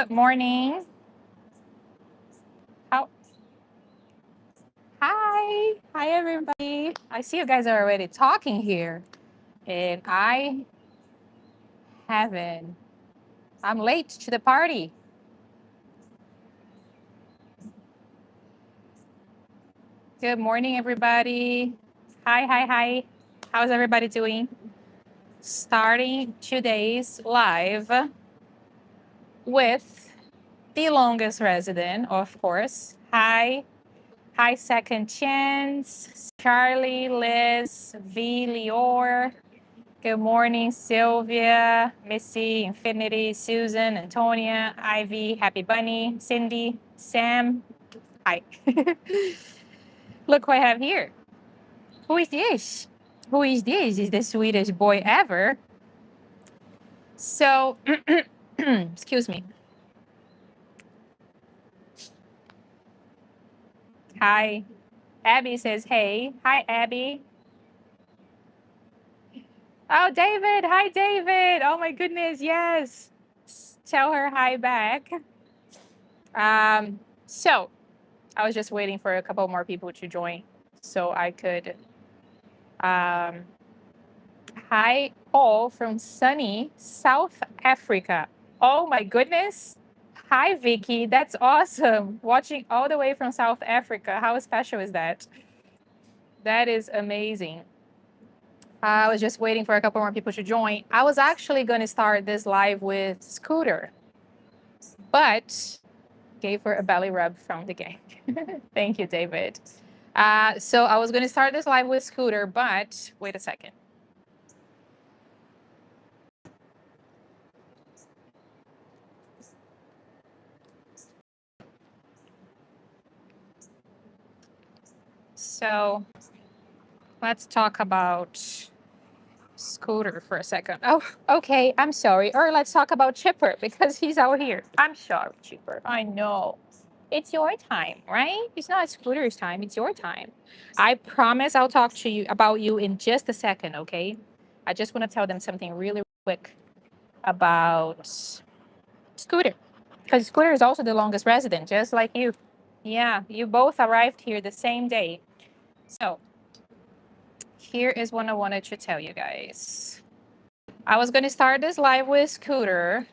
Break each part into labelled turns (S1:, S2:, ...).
S1: Good morning. How? Hi. Hi, everybody. I see you guys are already talking here, and I haven't. I'm late to the party. Good morning, everybody. Hi, hi, hi. How's everybody doing? Starting today's live with the longest resident, of course. Hi. Hi, Second Chance, Charlie, Liz, V, Lior. Good morning, Sylvia, Missy, Infinity, Susan, Antonia, Ivy, Happy Bunny, Cindy, Sam. Hi. Look who I have here. Who is this? Who is this? Is the sweetest boy ever. So, excuse me. Hi. Abby says, hey. Hi, Abby. Oh, David. Hi, David. Oh, my goodness. Yes. Tell her hi back. So, I was just waiting for a couple more people to join so I could. Um, Hi, Paul from sunny South Africa. Oh my goodness. Hi, Vicky. That's awesome. Watching all the way from South Africa. How special is that? That is amazing. I was just waiting for a couple more people to join. I was actually going to start this live with Scooter, but gave her a belly rub from the gang. Thank you, David. So I was going to start this live with Scooter, but wait a second. So let's talk about Scooter for a second. Oh, okay. I'm sorry. Or let's talk about Chipper because he's out here. I'm sorry, Chipper. I know. It's your time, right? It's not Scooter's time. It's your time. I promise I'll talk to you about you in just a second, okay? I just want to tell them something really quick about Scooter. Because Scooter is also the longest resident, just like you. Yeah, you both arrived here the same day. So here is what I wanted to tell you guys. I was going to start this live with Scooter,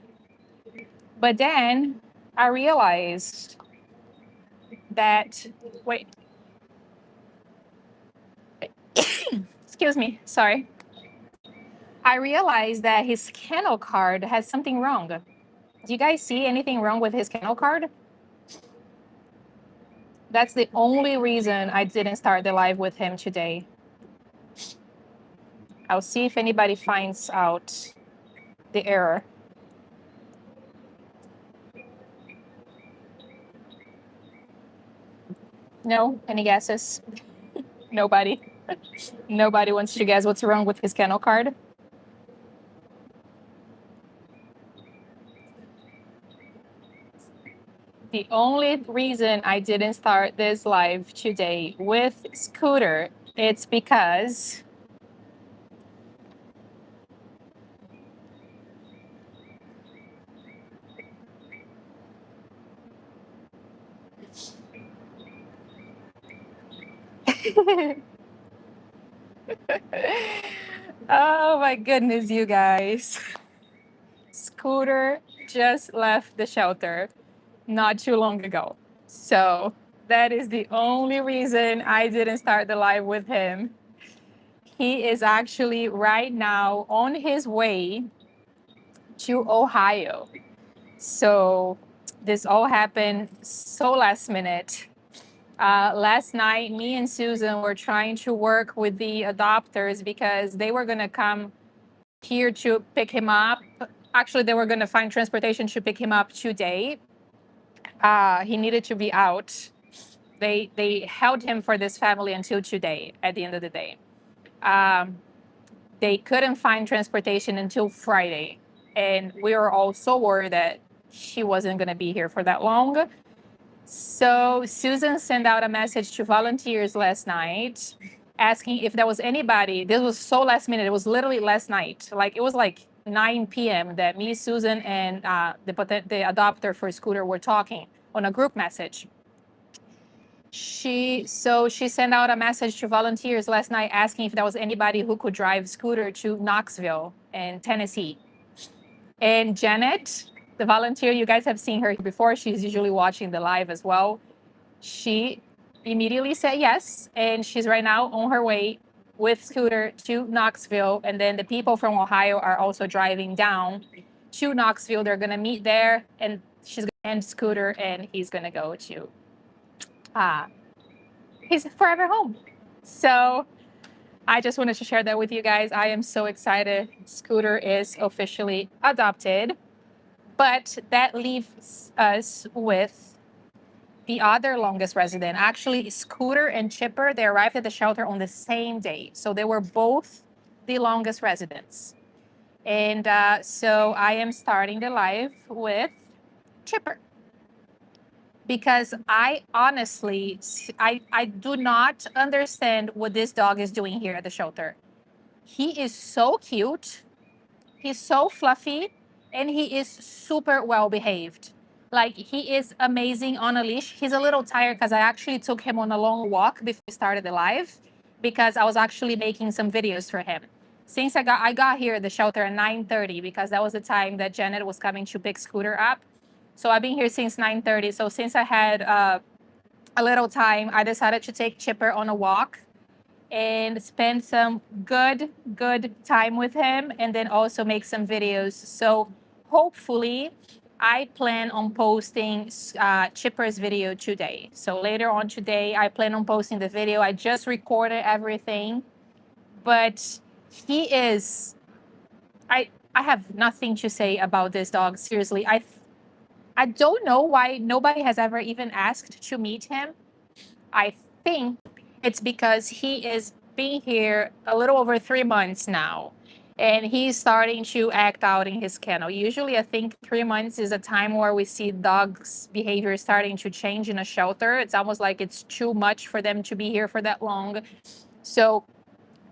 S1: but then I realized that, wait, excuse me, sorry. I realized that his kennel card has something wrong. Do you guys see anything wrong with his kennel card? That's the only reason I didn't start the live with him today. I'll see if anybody finds out the error. No? Any guesses? Nobody. Nobody wants to guess what's wrong with his kennel card. The only reason I didn't start this live today with Scooter, it's because oh my goodness, you guys. Scooter just left the shelter not too long ago. So that is the only reason I didn't start the live with him. He is actually right now on his way to Ohio. So this all happened so last minute. Last night, me and Susan were trying to work with the adopters because they were going to come here to pick him up. Actually, they were going to find transportation to pick him up today. He needed to be out. They held him for this family until today, at the end of the day. They couldn't find transportation until Friday. And we were all so worried that she wasn't going to be here for that long. So Susan sent out a message to volunteers last night asking if there was anybody. This was so last minute. It was literally last night. Like it was like 9 p.m. that me, Susan, and the adopter for Scooter were talking on a group message. She sent out a message to volunteers last night asking if there was anybody who could drive Scooter to Knoxville in Tennessee. And Janet, the volunteer, you guys have seen her before. She's usually watching the live as well. She immediately said yes, and she's right now on her way with Scooter to Knoxville. And then the people from Ohio are also driving down to Knoxville. They're gonna meet there, and she's gonna end Scooter, and he's gonna go to his forever home. So I just wanted to share that with you guys. I am so excited. Scooter is officially adopted, but that leaves us with the other longest resident. Actually, Scooter and Chipper, they arrived at the shelter on the same day. So they were both the longest residents. And so I am starting the live with Chipper, because I honestly, I do not understand what this dog is doing here at the shelter. He is so cute. He's so fluffy, and he is super well behaved. Like, he is amazing on a leash. He's a little tired because I actually took him on a long walk before we started the live, because I was actually making some videos for him. Since I got here at the shelter at 9:30, because that was the time that Janet was coming to pick Scooter up. So I've been here since 9:30. So since I had a little time, I decided to take Chipper on a walk and spend some good time with him, and then also make some videos. So hopefully I plan on posting Chipper's video today. So later on today, I plan on posting the video. I just recorded everything, but he is, I have nothing to say about this dog. Seriously, I don't know why nobody has ever even asked to meet him. I think it's because he is being here a little over 3 months now, and he's starting to act out in his kennel. Usually, I think 3 months is a time where we see dogs' behavior starting to change in a shelter. It's almost like it's too much for them to be here for that long. So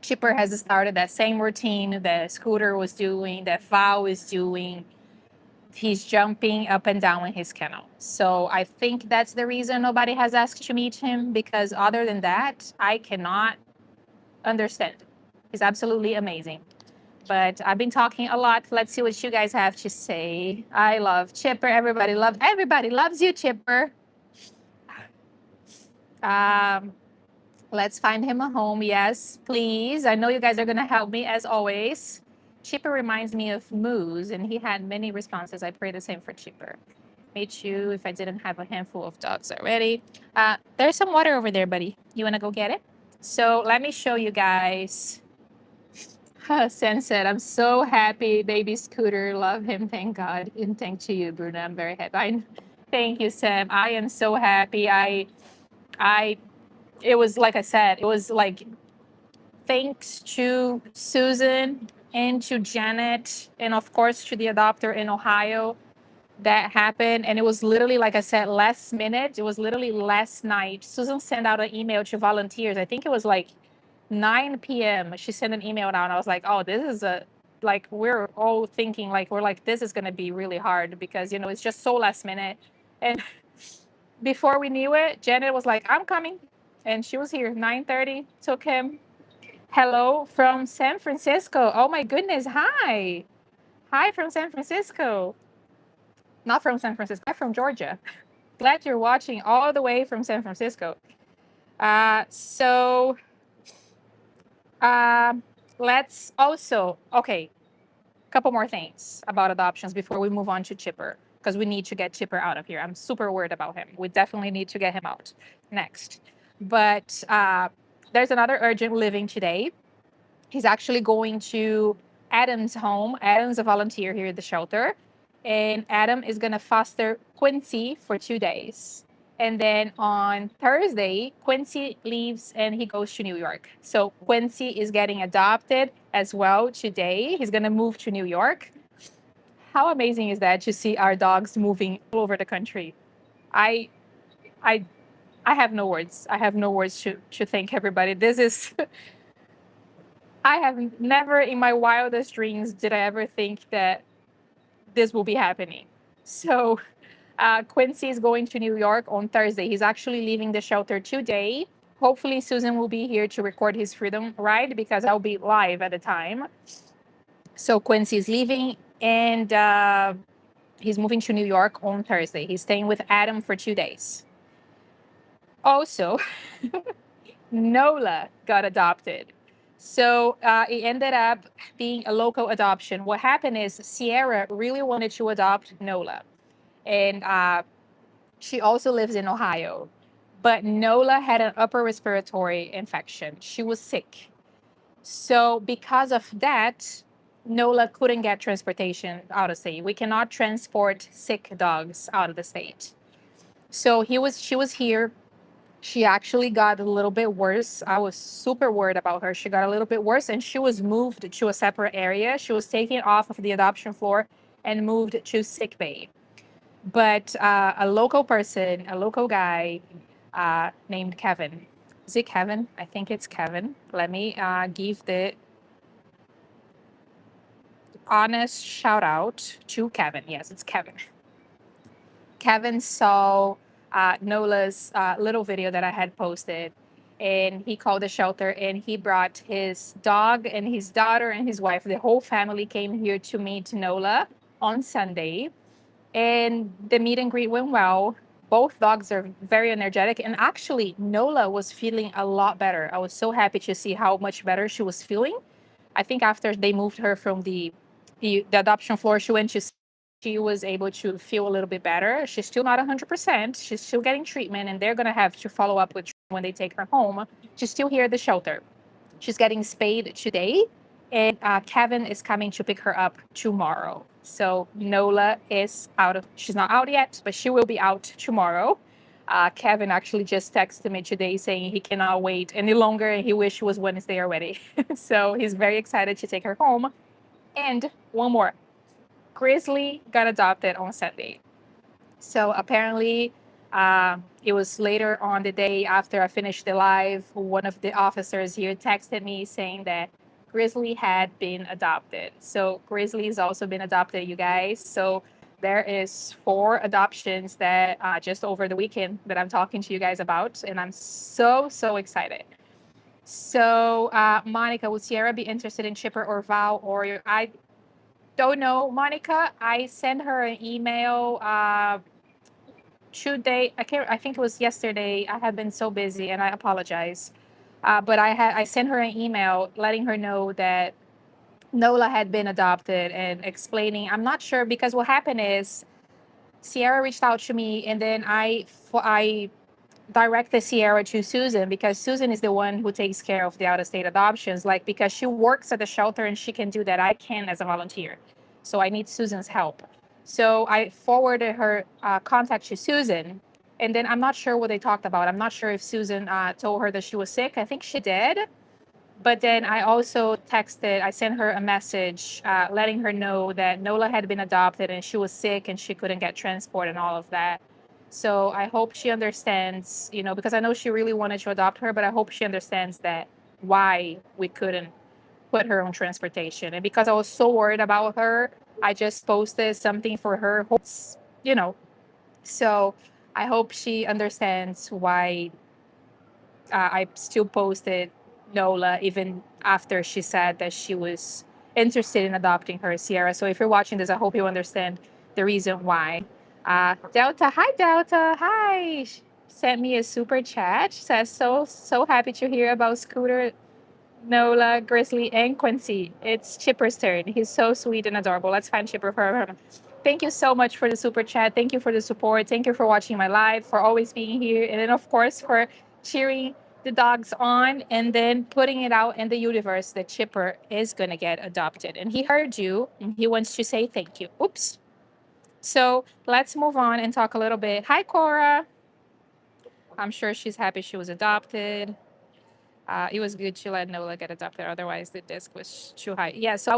S1: Chipper has started that same routine that Scooter was doing, that Val is doing. He's jumping up and down in his kennel. So I think that's the reason nobody has asked to meet him, because other than that, I cannot understand. He's absolutely amazing. But I've been talking a lot. Let's see what you guys have to say. I love Chipper. Everybody loves you, Chipper. Let's find him a home. Yes, please. I know you guys are going to help me as always. Chipper reminds me of Moose, and he had many responses. I pray the same for Chipper. Me too, if I didn't have a handful of dogs already. There's some water over there, buddy. You want to go get it? So let me show you guys. Sen said, I'm so happy, baby Scooter. Love him, thank God. And thank to you, Bruno. I'm very happy. Thank you, Sam. I am so happy. It was, like I said, it was like, thanks to Susan and to Janet, and of course to the adopter in Ohio, that happened. And it was literally, like I said, last minute. It was literally last night. Susan sent out an email to volunteers. I think it was like 9 p.m. She sent an email out, and I was like, oh, this is we're all thinking, we're like, this is going to be really hard, because, it's just so last minute. And before we knew it, Janet was like, I'm coming. And she was here 9:30, took him. Hello from San Francisco. Oh my goodness. Hi. Hi from San Francisco. Not from San Francisco. I'm from Georgia. Glad you're watching all the way from San Francisco. Let's also, okay, a couple more things about adoptions before we move on to Chipper, because we need to get Chipper out of here. I'm super worried about him. We definitely need to get him out next. But there's another urgent living today. He's actually going to Adam's home. Adam's a volunteer here at the shelter. And Adam is going to foster Quincy for 2 days. And then on Thursday, Quincy leaves and he goes to New York. So Quincy is getting adopted as well today. He's going to move to New York. How amazing is that, to see our dogs moving all over the country? I have no words. I have no words to thank everybody. This is I have never in my wildest dreams did I ever think that this will be happening. So Quincy is going to New York on Thursday. He's actually leaving the shelter today. Hopefully, Susan will be here to record his freedom ride because I'll be live at the time. So Quincy is leaving, and he's moving to New York on Thursday. He's staying with Adam for 2 days. Also, Nola got adopted. So it ended up being a local adoption. What happened is Sierra really wanted to adopt Nola. And she also lives in Ohio. But Nola had an upper respiratory infection. She was sick. So because of that, Nola couldn't get transportation out of state. We cannot transport sick dogs out of the state. So she was here. She actually got a little bit worse. I was super worried about her. She got a little bit worse and she was moved to a separate area. She was taken off of the adoption floor and moved to sick bay. But a local person, a local guy named Kevin. Is it Kevin? I think it's Kevin. Let me give the honest shout out to Kevin. Yes, it's Kevin. Kevin saw Nola's little video that I had posted, and he called the shelter and he brought his dog and his daughter and his wife. The whole family came here to meet Nola on Sunday, and the meet and greet went well. Both dogs are very energetic, and actually, Nola was feeling a lot better. I was so happy to see how much better she was feeling. I think after they moved her from the adoption floor, she was able to feel a little bit better. She's still not 100%. She's still getting treatment, and they're going to have to follow up with when they take her home. She's still here at the shelter. She's getting spayed today, and Kevin is coming to pick her up tomorrow. So Nola is she's not out yet, but she will be out tomorrow. Kevin actually just texted me today saying he cannot wait any longer and he wished it was Wednesday already. So he's very excited to take her home. And one more, Grizzly got adopted on Sunday. So apparently, it was later on the day after I finished the live, one of the officers here texted me saying that Grizzly had been adopted. So Grizzly's also been adopted, you guys. So there is 4 adoptions that just over the weekend that I'm talking to you guys about, and I'm so excited. So Monica, would Sierra be interested in Chipper or Val? Or I don't know, Monica. I sent her an email today. I think it was yesterday. I have been so busy, and I apologize. But I sent her an email letting her know that Nola had been adopted and explaining. I'm not sure because what happened is Sierra reached out to me, and then I directed Sierra to Susan because Susan is the one who takes care of the out of state adoptions. Like because she works at the shelter and she can do that. I can as a volunteer, so I need Susan's help. So I forwarded her contact to Susan, and then I'm not sure what they talked about. I'm not sure if Susan told her that she was sick. I think she did. But then I sent her a message letting her know that Nola had been adopted and she was sick and she couldn't get transport and all of that. So I hope she understands, because I know she really wanted to adopt her, but I hope she understands that why we couldn't put her on transportation. And because I was so worried about her, I just posted something for her, you know. So I hope she understands why I still posted Nola even after she said that she was interested in adopting her, Sierra. So if you're watching this, I hope you understand the reason why. Delta, hi Delta, hi. Sent me a super chat. Says so happy to hear about Scooter, Nola, Grizzly, and Quincy. It's Chipper's turn. He's so sweet and adorable. Let's find Chipper for him. Thank you so much for the super chat. Thank you for the support. Thank you for watching my live, for always being here, and then of course for cheering the dogs on and then putting it out in the universe that Chipper is gonna get adopted. And he heard you and he wants to say thank you. Oops. So let's move on and talk a little bit. Hi Cora. I'm sure she's happy she was adopted. It was good to let Nola get adopted, otherwise the disc was too high. Yeah, so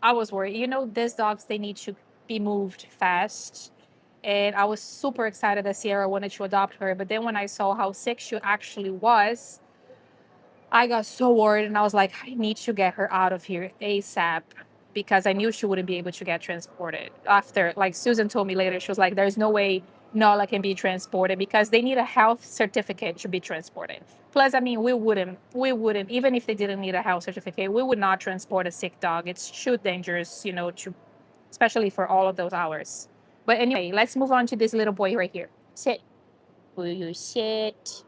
S1: I was worried. These dogs, they need to be moved fast. And I was super excited that Sierra wanted to adopt her. But then when I saw how sick she actually was, I got so worried and I was like, I need to get her out of here ASAP because I knew she wouldn't be able to get transported. After, like Susan told me later, she was like, there's no way Nala can be transported because they need a health certificate to be transported. Plus, I mean, we wouldn't, even if they didn't need a health certificate, we would not transport a sick dog. It's too dangerous, to, especially for all of those hours. But anyway, let's move on to this little boy right here. Sit. Will you sit?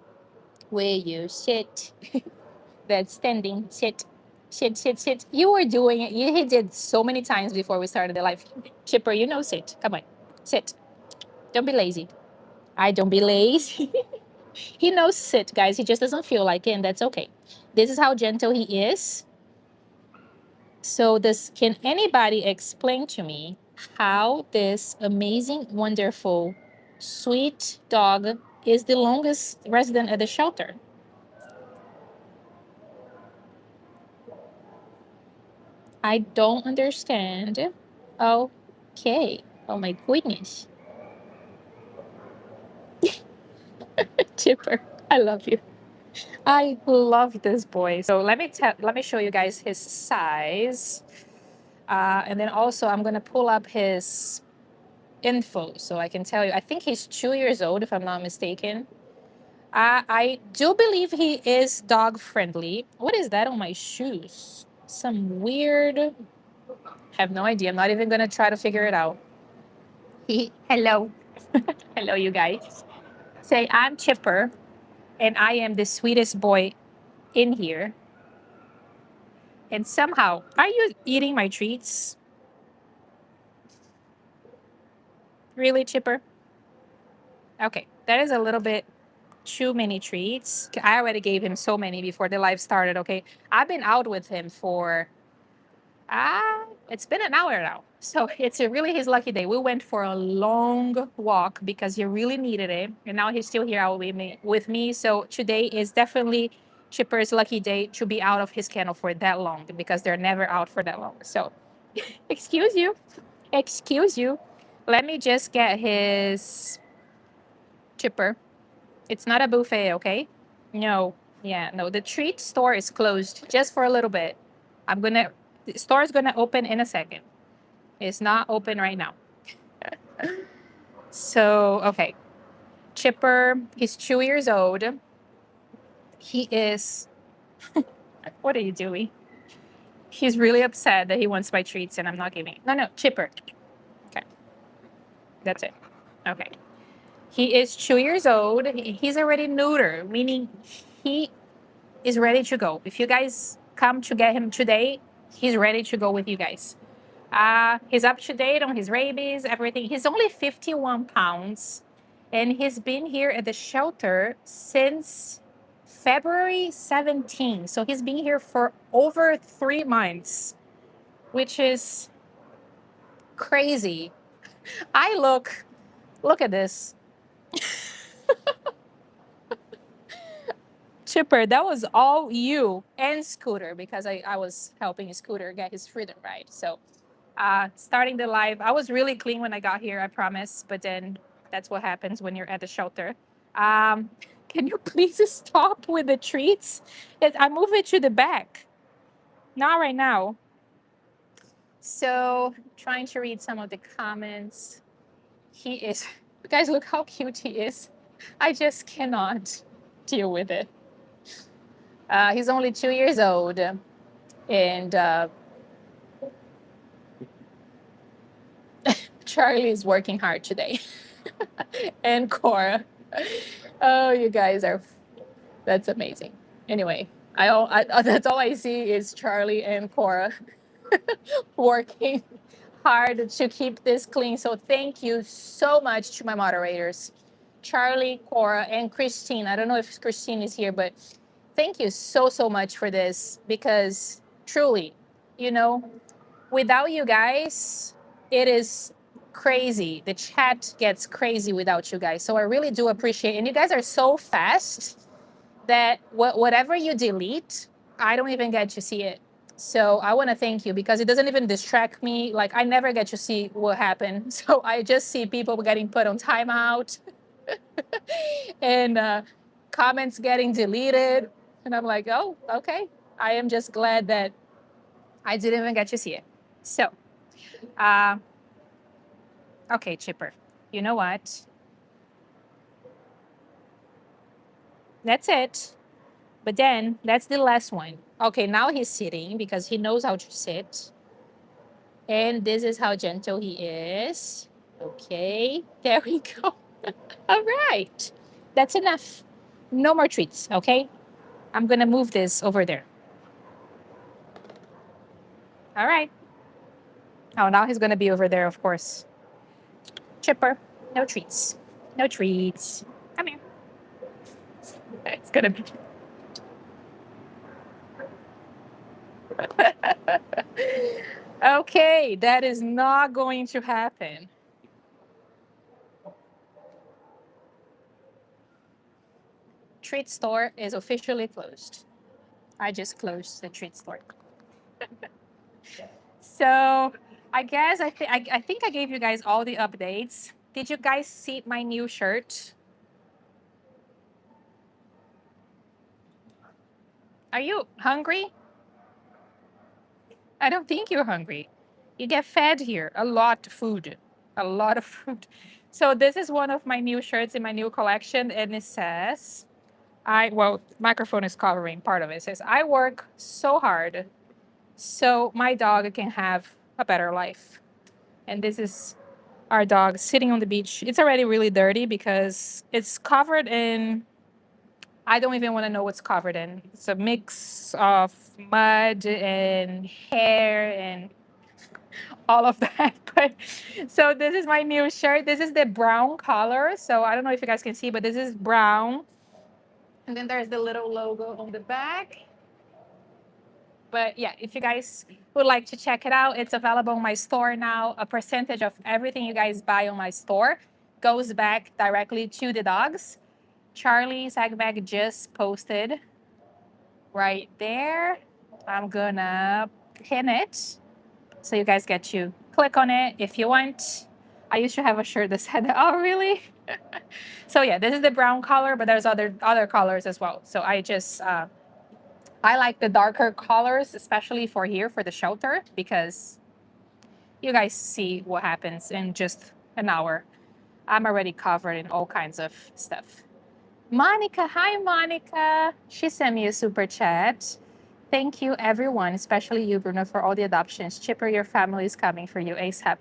S1: Will you sit? That's standing. Sit. Sit, sit, sit. You were doing it. You did so many times before we started the live. Chipper, sit. Come on. Sit. Don't be lazy. I don't be lazy. He knows sit, guys. He just doesn't feel like it, and that's okay. This is how gentle he is. So can anybody explain to me how this amazing, wonderful, sweet dog is the longest resident at the shelter? I don't understand. Okay. Oh my goodness. Chipper, I love you. I love this boy. So let me show you guys his size. And then also I'm gonna pull up his info so I can tell you. I think he's 2 years old, if I'm not mistaken. I do believe he is dog friendly. What is that on my shoes? Some weird. Have no idea. I'm not even gonna try to figure it out. Hello. Hello, you guys. Say, I'm Chipper, and I am the sweetest boy in here. And somehow, are you eating my treats? Really, Chipper? Okay, that is a little bit too many treats. I already gave him so many before the live started, okay? I've been out with him for, it's been an hour now. So it's really his lucky day. We went for a long walk because he really needed it. And now he's still here out with me. So today is definitely Chipper's lucky day to be out of his kennel for that long because they're never out for that long. So, excuse you. Excuse you. Let me just get his Chipper. It's not a buffet, okay? No. Yeah, no. The treat store is closed just for a little bit. The store is gonna open in a second. It's not open right now. So, okay. Chipper, he's 2 years old. He is, what are you doing? He's really upset that he wants my treats and I'm not giving it. No, no, Chipper. Okay. That's it. Okay. He is 2 years old. He's already neuter, meaning he is ready to go. If you guys come to get him today, he's ready to go with you guys. He's up to date on his rabies, everything. He's only 51 pounds, and he's been here at the shelter since February 17. So he's been here for over 3 months, which is crazy. Look at this. Chipper, that was all you and Scooter because I was helping Scooter get his freedom ride. So starting the live. I was really clean when I got here, I promise. But then that's what happens when you're at the shelter. Um, can you please stop with the treats? I move it to the back. Not right now. So, trying to read some of the comments. He is, guys, look how cute he is. I just cannot deal with it. He's only 2 years old. And Charlie is working hard today. And Cora. Oh, you guys that's amazing. Anyway, that's all I see is Charlie and Cora working hard to keep this clean. So thank you so much to my moderators, Charlie, Cora, and Christine. I don't know if Christine is here, but thank you so, so much for this because truly, you know, without you guys, it is crazy. The chat gets crazy without you guys. So I really do appreciate it. And you guys are so fast that whatever you delete, I don't even get to see it. So I want to thank you because it doesn't even distract me. Like I never get to see what happened. So I just see people getting put on timeout and comments getting deleted. And I'm like, oh, okay. I am just glad that I didn't even get to see it. So, uh, okay, Chipper. You know what? That's it. But then that's the last one. Okay, now he's sitting because he knows how to sit. And this is how gentle he is. Okay, there we go. All right. That's enough. No more treats, okay? I'm going to move this over there. All right. Oh, now he's going to be over there, of course. Chipper, no treats. No treats. Come here. It's going to be. Okay, that is not going to happen. Treat store is officially closed. I just closed the treat store. So I guess I think I gave you guys all the updates. Did you guys see my new shirt? Are you hungry? I don't think you're hungry. You get fed here a lot of food, a lot of food. So this is one of my new shirts in my new collection, and it says, "I well, microphone is covering part of it. It says I work so hard so my dog can have a better life." And this is our dog sitting on the beach. It's already really dirty because it's covered in, I don't even want to know what's covered in. It's a mix of mud and hair and all of that. But so this is my new shirt. This is the brown color. So I don't know if you guys can see, but this is brown. And then there's the little logo on the back. But yeah, if you guys would like to check it out, it's available on my store now. A percentage of everything you guys buy on my store goes back directly to the dogs. Charlie Sagbag just posted right there. I'm gonna pin it so you guys get to click on it if you want. I used to have a shirt that said, "Oh, really?" So yeah, this is the brown color, but there's other colors as well. So I like the darker colors, especially for here for the shelter, because you guys see what happens in just an hour. I'm already covered in all kinds of stuff. Monica, hi Monica. She sent me a super chat. Thank you, everyone, especially you, Bruno, for all the adoptions. Chipper, your family is coming for you ASAP.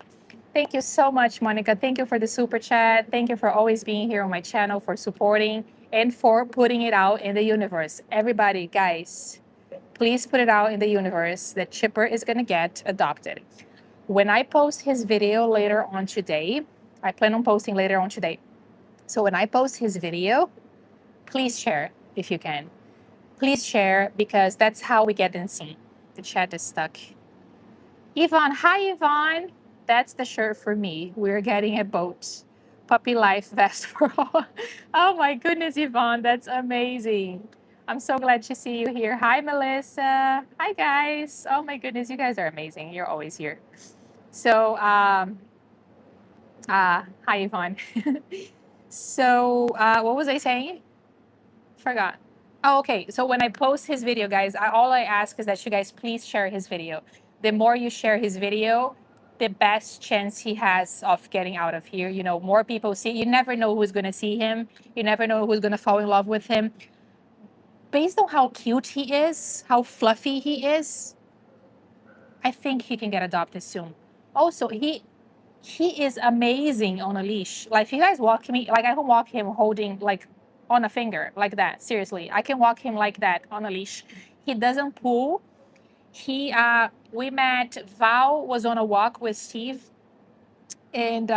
S1: Thank you so much, Monica. Thank you for the super chat. Thank you for always being here on my channel, for supporting, and for putting it out in the universe. Everybody, guys, please put it out in the universe that Chipper is going to get adopted. When I post his video later on today, I plan on posting later on today. So when I post his video, please share if you can. Please share because that's how we get in seen. The chat is stuck. Yvonne, hi Yvonne. That's the shirt for me. We're getting a boat. Puppy life vest for all. Oh my goodness, Yvonne, that's amazing. I'm so glad to see you here. Hi, Melissa. Hi, guys. Oh my goodness, you guys are amazing. You're always here. So, hi, Yvonne. So, what was I saying? Forgot. Oh, okay. So when I post his video, guys, all I ask is that you guys please share his video. The more you share his video, the best chance he has of getting out of here. You know, more people see. You never know who's going to see him. You never know who's going to fall in love with him. Based on how cute he is, how fluffy he is, I think he can get adopted soon. Also, he is amazing on a leash. Like if you guys walk me, like I can walk him holding like on a finger like that. Seriously, I can walk him like that on a leash. He doesn't pull. We met. Val was on a walk with Steve, and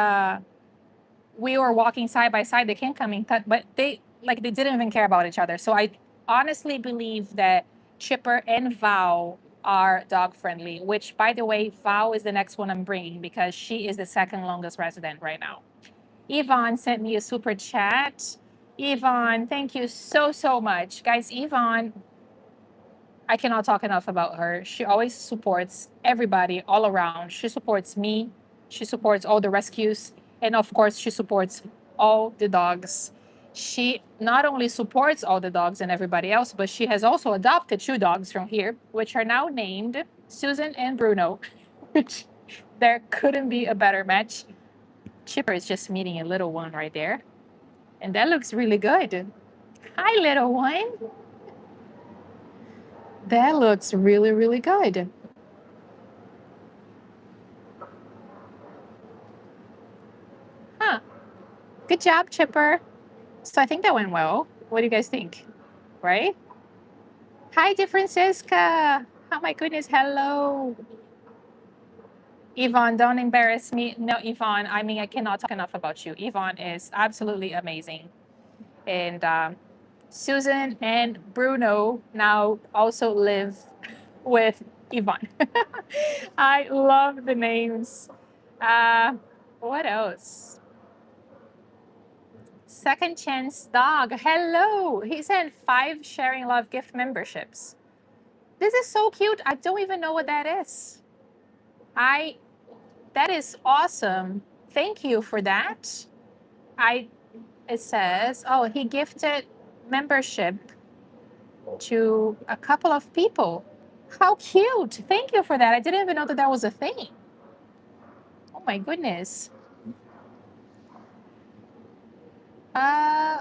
S1: we were walking side by side. They can't come in touch, but they didn't even care about each other. So I honestly believe that Chipper and Val are dog friendly. Which, by the way, Val is the next one I'm bringing because she is the second longest resident right now. Yvonne sent me a super chat. Yvonne, thank you so much, guys. Yvonne, I cannot talk enough about her. She always supports everybody all around. She supports me. She supports all the rescues. And of course, she supports all the dogs. She not only supports all the dogs and everybody else, but she has also adopted 2 dogs from here, which are now named Susan and Bruno, which there couldn't be a better match. Chipper is just meeting a little one right there. And that looks really good. Hi, little one. That looks really, really good. Huh. Good job, Chipper. So I think that went well. What do you guys think? Right? Hi, DeFrancisca. Oh my goodness. Hello. Yvonne, don't embarrass me. No, Yvonne, I mean, I cannot talk enough about you. Yvonne is absolutely amazing. And Susan and Bruno now also live with Yvonne. I love the names. Uh, what else? Second Chance Dog. Hello. He sent 5 Sharing Love gift memberships. This is so cute. I don't even know what that is. That is awesome. Thank you for that. It says, oh, he gifted membership to a couple of people. How cute. Thank you for that. I didn't even know that that was a thing. Oh my goodness.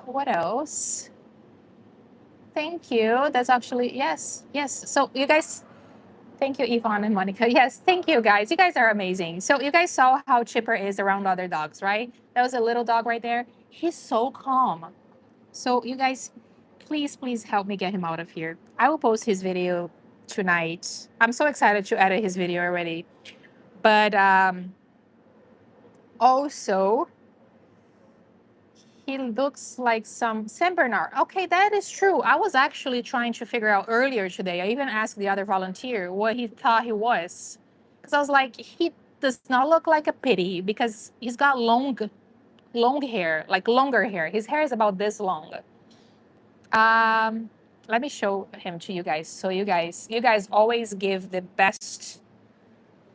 S1: What else? Thank you. That's actually, yes, yes. So you guys, thank you, Yvonne and Monica. Yes, thank you guys. You guys are amazing. So you guys saw how Chipper is around other dogs, right? That was a little dog right there. He's so calm. So you guys, please, please help me get him out of here. I will post his video tonight. I'm so excited to edit his video already. But also, he looks like some Saint Bernard. Okay, that is true. I was actually trying to figure out earlier today. I even asked the other volunteer what he thought he was. Because I was like, he does not look like a pity because he's got long hair, like longer hair. His hair is about this long. Um, Let me show him to you guys. So you guys always give the best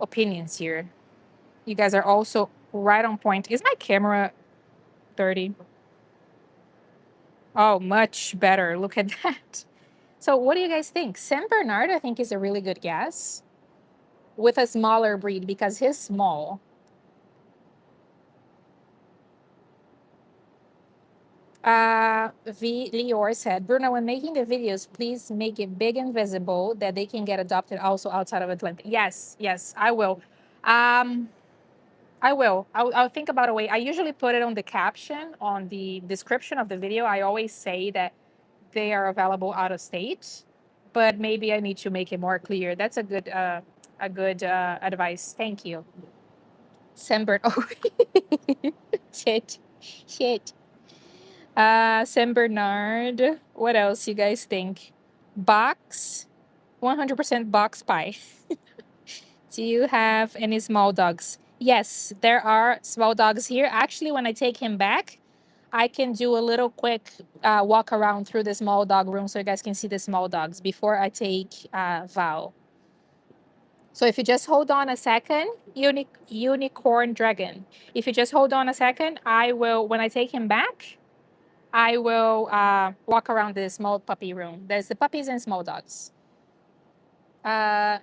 S1: opinions here. You guys are also right on point. Is my camera dirty? Oh, much better. Look at that. So what do you guys think? Saint Bernard, I think, is a really good guess with a smaller breed because he's small. V. Lior said, Bruno, when making the videos, please make it big and visible that they can get adopted also outside of Atlanta. Yes, yes, I will. Um, I will. I'll think about a way. I usually put it on the caption, on the description of the video. I always say that they are available out of state, but maybe I need to make it more clear. That's a good advice. Thank you. Saint Oh, shit, shit. Saint Bernard. What else you guys think? Box, 100% box pie. Do you have any small dogs? Yes, there are small dogs here. Actually, when I take him back, I can do a little quick walk around through the small dog room so you guys can see the small dogs before I take Val. So if you just hold on a second, unicorn dragon. If you just hold on a second, I will, when I take him back, I will walk around the small puppy room. There's the puppies and small dogs.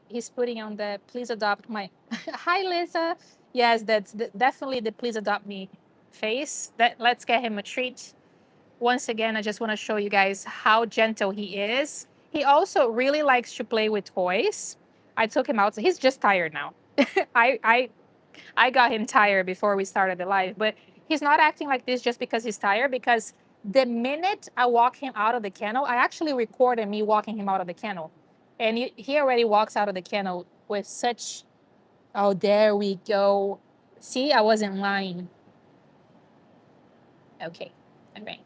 S1: He's putting on the please adopt my. Hi, Lisa. Yes, that's definitely the please adopt me face. Let's get him a treat. Once again, I just want to show you guys how gentle he is. He also really likes to play with toys. I took him out. So he's just tired now. I, I I got him tired before we started the live, but he's not acting like this just because he's tired. Because the minute I walk him out of the kennel, I actually recorded me walking him out of the kennel, and he already walks out of the kennel with such. Oh, there we go. See, I wasn't lying. Okay, all right.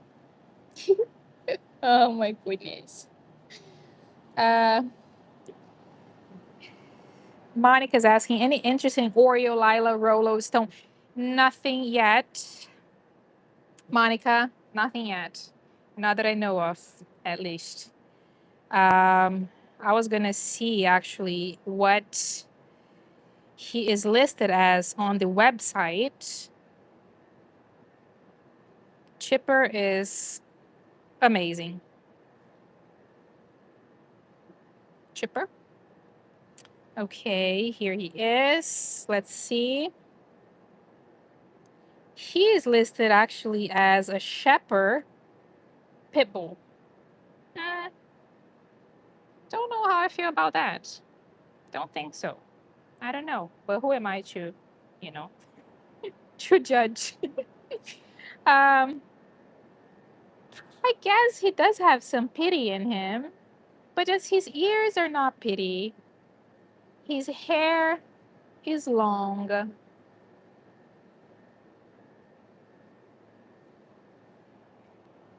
S1: Oh my goodness. Uh, Monica's asking any interest in Oreo, Lila, Rolo, Stone? Nothing yet. Monica, nothing yet. Not that I know of, at least. I was gonna see actually what he is listed as on the website Chipper is amazing. Chipper. Okay, here he is. Let's see. He is listed actually as a shepherd pit bull. Don't know how I feel about that. Don't think so. I don't know. But who am I to, you know, to judge? um, I guess he does have some pity in him, but just his ears are not pity. His hair is long.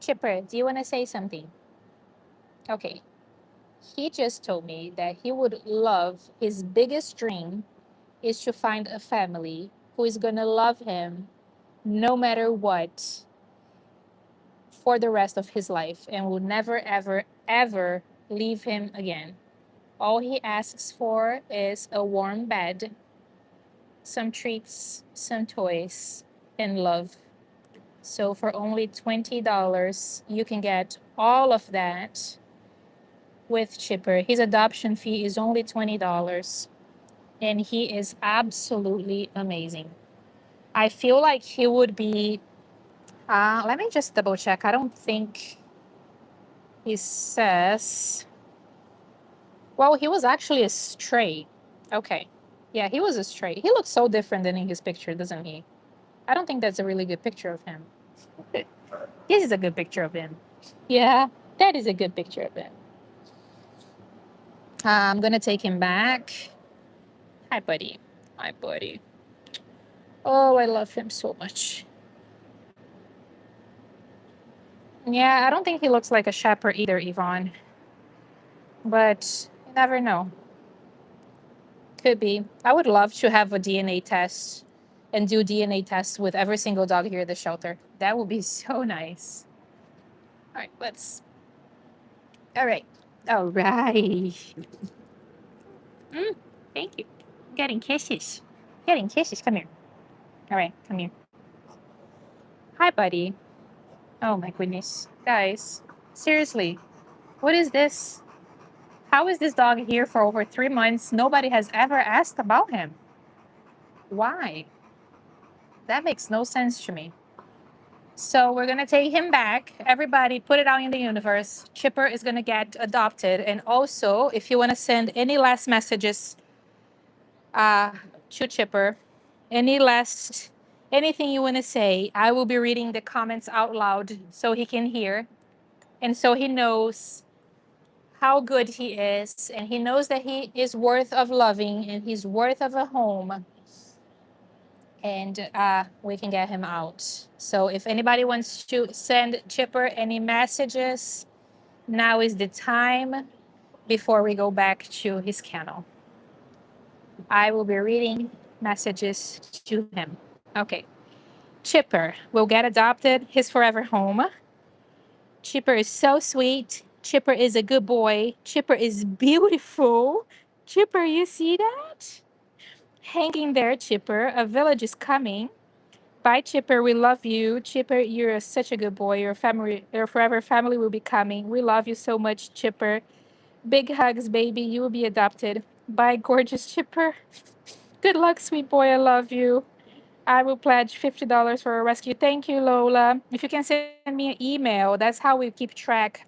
S1: Chipper, do you want to say something? Okay. He just told me that he would love, his biggest dream is to find a family who is going to love him no matter what for the rest of his life and will never, ever, ever leave him again. All he asks for is a warm bed, some treats, some toys, and love. So for only $20, you can get all of that with Chipper. His adoption fee is only $20, and he is absolutely amazing. I feel like he would be. Let me just double check. I don't think he says. Well, he was actually a stray. Okay. Yeah, he was a stray. He looks so different than in his picture, doesn't he? I don't think that's a really good picture of him. This is a good picture of him. Yeah, that is a good picture of him. I'm gonna take him back. Hi, buddy. Hi, buddy. Oh, I love him so much. Yeah, I don't think he looks like a shepherd either, Yvonne. But you never know. Could be. I would love to have a DNA test and do DNA tests with every single dog here at the shelter. That would be so nice. All right, let's. All right. All right. Thank you. Getting kisses. Getting kisses. Come here. All right, come here. Hi, buddy. Oh my goodness. Guys, seriously, what is this? How is this dog here for over 3 months? Nobody has ever asked about him. Why? That makes no sense to me. So we're gonna take him back. Everybody, put it out in the universe. Chipper is gonna get adopted. And also, if you want to send any last messages uh, to Chipper, any last anything you want to say, I will be reading the comments out loud so he can hear, and so he knows how good he is, and he knows that he is worth of loving and he's worth of a home, and we can get him out. So if anybody wants to send Chipper any messages, now is the time before we go back to his kennel. I will be reading messages to him. Okay. Chipper will get adopted, his forever home. Chipper is so sweet. Chipper is a good boy. Chipper is beautiful. Chipper, you see that? Hang in there, Chipper. A village is coming. Bye, Chipper. We love you. Chipper, you're such a good boy. Your family, your forever family will be coming. We love you so much, Chipper. Big hugs, baby. You will be adopted. Bye, gorgeous Chipper. Good luck, sweet boy. I love you. I will pledge $50 for a rescue. Thank you, Lola. If you can send me an email, that's how we keep track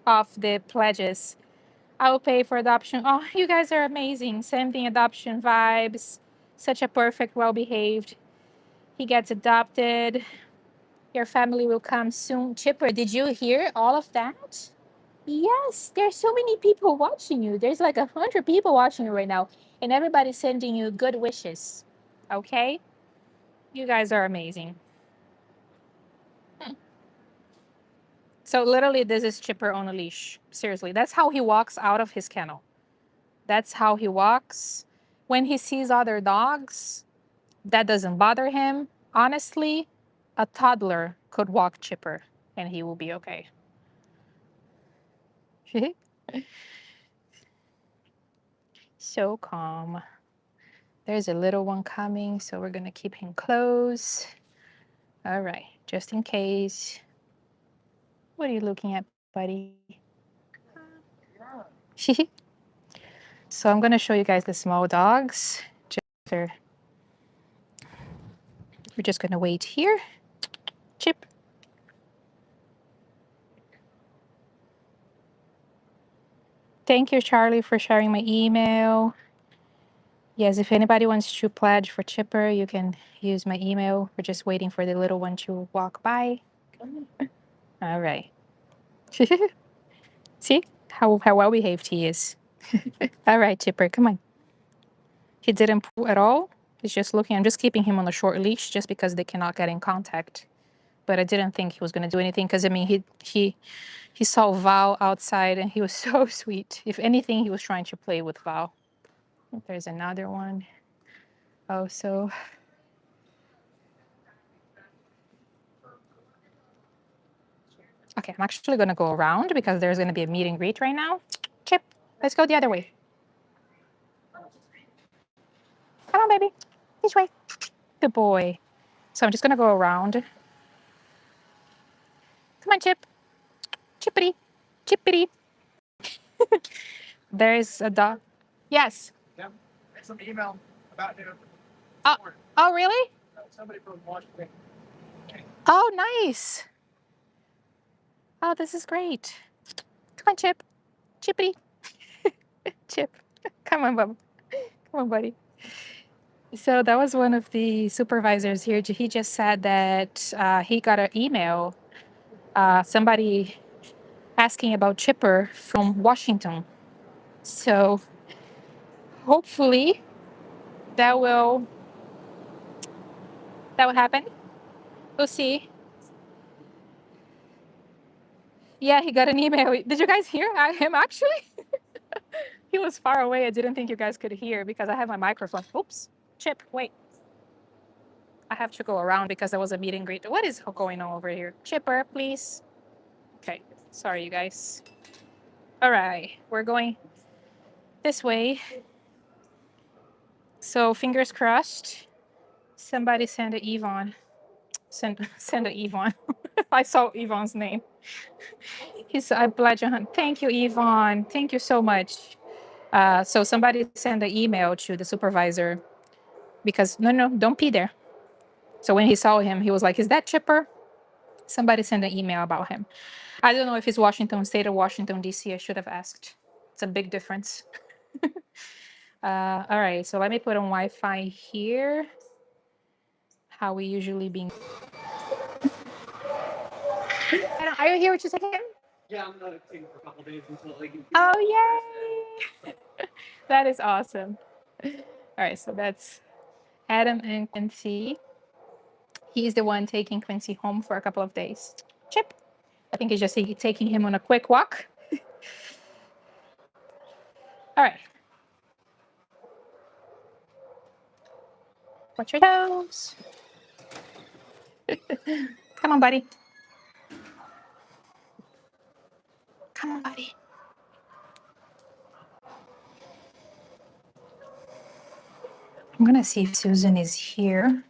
S1: of the pledges. I will pay for adoption. Oh, you guys are amazing. Same thing, adoption vibes. Such a perfect, well behaved. He gets adopted. Your family will come soon. Chipper, did you hear all of that? Yes, there's so many people watching you. There's like 100 people watching you right now, and everybody's sending you good wishes. Okay? You guys are amazing. So literally, this is Chipper on a leash. Seriously, that's how he walks out of his kennel. That's how he walks. When he sees other dogs, that doesn't bother him. Honestly, a toddler could walk Chipper and he will be okay. So calm. There's a little one coming, so we're gonna keep him close. All right. just in case. What are you looking at, buddy? So I'm going to show you guys the small dogs. We're just going to wait here. Chip. Thank you, Charlie, for sharing my email. Yes, if anybody wants to pledge for Chipper, you can use my email. We're just waiting for the little one to walk by. All right. See how well behaved he is. All right, Chipper, come on. He didn't pull at all. He's just looking. I'm just keeping him on a short leash just because they cannot get in contact. But I didn't think he was going to do anything because, I mean, he saw Val outside and he was so sweet. If anything, he was trying to play with Val. There's another one. Oh, so... Okay, I'm actually going to go around because there's going to be a meet and greet right now. Chip, let's go the other way. Come on, baby. This way. Good boy. So I'm just going to go around. Come on, Chip. Chippity. Chippity. There's a dog. Yes.
S2: Yeah. Some email about him.
S1: Oh, really?
S2: Somebody from Washington.
S1: Oh, nice. Oh, this is great. Come on, Chip. Chippity. Chip. Come on, Bub. Come on, buddy. So that was one of the supervisors here. He just said that he got an email, somebody asking about Chipper from Washington. So hopefully that will happen. We'll see. Yeah, he got an email. Did you guys hear him actually? He was far away. I didn't think you guys could hear because I have my microphone. Oops. Chip, wait. I have to go around because there was a meet and greet. What is going on over here? Chipper, please. Okay. Sorry, you guys. All right. We're going this way. So fingers crossed. Somebody send a Yvonne. Send a Yvonne. I saw Yvonne's name. I pledge a hunt. Thank you, Yvonne. Thank you so much. So somebody send an email to the supervisor because no, don't pee there. So when he saw him, he was like, "Is that Chipper?" Somebody sent an email about him. I don't know if it's Washington State or Washington D.C. I should have asked. It's a big difference. All right, so let me put on Wi-Fi here. How we usually being. Are you here with your second?
S2: Yeah, I'm not a for a couple days until like.
S1: Oh yay! That is awesome. All right, so that's Adam and Quincy. He's the one taking Quincy home for a couple of days. Chip, I think he's just taking him on a quick walk. All right. Watch your toes. Come on, buddy. Come on, buddy. I'm gonna see if Susan is here.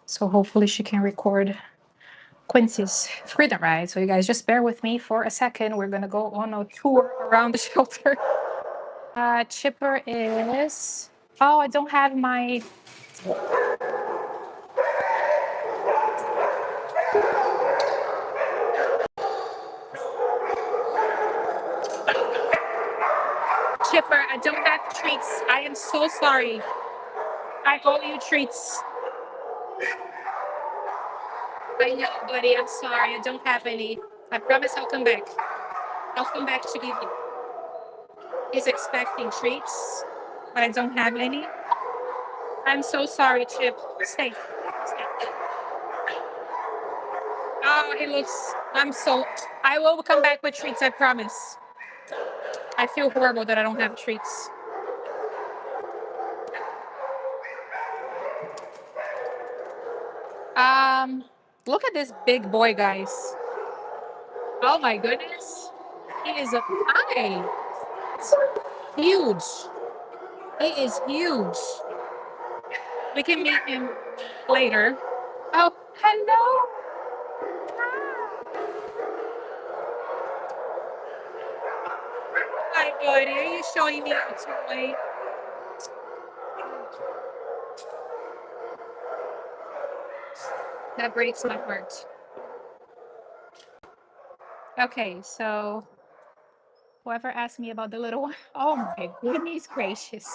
S1: So hopefully she can record Quincy's freedom ride. So you guys just bear with me for a second. We're gonna go on a tour around the shelter. Chipper is, oh, I don't have my, Chipper, I don't have treats. I am so sorry. I owe you treats. I know, buddy, I'm sorry. I don't have any. I promise I'll come back. I'll come back to give you. He's expecting treats, but I don't have any. I'm so sorry, Chip. Stay. Oh, he looks. I will come back with treats, I promise. I feel horrible that I don't have treats. Look at this big boy, guys. Oh my goodness. He is a hi. Huge. He is huge. We can meet him later. Oh, hello. my buddy. Are you showing me your toy? That breaks my heart. Okay, so whoever asked me about the little one, oh my goodness gracious.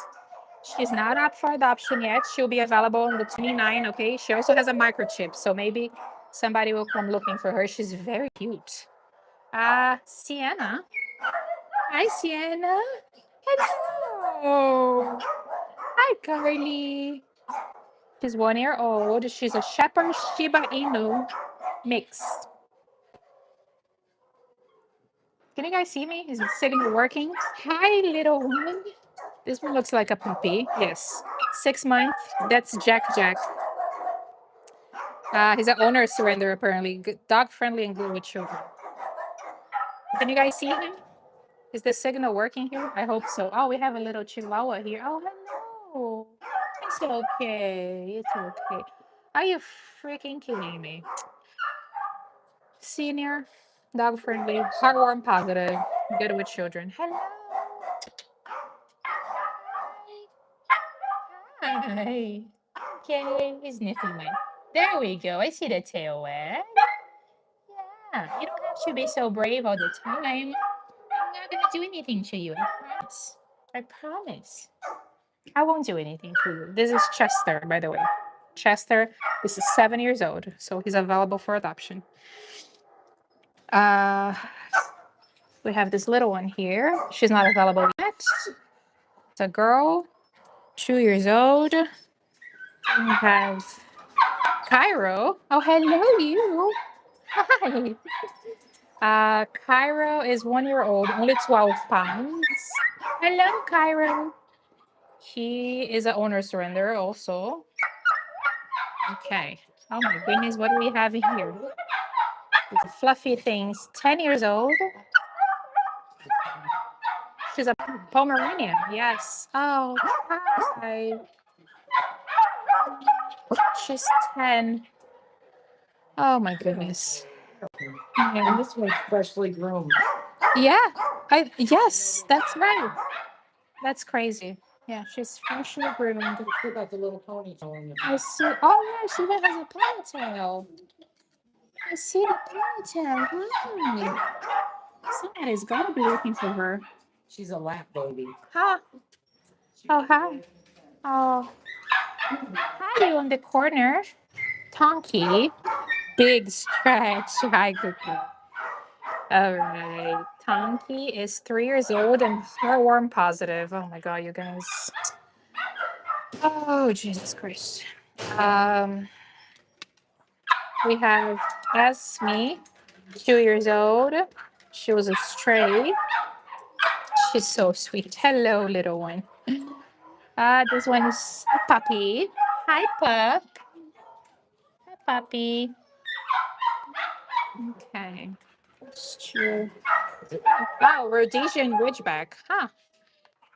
S1: She's not up for adoption yet. She'll be available on the 29th, okay? She also has a microchip, so maybe somebody will come looking for her. She's very cute. Sienna. Hi, Sienna. Hello. Hi, Carly. She's 1 year old. She's a Shepherd Shiba Inu mix. Can you guys see me? Is it sitting working? Hi, little one. This one looks like a puppy. Yes. 6 months. That's Jack Jack. He's an owner surrender, apparently. Dog friendly and good with children. Can you guys see him? Is the signal working here? I hope so. Oh, we have a little chihuahua here. Oh, hello. It's okay. It's okay. Are you freaking kidding me? Senior, dog friendly, heartworm positive, good with children. Hello. Hi. Okay, he's sniffing me. There we go. I see the tail wag. Yeah, you don't have to be so brave all the time. I'm not gonna do anything to you. I promise. I promise. I won't do anything to you. This is Chester, by the way. Chester is 7 years old, so he's available for adoption. We have this little one here. She's not available yet. It's a girl, 2 years old. We have Cairo. Oh, hello, you. Hi. Cairo is 1 year old, only 12 pounds. Hello, Cairo. He is an owner surrender also. Okay. Oh my goodness, what do we have in here? These fluffy things. 10 years old. She's a Pomeranian. Yes. Oh, hi. She's 10. Oh my goodness.
S2: And this one's freshly groomed.
S1: Yeah. Yes, that's right. That's crazy. Yeah, she's freshly groomed.
S2: Still got the little ponytail on
S1: I see. Oh yeah, she even has a ponytail. I see the ponytail. Hi. Somebody's gotta be looking for her.
S2: She's a lap baby.
S1: Huh? Oh hi. Oh. Hi, you on the corner. Tonky. Big stretch. Hi, Cookie. All right. Tonky is 3 years old and heartworm positive. Oh my god, you guys. Oh, Jesus Christ. We have Esme, 2 years old. She was a stray. She's so sweet. Hello, little one. This one is a puppy. Hi, pup. Hi, puppy. Okay. That's true. Wow, Rhodesian Ridgeback. Huh.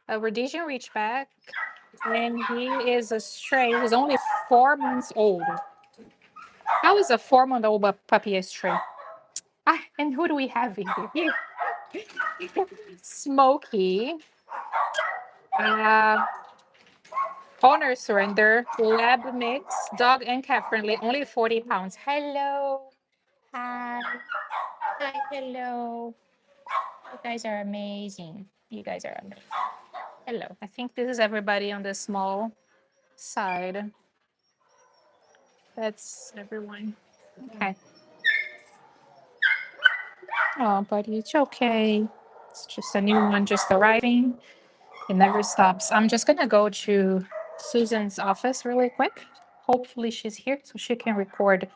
S1: A Rhodesian Ridgeback. And he is a stray. He's only 4 months old. How is a 4-month-old puppy a stray? And who do we have in here? Smokey. Owner surrender. Lab mix. Dog and cat friendly. Only 40 pounds. Hello. Hi. Hi. Hello. You guys are amazing. You guys are amazing. Hello. I think this is everybody on the small side. That's everyone. Okay. Oh, buddy, it's okay. It's just a new one just arriving. It never stops. I'm just gonna go to Susan's office really quick. Hopefully she's here so she can record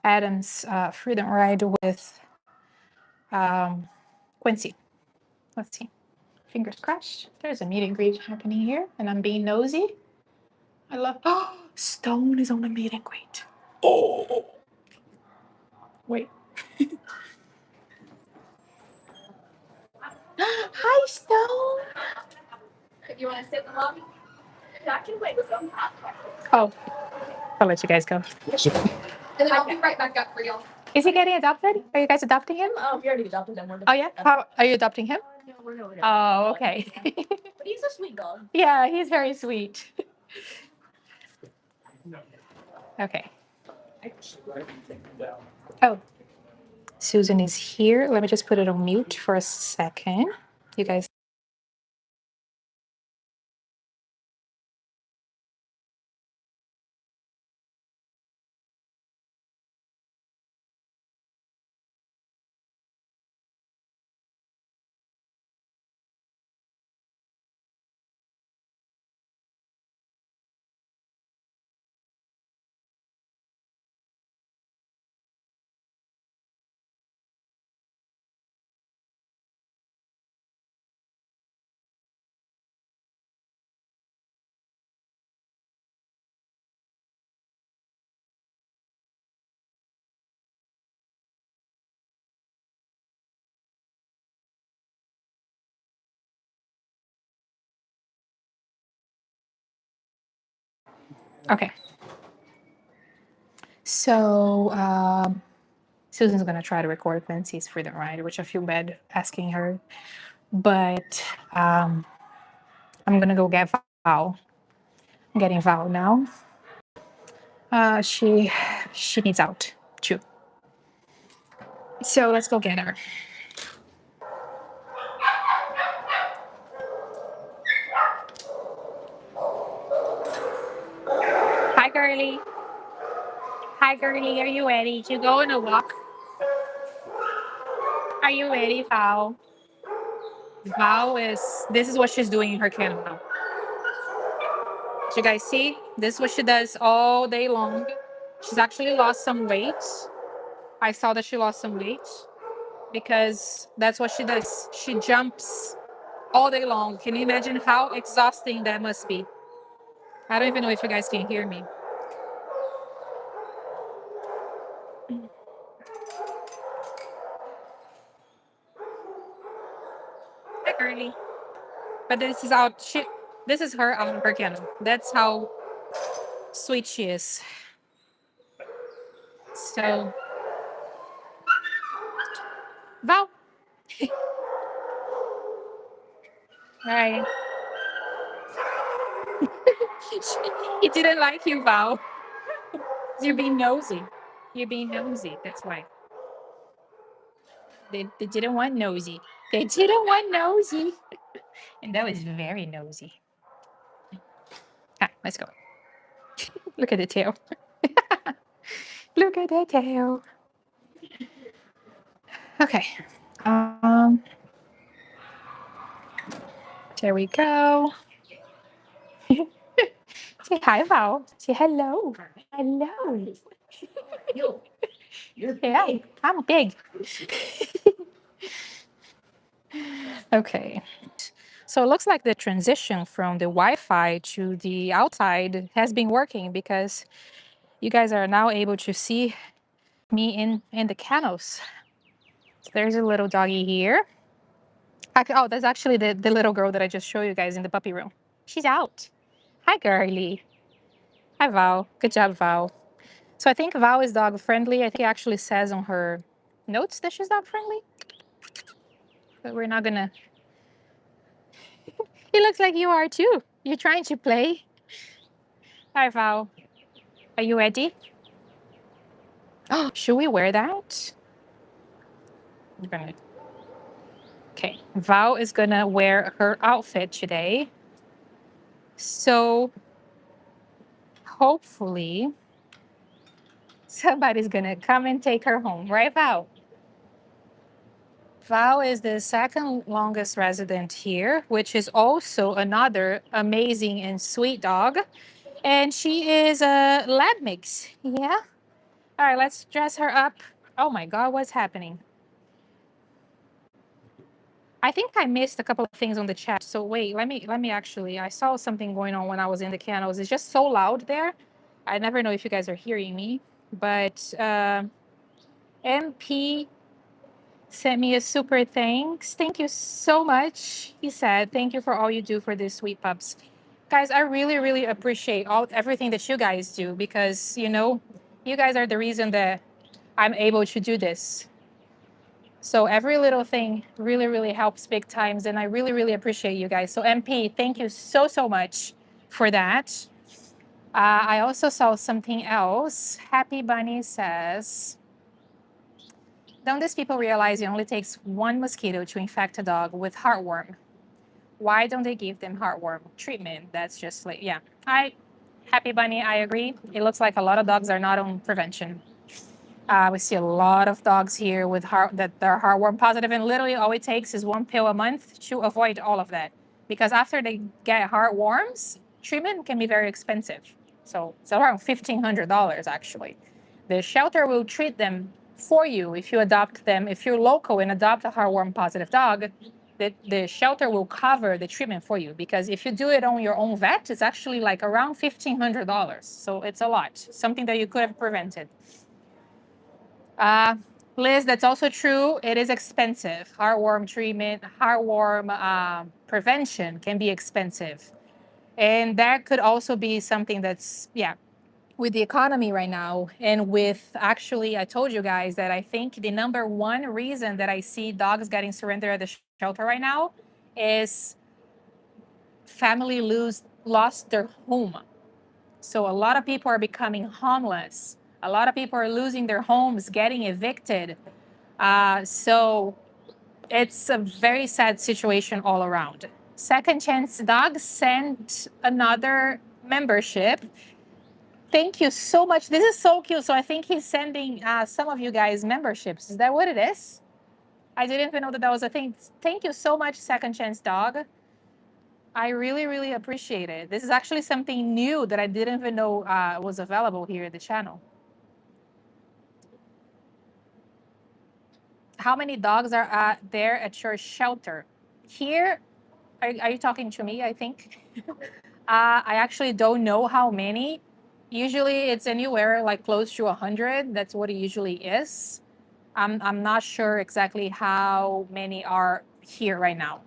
S1: Adam's freedom ride with Quincy. Let's see. Fingers crossed. There's a meet and greet happening here, and I'm being nosy. I love. Oh, Stone is on the meet and greet. Oh, wait. Hi, Stone.
S3: You want to sit in the lobby? I can wait with them.
S1: Oh, I'll let you guys go.
S3: And then I'll be right back up for y'all.
S1: Is he getting adopted? Are you guys adopting him?
S3: Oh, we already adopted him.
S1: Oh yeah. How are you adopting him?
S3: No, we're going to.
S1: Oh, okay.
S3: But he's a sweet dog.
S1: Yeah, he's very sweet. Okay. Oh, Susan is here. Let me just put it on mute for a second. You guys. Okay. So Susan's gonna try to record Fancy's Freedom Ride, which I feel bad asking her, but I'm gonna go get Val. I'm getting Val now. She needs out too. So let's go get her. Hi, girly. Hi, girly. Are you ready to go on a walk? Are you ready, Val? Val is. This is what she's doing in her kennel now. Do you guys see? This is what she does all day long. She's actually lost some weight. I saw that she lost some weight because that's what she does. She jumps all day long. Can you imagine how exhausting that must be? I don't even know if you guys can hear me. Hi, girly. But this is out. This is her out of her kennel. That's how sweet she is. So, Val. All right. He didn't like you, Val. You're being nosy. You're being nosy. That's why. They didn't want nosy. They didn't want nosy. And that was very nosy. Ah, let's go. Look at the tail. Look at the tail. Okay. There we go. Say hi, Val. Say hello. Hello.
S2: You're
S1: Yeah,
S2: big.
S1: I'm big. Okay. So it looks like the transition from the Wi-Fi to the outside has been working because you guys are now able to see me in the kennels. So there's a little doggy here. Oh, that's actually the little girl that I just showed you guys in the puppy room. She's out. Hi, girly. Hi, Val. Good job, Val. So I think Val is dog friendly. I think it actually says on her notes that she's dog friendly. But we're not gonna. It looks like you are too. You're trying to play. Hi, Val. Are you ready? Oh, should we wear that? I'm gonna. Okay, Val is gonna wear her outfit today. So hopefully somebody's gonna come and take her home, right, Val? Val is the second longest resident here, which is also another amazing and sweet dog. And she is a lab mix. Yeah. All right, let's dress her up. Oh my God, what's happening? I think I missed a couple of things on the chat. So wait, let me actually. I saw something going on when I was in the kennels. It's just so loud there. I never know if you guys are hearing me, but MP sent me a super thanks. Thank you so much. He said, "Thank you for all you do for these sweet pups." Guys, I really, really appreciate everything that you guys do because you know, you guys are the reason that I'm able to do this. So every little thing really, really helps big times. And I really, really appreciate you guys. So MP, thank you so, so much for that. I also saw something else. Happy Bunny says, don't these people realize it only takes one mosquito to infect a dog with heartworm? Why don't they give them heartworm treatment? That's just like, yeah. Happy Bunny, I agree. It looks like a lot of dogs are not on prevention. We see a lot of dogs here with that are heartworm positive, and literally all it takes is one pill a month to avoid all of that. Because after they get heartworms, treatment can be very expensive. So it's around $1,500 actually. The shelter will treat them for you if you adopt them. If you're local and adopt a heartworm positive dog, the shelter will cover the treatment for you. Because if you do it on your own vet, it's actually like around $1,500. So it's a lot, something that you could have prevented. Liz, that's also true. It is expensive. Heartworm treatment, heartworm prevention can be expensive. And that could also be something that's, yeah, with the economy right now. And with actually, I told you guys that I think the number one reason that I see dogs getting surrendered at the shelter right now is family lost their home. So a lot of people are becoming homeless. A lot of people are losing their homes, getting evicted. So it's a very sad situation all around. Second Chance Dogs sent another membership. Thank you so much. This is so cute. So I think he's sending some of you guys memberships. Is that what it is? I didn't even know that that was a thing. Thank you so much, Second Chance Dog. I really, really appreciate it. This is actually something new that I didn't even know was available here at the channel. How many dogs are there at your shelter? Here, are you talking to me, I think? I actually don't know how many. Usually it's anywhere like close to 100. That's what it usually is. I'm not sure exactly how many are here right now.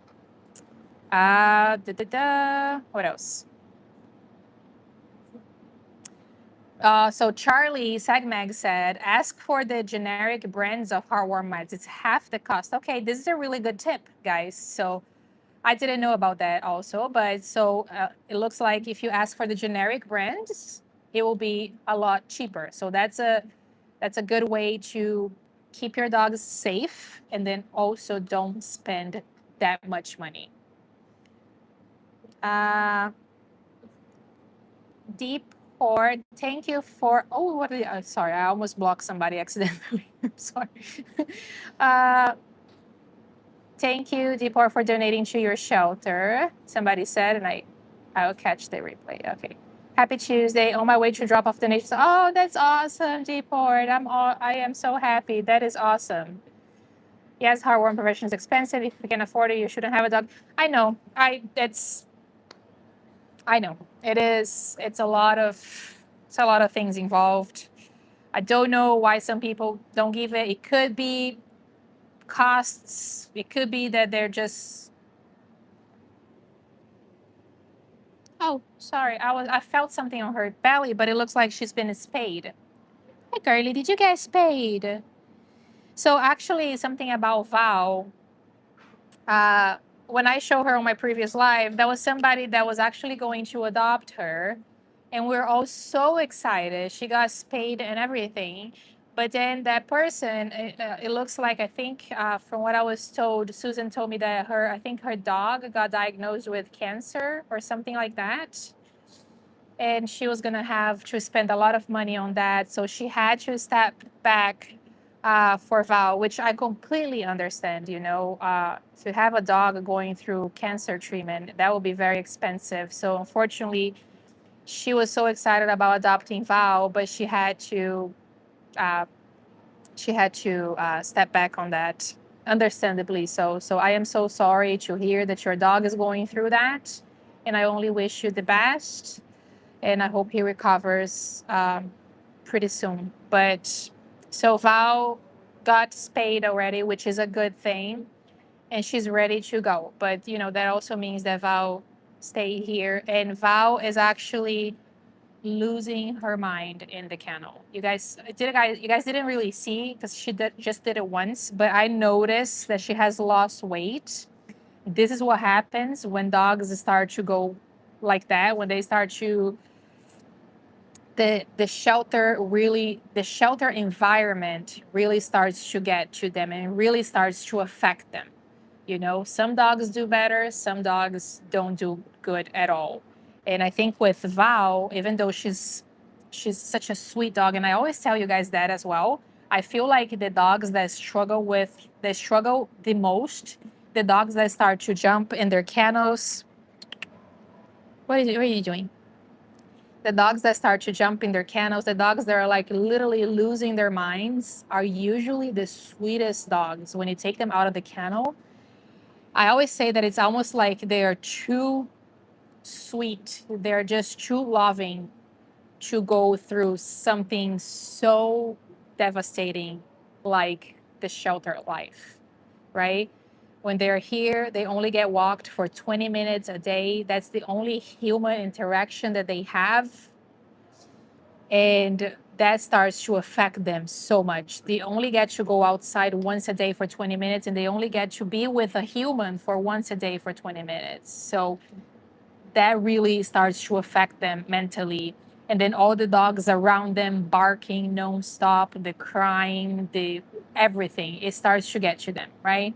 S1: What else? So Charlie Sagmag said, ask for the generic brands of heartworm meds. It's half the cost. Okay, this is a really good tip, guys. So I didn't know about that also, but so it looks like if you ask for the generic brands, it will be a lot cheaper. So that's a good way to keep your dogs safe and then also don't spend that much money. Deep Port, thank you for, oh, what did sorry, I almost blocked somebody accidentally. I'm sorry. Thank you, Deep Port, for donating to your shelter. Somebody said, and I'll catch the replay. Okay. Happy Tuesday. On my way to drop off donations. Oh, that's awesome, Deep Port. I am so happy. That is awesome. Yes, heartworm prevention is expensive. If you can afford it, you shouldn't have a dog. I know. I know it is. It's a lot of things involved. I don't know why some people don't give it. It could be costs. It could be that they're just. Oh, sorry. I felt something on her belly, but it looks like she's been spayed. Hi, girly. Did you get spayed? So actually, something about Val. When I showed her on my previous live, there was somebody that was actually going to adopt her. And we're all so excited. She got spayed and everything. But then that person, it looks like, I think, from what I was told, Susan told me that I think her dog got diagnosed with cancer or something like that. And she was going to have to spend a lot of money on that. So she had to step back for Val, which I completely understand. You know, to have a dog going through cancer treatment, that would be very expensive. So unfortunately, she was so excited about adopting Val, but she had to step back on that, understandably so. So I am so sorry to hear that your dog is going through that, and I only wish you the best, and I hope he recovers pretty soon. But so Val got spayed already, which is a good thing, and she's ready to go. But you know that also means that Val stay here, and Val is actually losing her mind in the kennel. You guys didn't really see because she just did it once, but I noticed that she has lost weight. This is what happens when dogs start to go like that, when they start to the shelter environment really starts to get to them and really starts to affect them. You know, some dogs do better, some dogs don't do good at all. And I think with Val, even though she's such a sweet dog, and I always tell you guys that as well, I feel like the dogs that struggle the most, the dogs that start to jump in their kennels. What are you doing? The dogs that start to jump in their kennels, the dogs that are like literally losing their minds, are usually the sweetest dogs. When you take them out of the kennel, I always say that it's almost like they are too sweet. They're just too loving to go through something so devastating like the shelter life, right? When they're here, they only get walked for 20 minutes a day. That's the only human interaction that they have. And that starts to affect them so much. They only get to go outside once a day for 20 minutes, and they only get to be with a human for once a day for 20 minutes. So that really starts to affect them mentally. And then all the dogs around them barking nonstop, the crying, the everything, it starts to get to them, right?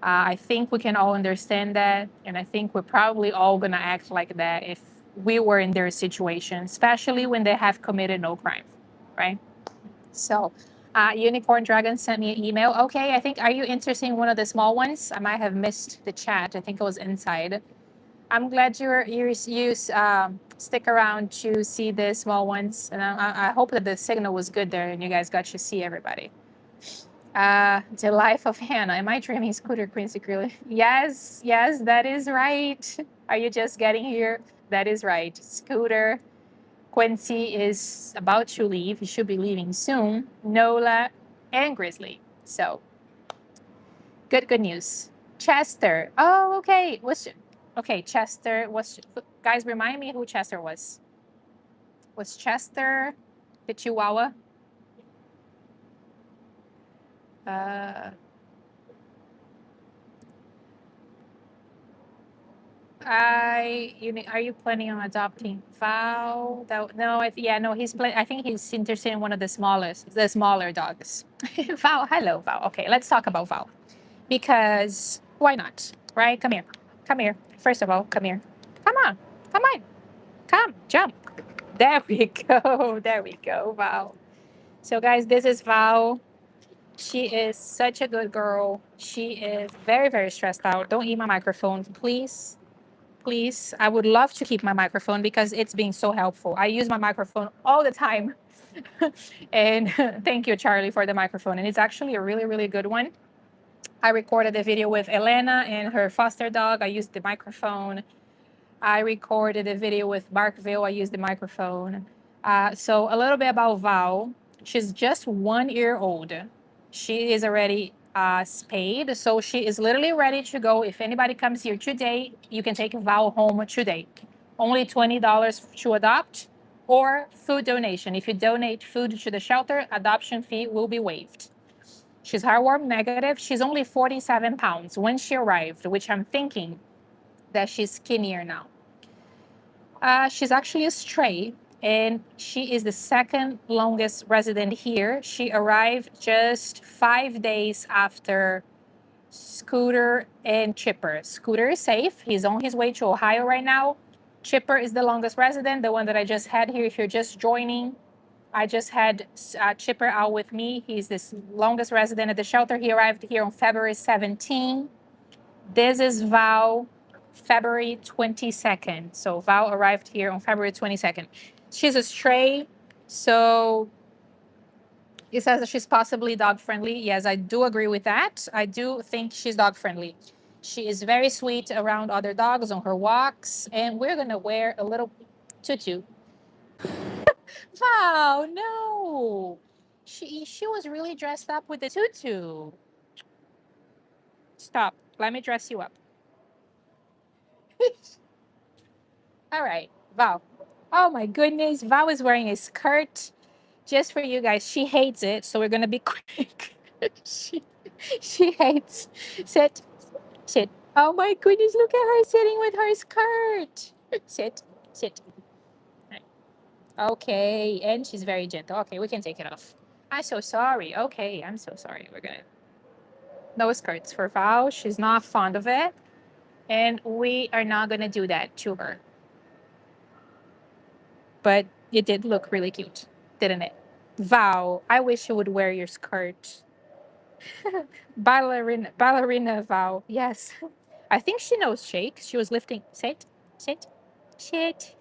S1: I think we can all understand that. And I think we're probably all going to act like that if we were in their situation, especially when they have committed no crime, right? So, Unicorn Dragon sent me an email. Okay, I think, are you interested in one of the small ones? I might have missed the chat. I think it was inside. I'm glad you stick around to see the small ones. And I hope that the signal was good there and you guys got to see everybody. The Life of Hannah. Am I dreaming Scooter Quincy Creeley? Yes, yes, that is right. Are you just getting here? That is right. Scooter Quincy is about to leave. He should be leaving soon. Nola and Grizzly. So good news. Chester. Oh, okay. Okay, Chester was, guys, remind me who Chester was. Was Chester the Chihuahua? Uh are you planning on adopting Val? No, no, I think he's interested in one of the smaller dogs. Val, hello, Val. Okay, let's talk about Val. Because why not? Right? Come here. Come here. First of all, come here. Come on. Come on. Come, jump. There we go. There we go, Val. So guys, this is Val. She is such a good girl. She is very, very stressed out. Don't eat my microphone, please. Please, I would love to keep my microphone because it's been so helpful. I use my microphone all the time. And thank you, Charlie, for the microphone. And it's actually a really, really good one. I recorded a video with Elena and her foster dog. I used the microphone. I recorded a video with Barkville. I used the microphone. So a little bit about Val. She's just 1 year old. She is already spayed, so she is literally ready to go. If anybody comes here today, you can take Val home today. Only $20 to adopt or food donation. If you donate food to the shelter, adoption fee will be waived. She's heartworm negative. She's only 47 pounds when she arrived, which I'm thinking that she's skinnier now. She's actually a stray, and she is the second longest resident here. She arrived just 5 days after Scooter and Chipper. Scooter is safe. He's on his way to Ohio right now. Chipper is the longest resident, the one that I just had here. If you're just joining, I just had Chipper out with me. He's the longest resident at the shelter. He arrived here on February 17. This is Val, February 22nd. So Val arrived here on February 22nd. She's a stray, so it says that she's possibly dog friendly. Yes, I do agree with that. I do think she's dog friendly. She is very sweet around other dogs on her walks, and we're gonna wear a little tutu. Val, no. She was really dressed up with the tutu. Stop. Let me dress you up. All right, Val. Oh my goodness. Val is wearing a skirt just for you guys. She hates it, so we're gonna be quick. she she hates. Sit, sit. Oh my goodness, look at her sitting with her skirt. Sit, sit. Okay, and she's very gentle. Okay, we can take it off. I'm so sorry. Okay, I'm so sorry. We're gonna no skirts for Val. She's not fond of it. And we are not gonna do that to her. But it did look really cute, didn't it? Val, I wish you would wear your skirt. Ballerina Val. Yes. I think she knows shake. She was lifting. Sit, sit, sit.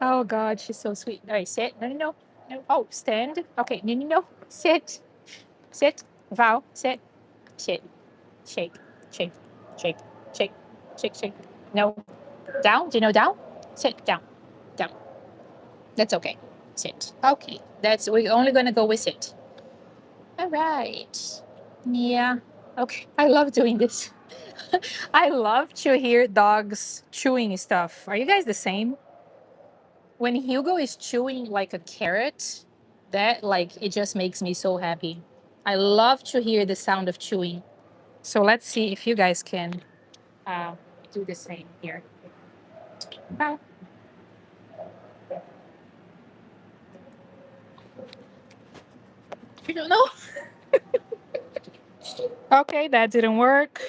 S1: Oh God, she's so sweet. All right, sit. No, no, no. No. Oh, stand. Okay, no, no, no. Sit, sit. Val, sit, sit. Shake, shake, shake, shake, shake, shake. No, down. Do you know down? Sit down, down. That's okay. Sit. Okay, that's we're only gonna go with sit. All right. Yeah. Okay. I love doing this. I love to hear dogs chewing stuff. Are you guys the same? When Hugo is chewing like a carrot, that like it just makes me so happy. I love to hear the sound of chewing. So let's see if you guys can uh, do the same here. Ah, you don't know? Okay, that didn't work.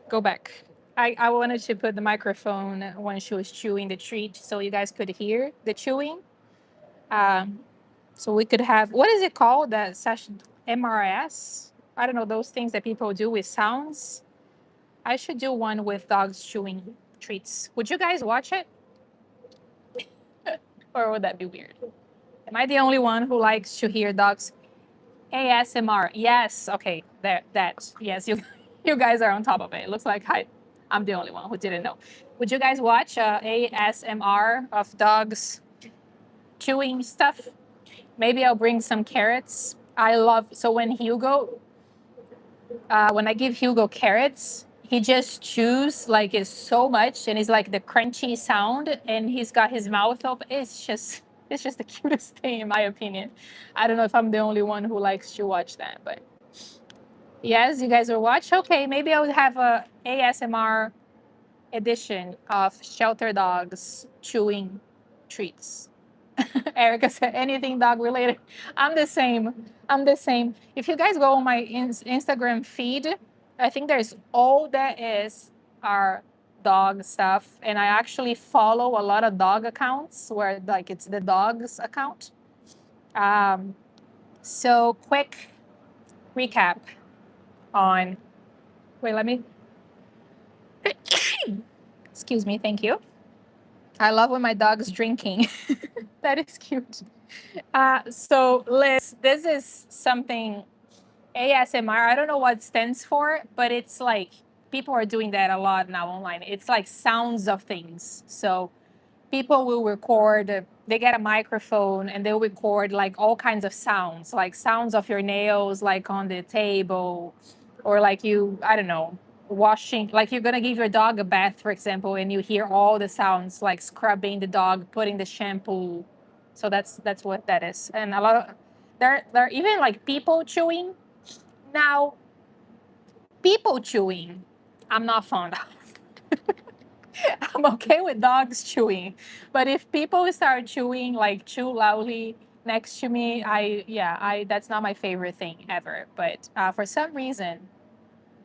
S1: Go back. I wanted to put the microphone when she was chewing the treat so you guys could hear the chewing. Um, so we could have, what is it called? That session, MRS? I don't know, those things that people do with sounds. I should do one with dogs chewing treats. Would you guys watch it? Or would that be weird? Am I the only one who likes to hear dogs? ASMR. Yes. Okay. There. That. Yes. You. You guys are on top of it. It looks like I'm the only one who didn't know. Would you guys watch ASMR of dogs chewing stuff? Maybe I'll bring some carrots. I love. So when I give Hugo carrots, he just chews like it's so much, and it's like the crunchy sound, and he's got his mouth open. It's just the cutest thing in my opinion. I don't know if I'm the only one who likes to watch that, but yes, you guys will watch. Okay, maybe I would have a ASMR edition of shelter dogs chewing treats. Erica said anything dog related. I'm the same. I'm the same. If you guys go on my Instagram feed, I think there's all that is are dog stuff. And I actually follow a lot of dog accounts where like it's the dogs account. So quick recap on, wait, let me, excuse me, thank you. I love when my dog's drinking. That is cute. So Liz, this is something ASMR. I don't know what it stands for, but it's like people are doing that a lot now online. It's like sounds of things. So people will record, they get a microphone and they'll record like all kinds of sounds, like sounds of your nails, like on the table, or like you, I don't know, washing, like you're gonna give your dog a bath, for example, and you hear all the sounds like scrubbing the dog, putting the shampoo. So that's what that is. And a lot of there are even like people chewing. Now, people chewing, I'm not fond of. I'm okay with dogs chewing, but if people start chewing like chew loudly next to me, I that's not my favorite thing ever. But for some reason,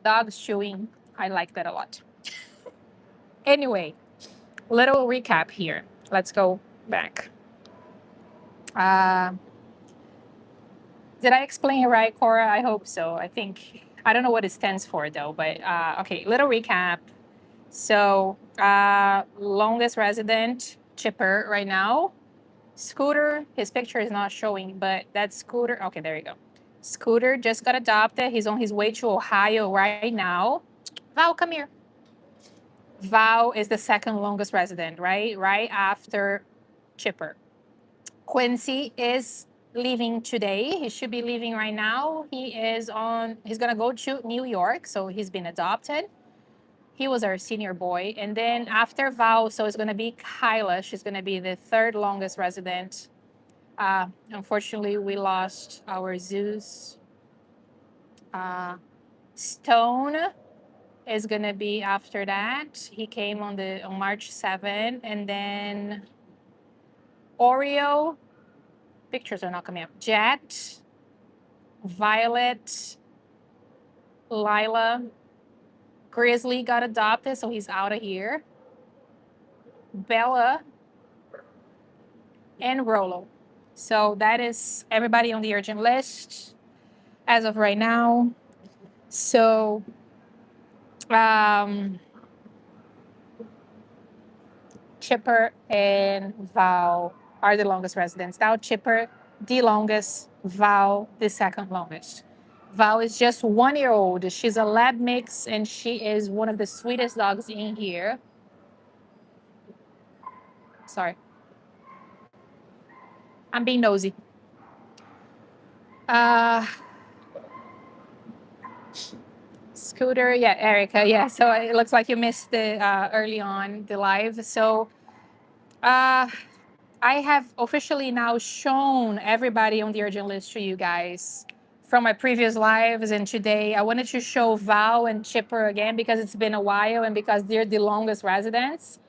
S1: dogs chewing, I like that a lot. Anyway, little recap here. Let's go back. Uh, did I explain it right, Cora? I hope so. I think I don't know what it stands for though, but okay. Little recap. So, longest resident, Chipper, right now. Scooter, his picture is not showing, but that Scooter, okay, there you go. Scooter just got adopted. He's on his way to Ohio right now. Val, come here. Val is the second longest resident, right? Right after Chipper. Quincy is leaving today. He should be leaving right now. He's gonna go to New York, so he's been adopted. He was our senior boy. And then after Val, so it's going to be Kyla. She's going to be the third longest resident. Unfortunately, we lost our Zeus. Stone is going to be after that. He came on March 7th. And then Oreo, pictures are not coming up. Jet, Violet, Lila, Grizzly got adopted, so he's out of here. Bella, and Rolo. So that is everybody on the urgent list as of right now. So Chipper and Val are the longest residents. Now Chipper, the longest, Val, the second longest. Val is just 1 year old. She's a lab mix and she is one of the sweetest dogs in here. Sorry. I'm being nosy. Scooter, yeah, Erica, yeah. So it looks like you missed the early on the live. So I have officially now shown everybody on the urgent list to you guys from my previous lives, and today I wanted to show Val and Chipper again because it's been a while and because they're the longest residents.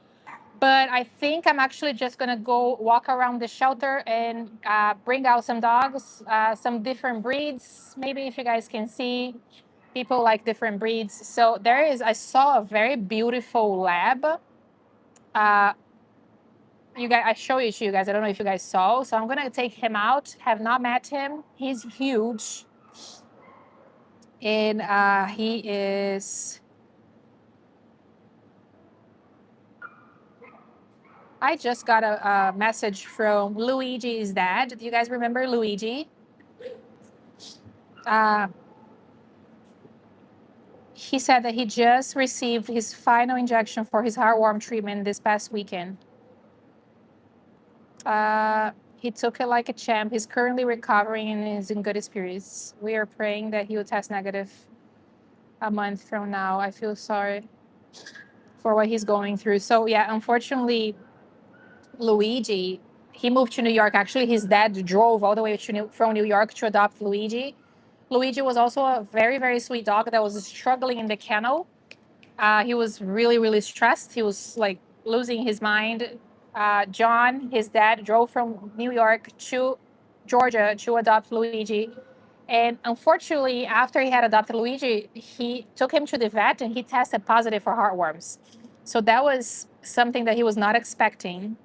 S1: But I think I'm actually just gonna go walk around the shelter and bring out some dogs, some different breeds. Maybe if you guys can see, people like different breeds. So I saw a very beautiful lab. I show it to you guys. I don't know if you guys saw. So I'm gonna take him out. Have not met him. He's huge, and he is. I just got a message from Luigi's dad. Do you guys remember Luigi? He said that he just received his final injection for his heartworm treatment this past weekend. He took it like a champ. He's currently recovering and is in good spirits. We are praying that he will test negative a month from now. I feel sorry for what he's going through. So yeah, unfortunately, Luigi, he moved to New York. Actually, his dad drove all the way from New York to adopt Luigi. Luigi was also a very, very sweet dog that was struggling in the kennel. He was really, really stressed. He was like losing his mind. John, his dad, drove from New York to Georgia to adopt Luigi. And unfortunately, after he had adopted Luigi, he took him to the vet and he tested positive for heartworms. So that was something that he was not expecting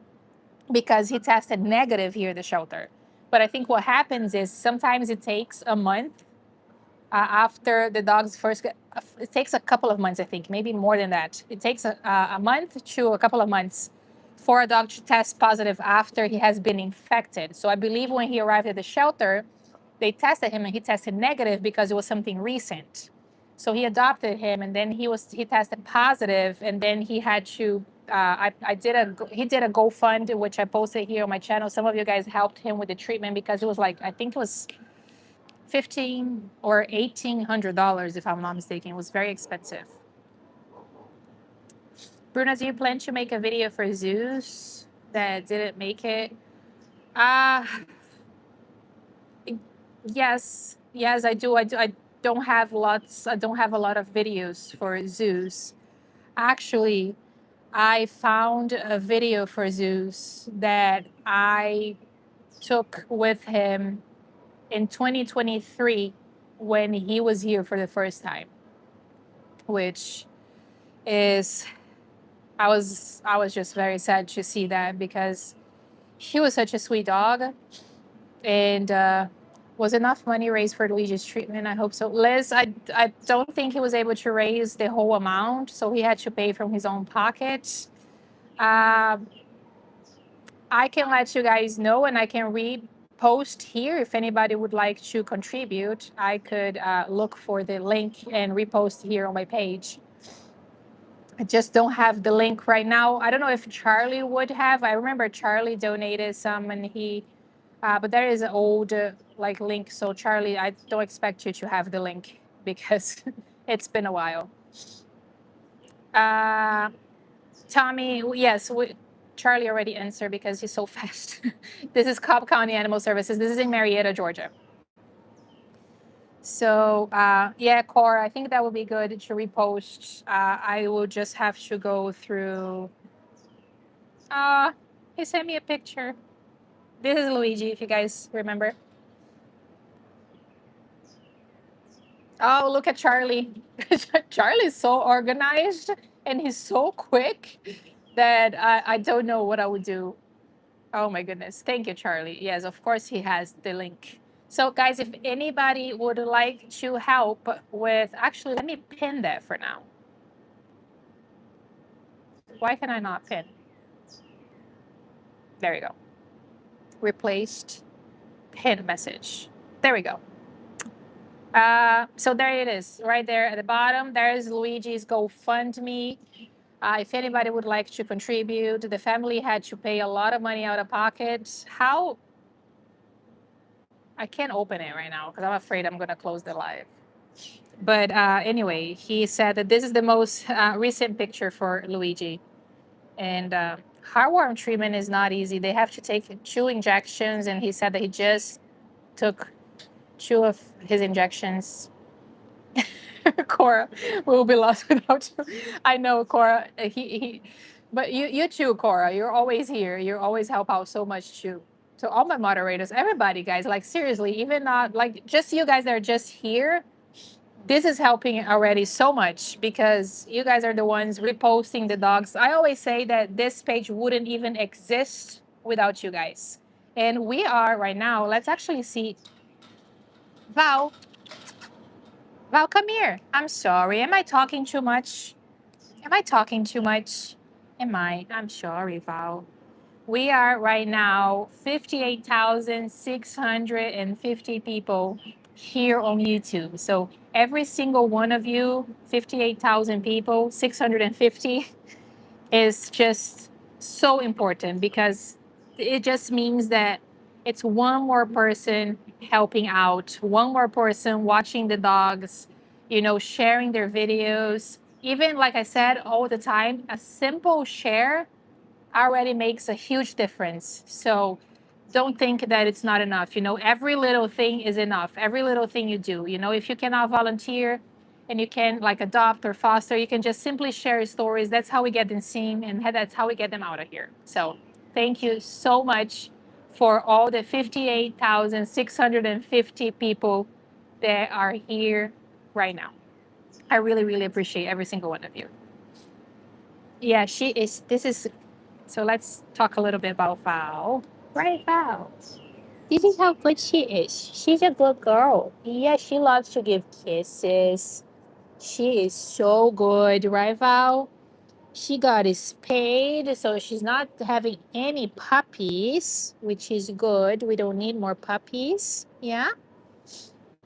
S1: because he tested negative here at the shelter. But I think what happens is sometimes it takes a month after the dog's first. It takes a couple of months, I think, maybe more than that. It takes a month to a couple of months for a dog to test positive after he has been infected. So I believe when he arrived at the shelter, they tested him and he tested negative because it was something recent. So he adopted him and then he tested positive and then he had to. He did a GoFund, which I posted here on my channel. Some of you guys helped him with the treatment because it was like, I think it was $1,500 or $1,800, if I'm not mistaken. It was very expensive. Bruna, do you plan to make a video for Zeus that didn't make it? Yes, I do. I don't have lots. I don't have a lot of videos for Zeus. Actually, I found a video for Zeus that I took with him in 2023 when he was here for the first time, which is I was just very sad to see that because he was such a sweet dog, and was enough money raised for Luigi's treatment? I hope so. Liz, I don't think he was able to raise the whole amount, so he had to pay from his own pocket. I can let you guys know, and I can repost here if anybody would like to contribute. I could look for the link and repost here on my page. I just don't have the link right now. I don't know if Charlie would have. I remember Charlie donated some, and but there is an old link. So Charlie, I don't expect you to have the link because it's been a while. Tommy, yes, Charlie already answered because he's so fast. This is Cobb County Animal Services. This is in Marietta, Georgia. So yeah, Cora, I think that would be good to repost. I will just have to go through. He sent me a picture. This is Luigi, if you guys remember. Oh, look at Charlie. Charlie's so organized and he's so quick that I don't know what I would do. Oh my goodness. Thank you, Charlie. Yes, of course he has the link. So guys, if anybody would like to help with, actually, let me pin that for now. Why can I not pin? There you go. Replaced pin message. There we go. So there it is, right there at the bottom. There's Luigi's GoFundMe. If anybody would like to contribute, the family had to pay a lot of money out of pocket. How? I can't open it right now because I'm afraid I'm going to close the live. But anyway, he said that this is the most recent picture for Luigi. And heartworm treatment is not easy. They have to take 2 injections, and he said that he just took 2 of his injections. Cora, we will be lost without you. I know, Cora. But you too, Cora. You're always here. You always help out so much too. So all my moderators, everybody, guys, like seriously, even not like just you guys that are just here. This is helping already so much because you guys are the ones reposting the dogs. I always say that this page wouldn't even exist without you guys. And we are right now, let's actually see. Val, Val, come here. I'm sorry. Am I talking too much? Am I talking too much? Am I? I'm sorry, Val. We are right now 58,650 people here on YouTube. So every single one of you, 58,000 people, 650 is just so important because it just means that it's one more person helping out, one more person watching the dogs, sharing their videos. Even like I said all the time, a simple share already makes a huge difference. So don't think that it's not enough. Every little thing is enough. Every little thing you do, if you cannot volunteer and you can like adopt or foster, you can just simply share stories. That's how we get them seen and that's how we get them out of here. So thank you so much for all the 58,650 people that are here right now. I really, really appreciate every single one of you. Yeah, she is. So let's talk a little bit about Val. Right, Val. This is how good she is. She's a good girl. Yeah, she loves to give kisses. She is so good, right, Val? She got spayed, so she's not having any puppies, which is good. We don't need more puppies. Yeah.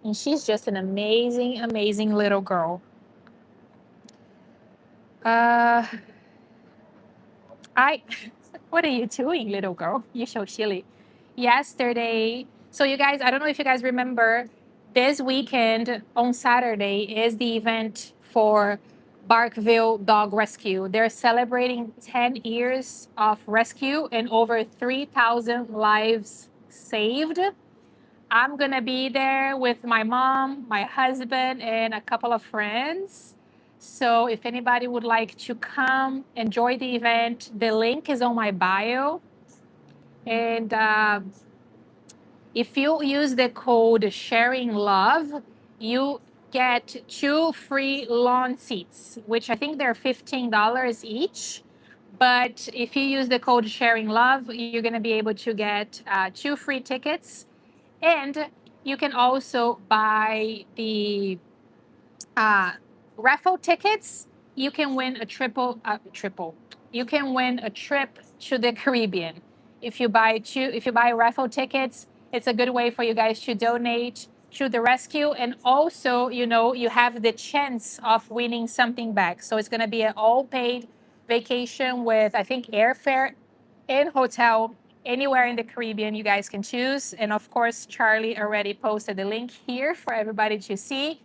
S1: And she's just an amazing, amazing little girl. What are you doing, little girl? You're so silly. Yesterday, so you guys, I don't know if you guys remember, this weekend on Saturday is the event for Barkville Dog Rescue. They're celebrating 10 years of rescue and over 3,000 lives saved. I'm going to be there with my mom, my husband, and a couple of friends. So if anybody would like to come enjoy the event, the link is on my bio. And if you use the code sharing love, you get 2 free lawn seats, which I think they're $15 each. But if you use the code sharing love, you're going to be able to get 2 free tickets. And you can also buy the raffle tickets. You can win a triple. You can win a trip to the Caribbean. If you buy raffle tickets, it's a good way for you guys to donate to the rescue. And also, you have the chance of winning something back. So it's going to be an all paid vacation with, I think, airfare and hotel anywhere in the Caribbean you guys can choose. And of course, Charlie already posted the link here for everybody to see.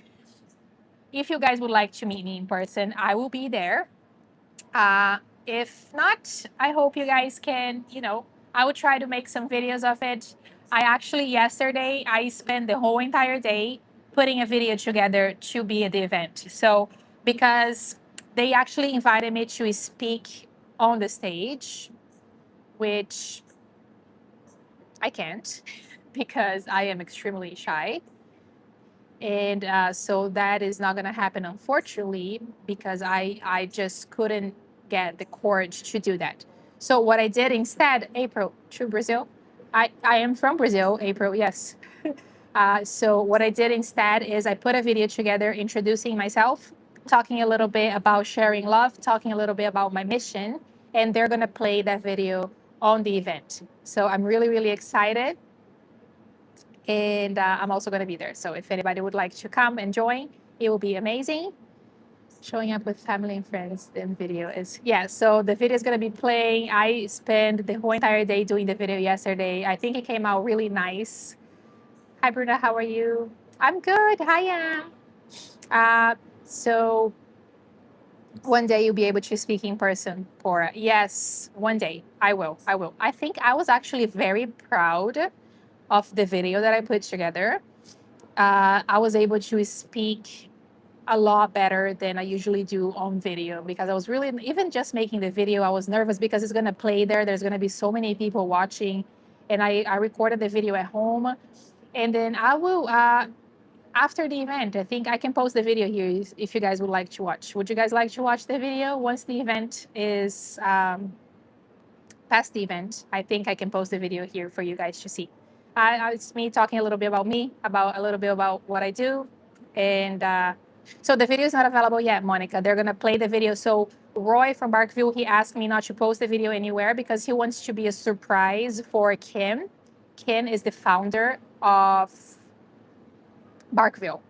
S1: If you guys would like to meet me in person, I will be there. If not, I hope you guys can, I would try to make some videos of it. I actually, yesterday, I spent the whole entire day putting a video together to be at the event. So, because they actually invited me to speak on the stage, which I can't because I am extremely shy. And so that is not going to happen, unfortunately, because I just couldn't get the courage to do that. So what I did instead, April, to Brazil, I am from Brazil, April, yes. So what I did instead is I put a video together introducing myself, talking a little bit about sharing love, talking a little bit about my mission, and they're going to play that video on the event. So I'm really, really excited. And I'm also going to be there. So if anybody would like to come and join, it will be amazing. Showing up with family and friends, the video is, yeah. So the video is going to be playing. I spent the whole entire day doing the video yesterday. I think it came out really nice. Hi, Bruna. How are you? I'm good. Hi, Am. So one day you'll be able to speak in person, Cora. Yes, one day I will. I will. I think I was actually very proud of the video that I put together. I was able to speak a lot better than I usually do on video because I was really, even just making the video, I was nervous because it's going to play there. There's going to be so many people watching. And I recorded the video at home. And then I will, after the event, I think I can post the video here if you guys would like to watch. Would you guys like to watch the video once the event is past the event? I think I can post the video here for you guys to see. It's me talking a little bit about me, about a little bit about what I do. And so the video is not available yet, Monica. They're going to play the video. So Roy from Barkville, he asked me not to post the video anywhere because he wants to be a surprise for Kim. Kim is the founder of Barkville.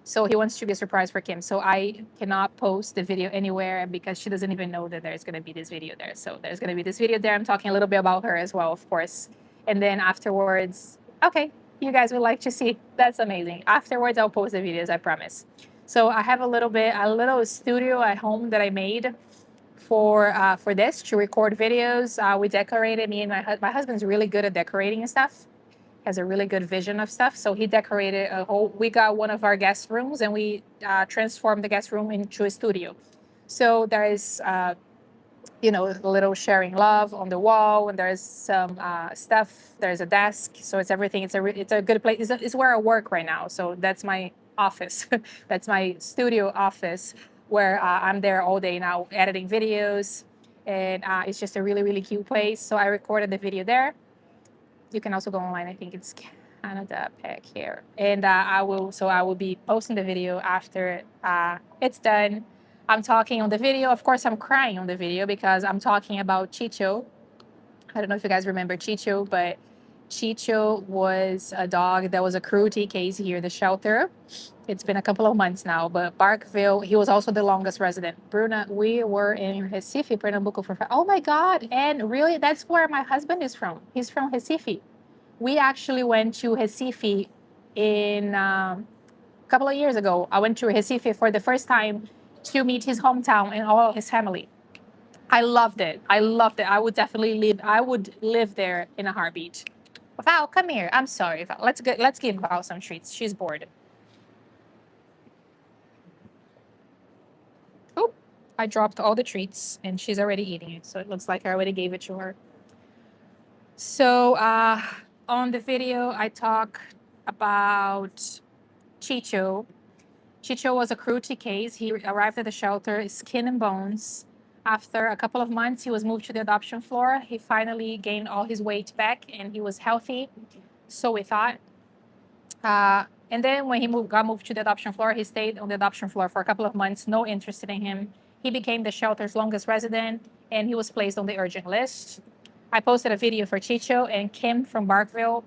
S1: So he wants to be a surprise for Kim. So I cannot post the video anywhere because she doesn't even know that there's going to be this video there. So there's going to be this video there. I'm talking a little bit about her as well, of course. And then afterwards, okay, you guys would like to see. That's amazing. Afterwards, I'll post the videos, I promise. So I have a little studio at home that I made for this to record videos. We decorated. Me and my husband's really good at decorating and stuff. Has a really good vision of stuff. So he decorated a whole. We got one of our guest rooms and we transformed the guest room into a studio. So there is, a little sharing love on the wall, and there's some stuff. There's a desk, so it's everything. It's a good place. It's where I work right now. So that's my office. That's my studio office where I'm there all day now editing videos, and it's just a really, really cute place. So I recorded the video there. You can also go online. I think it's Canada Pack here. And I will be posting the video after it's done. I'm talking on the video. Of course, I'm crying on the video because I'm talking about Chicho. I don't know if you guys remember Chicho, but Chicho was a dog that was a cruelty case here at the shelter. It's been a couple of months now, but Barkville, he was also the longest resident. Bruna, we were in Recife, Pernambuco for, oh my God. And really, that's where my husband is from. He's from Recife. We actually went to Recife in a couple of years ago. I went to Recife for the first time to meet his hometown and all his family. I loved it. I loved it. I would live there in a heartbeat. Val, come here. I'm sorry, Val. Let's give Val some treats. She's bored. Oh, I dropped all the treats and she's already eating it. So it looks like I already gave it to her. So on the video, I talk about Chicho. Chicho was a cruelty case. He arrived at the shelter, skin and bones. After a couple of months, he was moved to the adoption floor. He finally gained all his weight back and he was healthy, so we thought. And then when he got moved to the adoption floor, he stayed on the adoption floor for a couple of months, no interest in him. He became the shelter's longest resident and he was placed on the urgent list. I posted a video for Chicho, and Kim from Barkville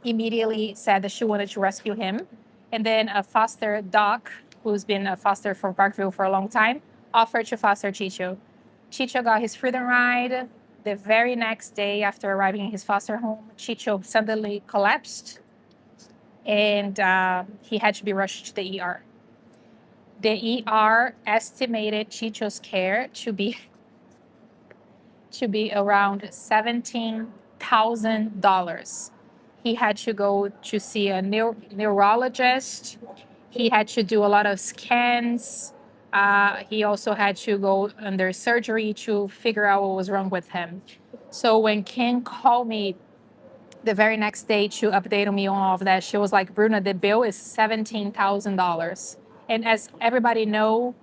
S1: immediately said that she wanted to rescue him. And then a foster doc, who's been a foster for Barkville for a long time, offered to foster Chicho. Chicho got his freedom ride. The very next day after arriving in his foster home, Chicho suddenly collapsed and he had to be rushed to the ER. The ER estimated Chicho's care to be around $17,000. He had to go to see a neurologist. He had to do a lot of scans. He also had to go under surgery to figure out what was wrong with him. So when Kim called me the very next day to update me on all of that, she was like, Bruna, the bill is $17,000. And as everybody know,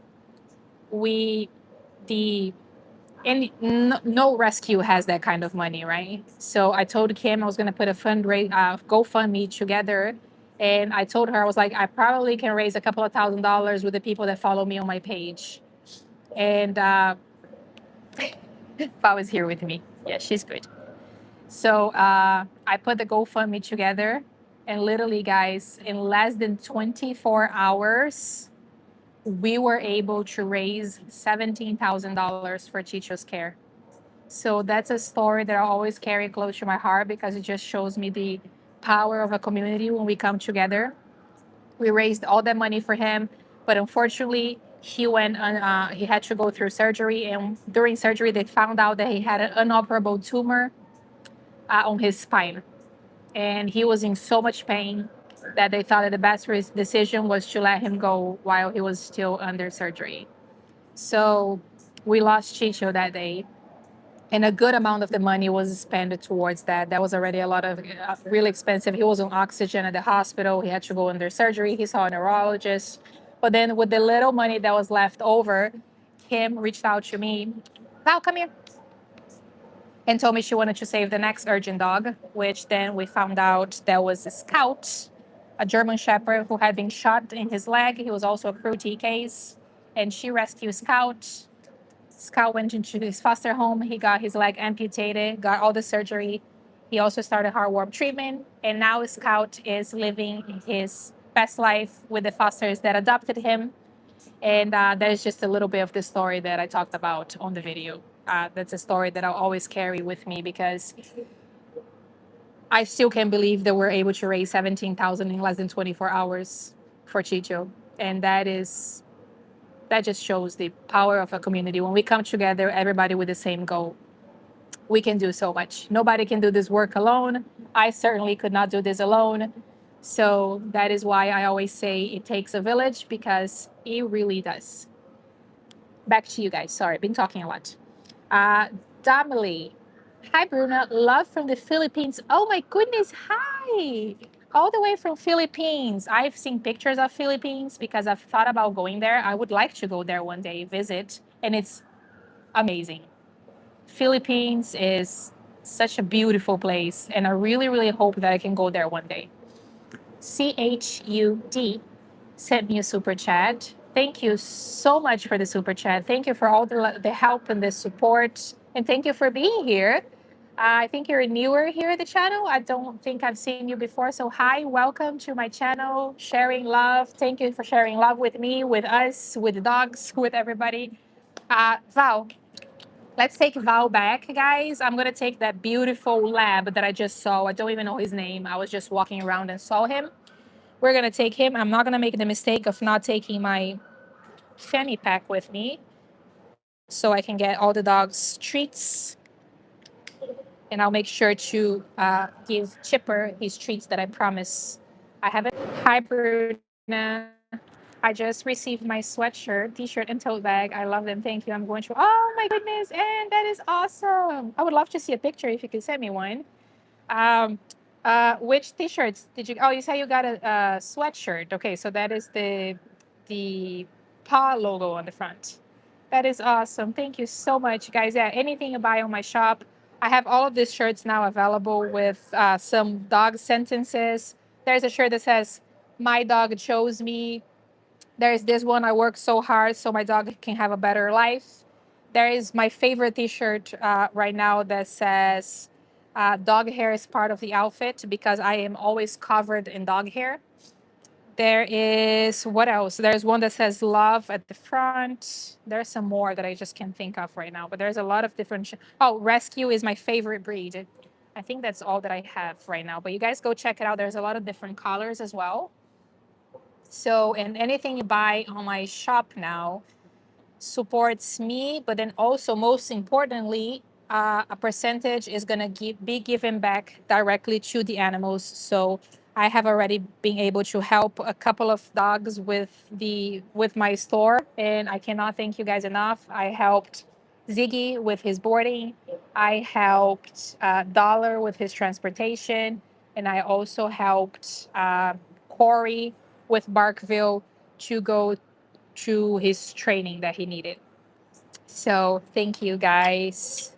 S1: we the and no rescue has that kind of money, right? So I told Kim I was going to put a GoFundMe together, and I told her I was like, I probably can raise a couple of $1,000s with the people that follow me on my page. And Pao is here with me. Yeah, she's good. So I put the GoFundMe together, and literally, guys, in less than 24 hours, we were able to raise $17,000 for Chicho's care. So that's a story that I always carry close to my heart because it just shows me the power of a community when we come together. We raised all that money for him, but unfortunately, he went on. He had to go through surgery, and during surgery, they found out that he had an inoperable tumor on his spine, and he was in so much pain that they thought that the best decision was to let him go while he was still under surgery. So we lost Chicho that day, and a good amount of the money was spent towards that. That was already a lot of really expensive. He was on oxygen at the hospital. He had to go under surgery. He saw a neurologist. But then with the little money that was left over, Kim reached out to me. Val, come here. And told me she wanted to save the next urgent dog, which then we found out that was a Scout, a German Shepherd who had been shot in his leg. He was also a crew T case. And she rescued Scout. Scout went into his foster home. He got his leg amputated, got all the surgery. He also started heartworm treatment. And now Scout is living his best life with the fosters that adopted him. And that is just a little bit of the story that I talked about on the video. That's a story that I'll always carry with me because I still can't believe that we're able to raise 17,000 in less than 24 hours for Chicho. And that just shows the power of a community. When we come together, everybody with the same goal, we can do so much. Nobody can do this work alone. I certainly could not do this alone. So that is why I always say it takes a village, because it really does. Back to you guys. Sorry, I've been talking a lot. Damily. Hi, Bruna. Love from the Philippines. Oh my goodness. Hi. All the way from Philippines. I've seen pictures of Philippines because I've thought about going there. I would like to go there one day, visit, and it's amazing. Philippines is such a beautiful place, and I really, really hope that I can go there one day. CHUD sent me a super chat. Thank you so much for the super chat. Thank you for all the help and the support, and thank you for being here. I think you're newer here at the channel. I don't think I've seen you before. So hi, welcome to my channel, sharing love. Thank you for sharing love with me, with us, with the dogs, with everybody. Val, let's take Val back, guys. I'm gonna take that beautiful lab that I just saw. I don't even know his name. I was just walking around and saw him. We're gonna take him. I'm not gonna make the mistake of not taking my fanny pack with me so I can get all the dogs treats. And I'll make sure to give Chipper his treats that I promise. I haven't. Hi, Bruna. I just received my sweatshirt, t-shirt, and tote bag. I love them. Thank you. I'm going to. Oh my goodness, and that is awesome. I would love to see a picture if you could send me one. Um, which t-shirts did you? Oh, you say you got a sweatshirt. Okay, so that is the paw logo on the front. That is awesome. Thank you so much, guys. Yeah, anything you buy on my shop, I have all of these shirts now available with some dog sentences. There's a shirt that says, "My dog chose me." There's this one, "I work so hard so my dog can have a better life." There is my favorite t-shirt right now that says, "Dog hair is part of the outfit," because I am always covered in dog hair. There is, what else? There's one that says "love" at the front. There's some more that I just can't think of right now, but there's a lot of different. Oh, Rescue is my favorite breed. I think that's all that I have right now, but you guys go check it out. There's a lot of different colors as well. So, and anything you buy on my shop now supports me, but then also, most importantly, a percentage is going to be given back directly to the animals. So I have already been able to help a couple of dogs with my store, and I cannot thank you guys enough. I helped Ziggy with his boarding. I helped Dollar with his transportation, and I also helped Corey with Barkville to go to his training that he needed. So thank you guys.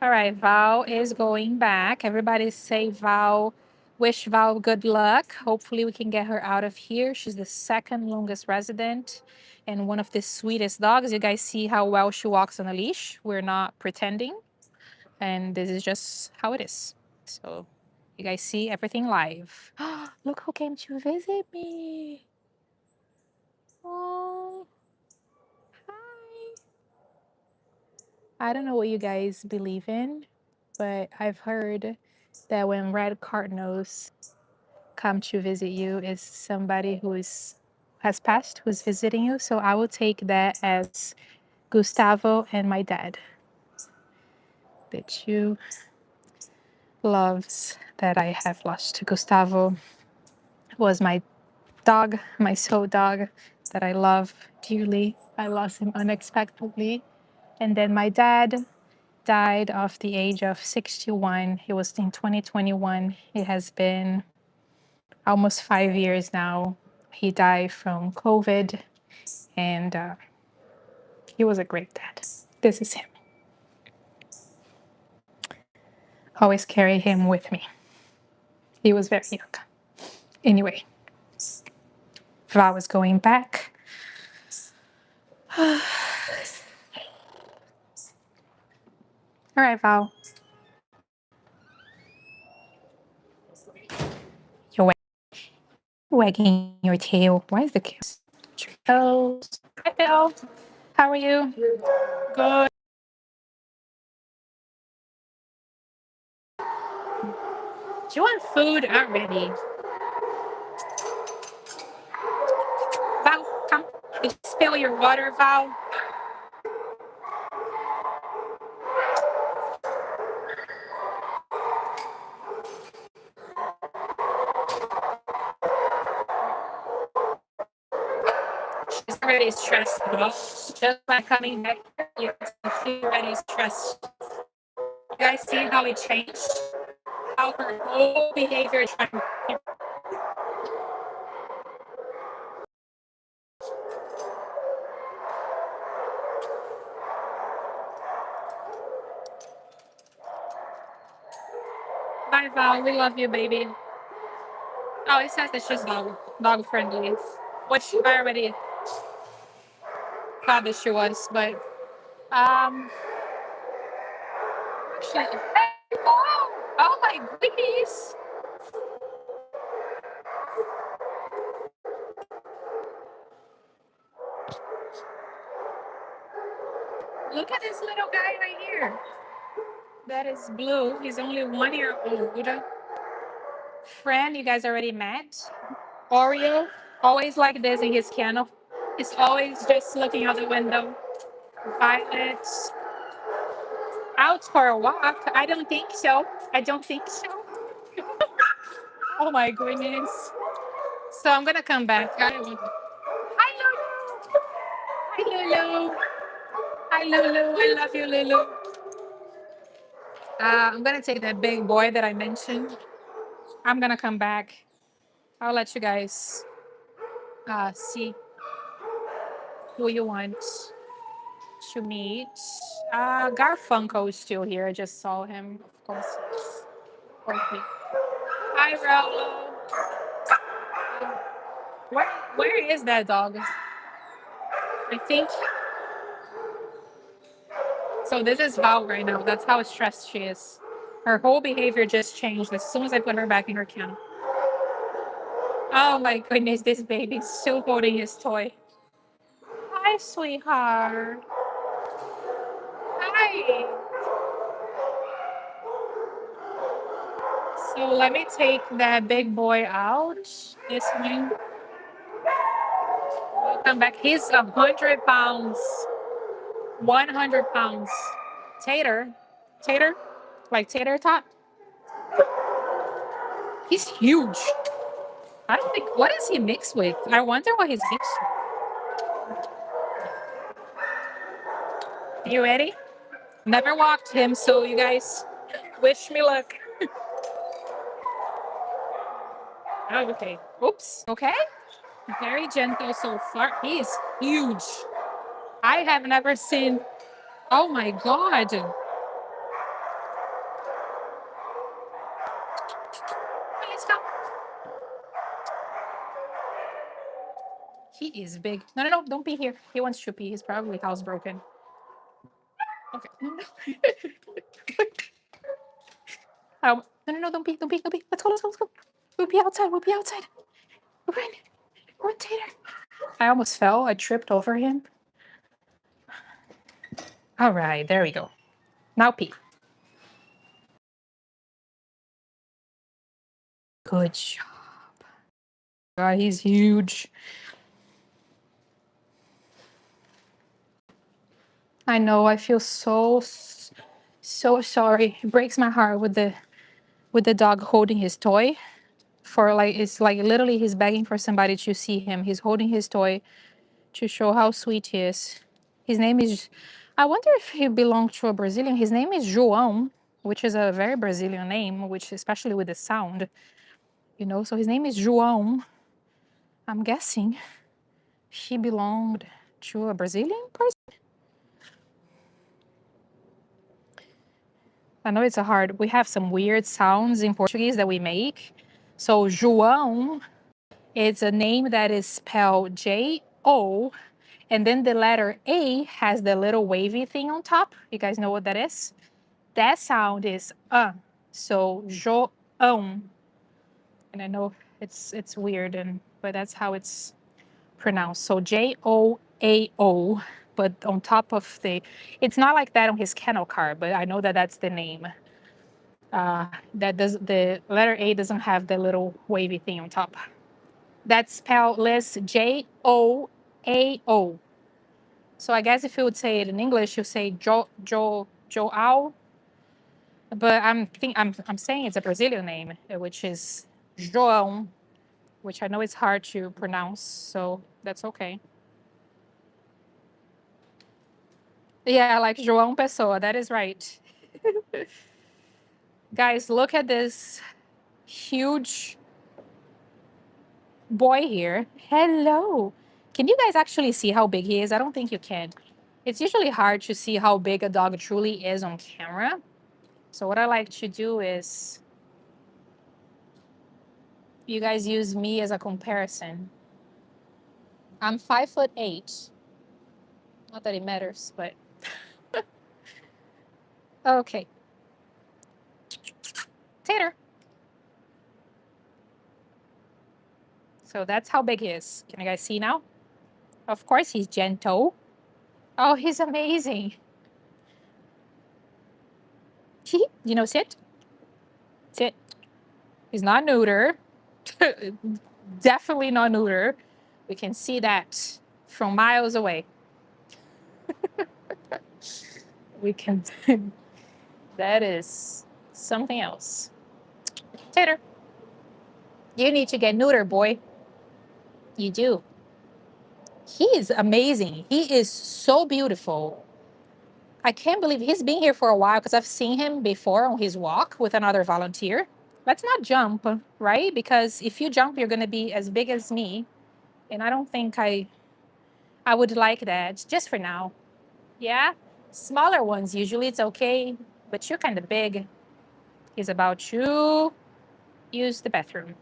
S1: All right, Val is going back. Everybody say Val, wish Val good luck. Hopefully we can get her out of here. She's the second longest resident and one of the sweetest dogs. You guys see how well she walks on a leash. We're not pretending. And this is just how it is. So you guys see everything live. Look who came to visit me. Oh, hi. I don't know what you guys believe in, but I've heard that when red cardinals come to visit you, is somebody has passed who's visiting you. So I will take that as Gustavo and my dad. The two loves that I have lost. Gustavo was my dog, my soul dog that I love dearly. I lost him unexpectedly. And then my dad died of the age of 61. He was in 2021. It has been almost 5 years now. He died from COVID, and he was a great dad. This is him. Always carry him with me. He was very young. Anyway, Val was going back. All right, Val. You're wagging your tail. Why is the cat? Hi, Phil. How are you? Good. Do you want food already? Val, come. Did you spill your water, Val? She's already stressed out. Just by coming back here, she's already stressed. You guys see how it changed? How her whole behavior changed. Bye, Val. We love you, baby. Oh, it says that she's dog friendly, which I already thought that she was, but actually, oh my goodness. Look at this little guy right here. That is Blue. He's only 1 year old. Friend, you guys already met. Oreo, always like this in his kennel. He's always just looking out the window. Violet, out for a walk? I don't think so. I don't think so. Oh my goodness. So I'm gonna come back. Hi, Lulu. Hi, Lulu. Hi, Lulu. I love you, Lulu. I'm gonna take that big boy that I mentioned. I'm gonna come back. I'll let you guys see who you want to meet. Garfunkel is still here. I just saw him. Of course, yes. Okay. Hi, Rolo. Where is that dog? I think. So this is Val right now. That's how stressed she is. Her whole behavior just changed as soon as I put her back in her kennel. Oh my goodness, this baby's still holding his toy. Hi, sweetheart. Hi. So let me take that big boy out. This one. Come back. He's 100 pounds. 100 pounds. Tater. Tater? Like tater tot? He's huge. I don't think. What is he mixed with? I wonder what he's mixed with. You ready? Never walked him, so you guys wish me luck. Oh, okay. Oops. Okay. Very gentle so far. He's huge. I have never seen. Oh my God. Please come. He is big. No, no, no. Don't be here. He wants to pee. He's probably housebroken. Okay. No, no. No, no, no. Don't be. Don't be. Don't be. Let's go. Let's go. Let's go. We'll be outside. We'll be outside. Run. Run, Tater. I almost fell. I tripped over him. All right. There we go. Now pee. Good job. God, he's huge. I know. I feel so sorry. It breaks my heart with the dog holding his toy. For like, it's like literally he's begging for somebody to see him. He's holding his toy to show how sweet he is. His name is. I wonder if he belonged to a Brazilian. His name is João, which is a very Brazilian name, which especially with the sound, you know. So his name is João. I'm guessing he belonged to a Brazilian person. I know it's a hard. We have some weird sounds in Portuguese that we make. So João, it's a name that is spelled J-O, and then the letter A has the little wavy thing on top. You guys know what that is? That sound is So João. And I know it's weird, but that's how it's pronounced. So Joao, but on top of it's not like that on his kennel card, but I know that that's the name. The letter A doesn't have the little wavy thing on top. That's spelled Liz Joao. So I guess if you would say it in English, you say Joao. But I'm saying it's a Brazilian name, which is João, which I know it's hard to pronounce, so that's okay. Yeah, like João Pessoa, that is right. Guys, look at this huge boy here. Hello. Can you guys actually see how big he is? I don't think you can. It's usually hard to see how big a dog truly is on camera. So what I like to do is you guys use me as a comparison. I'm 5'8". Not that it matters, but okay. Tater. So that's how big he is. Can you guys see now? Of course, he's gentle. Oh, he's amazing. Sit. Sit. He's not neuter. Definitely not neuter. We can see that from miles away. We can. That is something else. Tater. You need to get neuter, boy. You do. He is amazing. He is so beautiful. I can't believe he's been here for a while because I've seen him before on his walk with another volunteer. Let's not jump, right? Because if you jump, you're going to be as big as me. And I don't think I would like that just for now. Yeah? Smaller ones, usually it's okay. But you're kind of big. He's about to use the bathroom.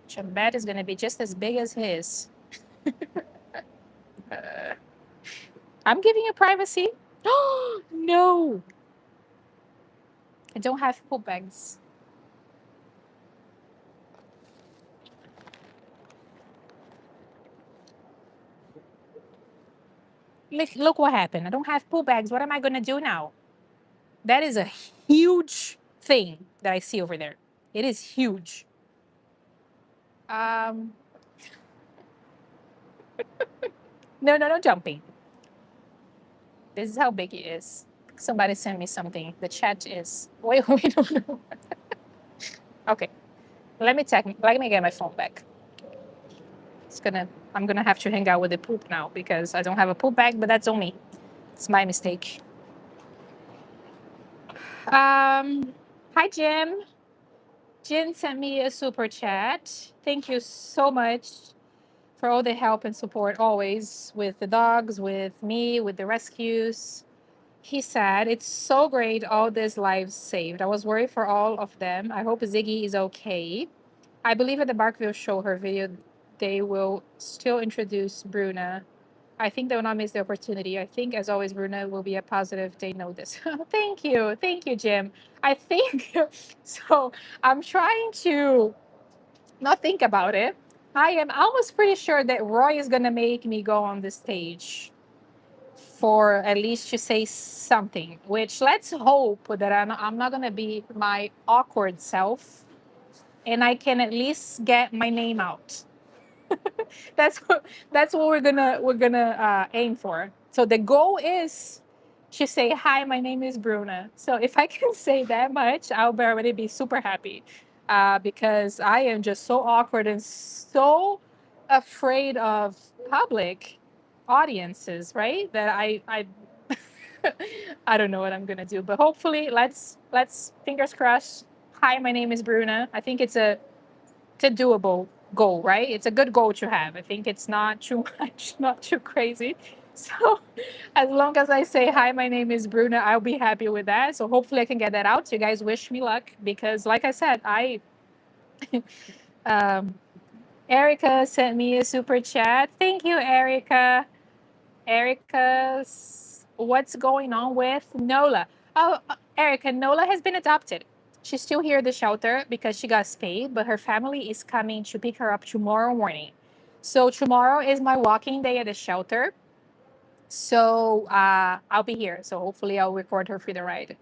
S1: Chambet is going to be just as big as his. I'm giving you privacy. Oh, no. I don't have poop bags. Look what happened. I don't have poop bags. What am I going to do now? That is a huge thing that I see over there. It is huge. No, no, no jumping. This is how big he is. Somebody sent me something. The chat is. Wait, wait, no, no. Okay, let me check. Let me get my phone back. I'm gonna have to hang out with the poop now because I don't have a poop bag, but that's on me. It's my mistake. Hi Jim. Jim sent me a super chat. Thank you so much for all the help and support always with the dogs, with me, with the rescues. He said, "It's so great all these lives saved. I was worried for all of them. I hope Ziggy is okay. I believe at the Barkville show her video, they will still introduce Bruna. I think they will not miss the opportunity. I think, as always, Bruna will be a positive. They know this." Thank you. Thank you, Jim. I think so. I'm trying to not think about it. I am almost pretty sure that Roy is going to make me go on the stage for at least to say something, which let's hope that I'm not going to be my awkward self and I can at least get my name out. That's what we're gonna aim for. So the goal is to say hi. My name is Bruna. So if I can say that much, I'll already be super happy, because I am just so awkward and so afraid of public audiences, right? That I I don't know what I'm gonna do, but hopefully, let's fingers crossed. Hi, my name is Bruna. I think it's a doable goal, right? It's a good goal to have. I think it's not too much, not too crazy. So as long as I say hi, my name is Bruna, I'll be happy with that. So hopefully I can get that out. You guys wish me luck because, like I said, um, Erica sent me a super chat. Thank you, Erica. Erica's what's going on with Nola? Oh, Erica, Nola has been adopted. She's still here at the shelter because she got spayed, but her family is coming to pick her up tomorrow morning. So tomorrow is my walking day at the shelter. So I'll be here. So hopefully I'll record her for the ride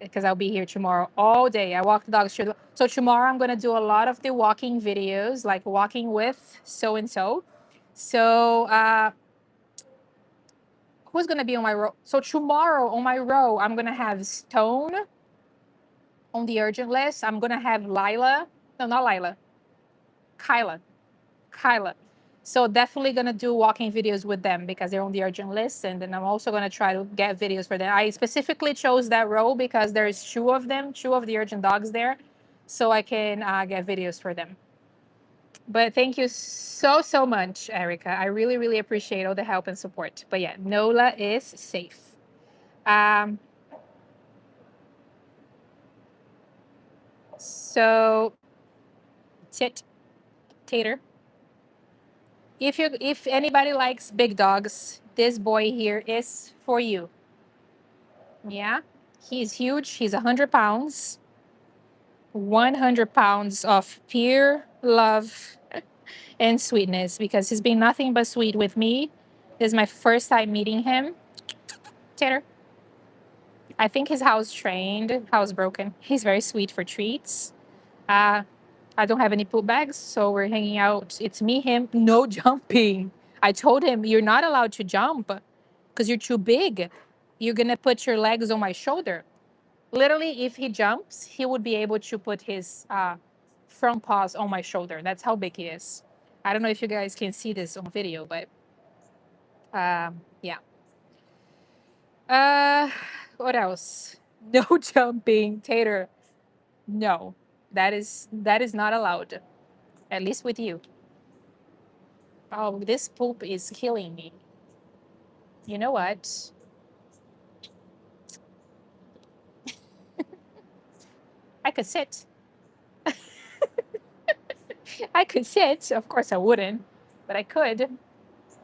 S1: because I'll be here tomorrow all day. I walk the dogs. So tomorrow I'm gonna do a lot of the walking videos, like walking with so and so. So who's gonna be on my row? So tomorrow on my row, I'm gonna have Stone on the urgent list. I'm gonna have Lila. No, not Lila. Kyla. Kyla. So definitely gonna do walking videos with them because they're on the urgent list, and then I'm also gonna try to get videos for them. I specifically chose that row because there's two of them, two of the urgent dogs there, so I can get videos for them. But thank you so much, Erica. I really really appreciate all the help and support. But yeah, Nola is safe. Um, so sit, Tater. If anybody likes big dogs, this boy here is for you. Yeah, he's huge. He's 100 pounds. 100 pounds of pure love and sweetness because he's been nothing but sweet with me. This is my first time meeting him. Tater. I think he's house trained, housebroken. He's very sweet for treats. Uh, I don't have any poop bags, so we're hanging out. It's me, him, no jumping. I told him, you're not allowed to jump because you're too big. You're going to put your legs on my shoulder. Literally, if he jumps, he would be able to put his front paws on my shoulder. That's how big he is. I don't know if you guys can see this on video, but yeah. Uh, what else? No jumping, Tater. No, that is not allowed. At least with you. Oh, this poop is killing me. You know what? I could sit. I could sit. Of course, I wouldn't, but I could.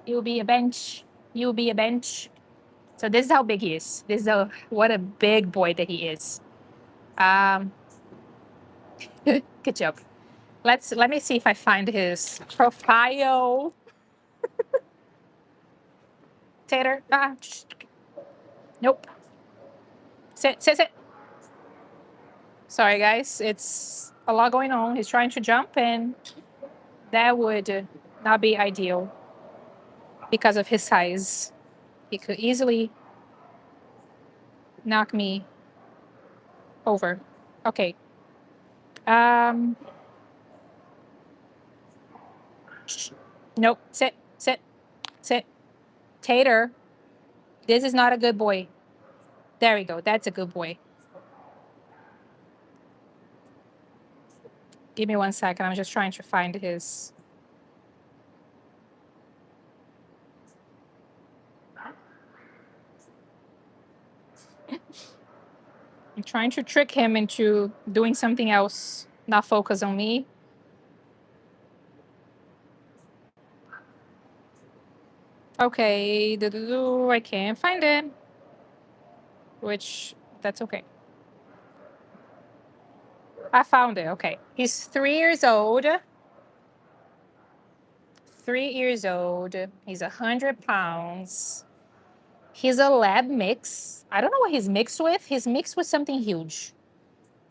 S1: You'll be a bench. You'll be a bench. So this is how big he is. What a big boy that he is. Um, good job. Let me see if I find his profile. Tater. Nope. Sit. Sorry, guys. It's a lot going on. He's trying to jump, and that would not be ideal. because of his size. He could easily knock me over. Okay. Nope. Sit, sit, sit. Tater, this is not a good boy. There we go. That's a good boy. Give me 1 second. I'm just trying to find his. I'm trying to trick him into doing something else, not focus on me. Okay, I can't find it. Which, that's okay. I found it. Okay. He's 3 years old. 3 years old. He's 100 pounds. He's a lab mix. I don't know what he's mixed with. He's mixed with something huge.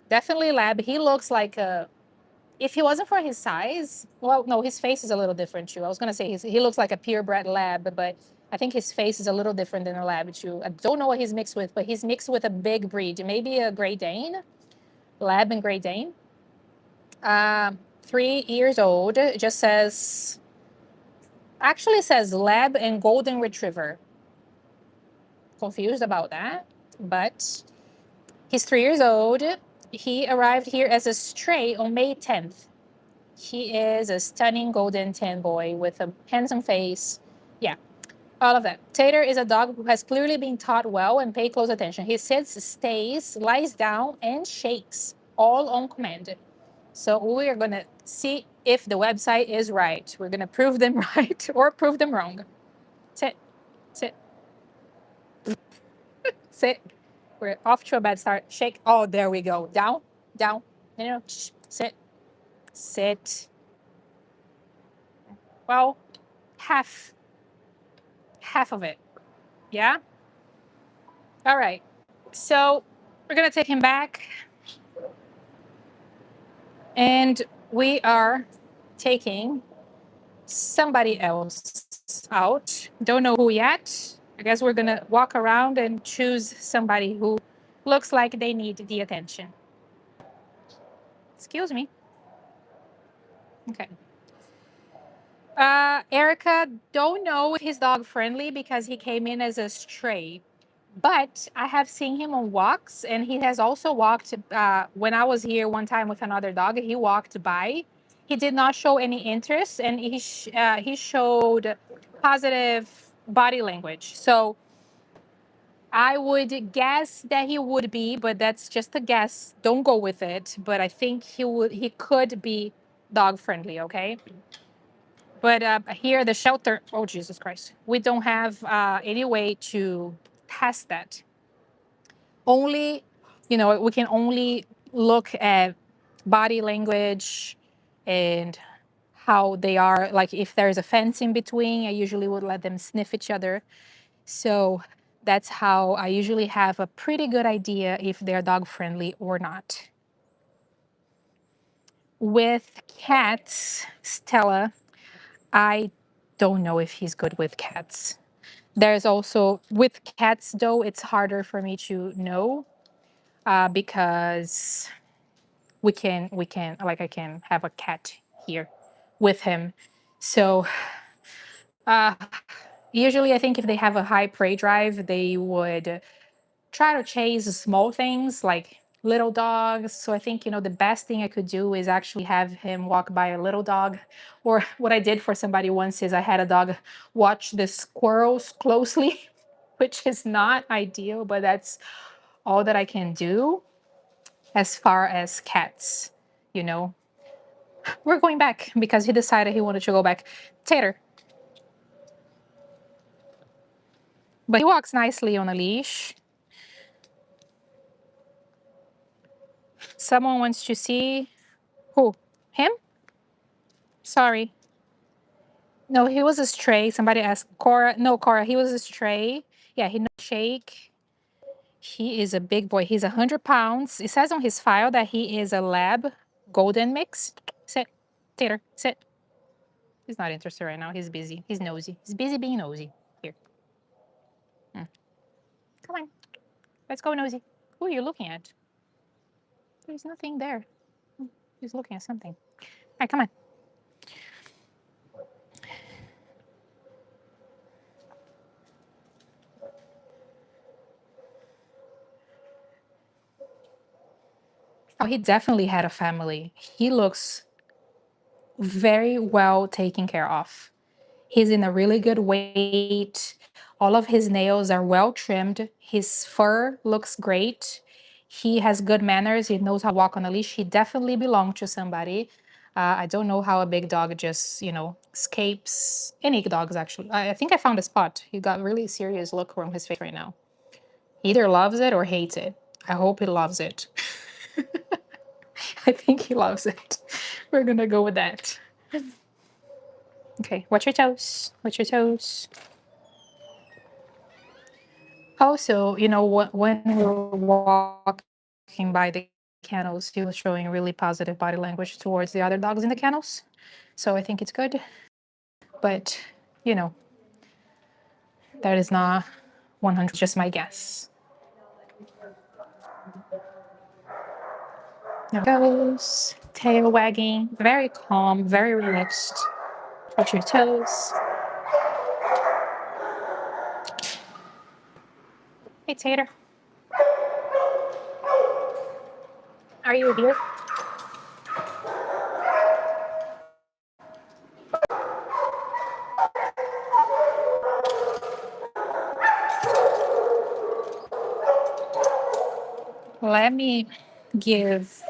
S1: Definitely lab. He looks like a. If he wasn't for his size, well, no, his face is a little different too. I was gonna say he looks like a purebred lab, but I think his face is a little different than a lab too. I don't know what he's mixed with, but he's mixed with a big breed, maybe a Great Dane, lab and Great Dane. 3 years old. It just says, actually says lab and golden retriever. Confused about that, but he's 3 years old. He arrived here as a stray on May 10th. He is a stunning golden tan boy with a handsome face. Yeah, all of that. Tater is a dog who has clearly been taught well and paid close attention. He sits, stays, lies down, and shakes, all on command. So we're going to see if the website is right. We're going to prove them right or prove them wrong. Sit, sit, sit. We're off to a bad start. Shake. Oh, there we go. Down, down. Sit, sit. Well, half of it. Yeah? All right. So we're going to take him back. And we are taking somebody else out. Don't know who yet. I guess we're going to walk around and choose somebody who looks like they need the attention. Excuse me. Okay. Erica, don't know if he's dog friendly because he came in as a stray. But I have seen him on walks, and he has also walked. When I was here one time with another dog, he walked by. He did not show any interest, and he showed positive body language. So I would guess that he would be, but that's just a guess. Don't go with it. But I think he could be dog friendly. Okay. But here at the shelter, oh Jesus Christ, we don't have any way to test that. Only, we can only look at body language and how they are. Like if there's a fence in between, I usually would let them sniff each other. So that's how I usually have a pretty good idea if they're dog friendly or not. With cats, Stella, I don't know if he's good with cats. There's also, with cats though, it's harder for me to know because we can, like I can have a cat here with him. So usually I think if they have a high prey drive, they would try to chase small things like little dogs. So I think, the best thing I could do is actually have him walk by a little dog. Or what I did for somebody once is I had a dog watch the squirrels closely, which is not ideal, but that's all that I can do as far as cats, We're going back because he decided he wanted to go back. Tater. But he walks nicely on a leash. Someone wants to see who? Him? Sorry. No, he was a stray. Somebody asked Cora. No, Cora, he was a stray. Yeah, he no shake. He is a big boy. He's 100 pounds. It says on his file that he is a lab golden mix. Sit, Tater, sit. He's not interested right now. He's busy. He's nosy. He's busy being nosy. Here. Mm. Come on. Let's go, nosy. Who are you looking at? There's nothing there. He's looking at something. All right, come on. Oh, he definitely had a family. He looks very well taken care of. He's in a really good weight. All of his nails are well trimmed. His fur looks great. He has good manners. He knows how to walk on a leash. He definitely belonged to somebody. I don't know how a big dog just, escapes. Any dogs, actually. I think I found a spot. He got really serious look from his face right now. He either loves it or hates it. I hope he loves it. I think he loves it. We're gonna go with that. Okay, watch your toes. Watch your toes. Also, when we were walking by the kennels, he was showing really positive body language towards the other dogs in the kennels. So I think it's good. But, that is not 100, just my guess. There goes. Tail wagging. Very calm, very relaxed. Watch your toes. Hey, Tater. Are you here? Let me give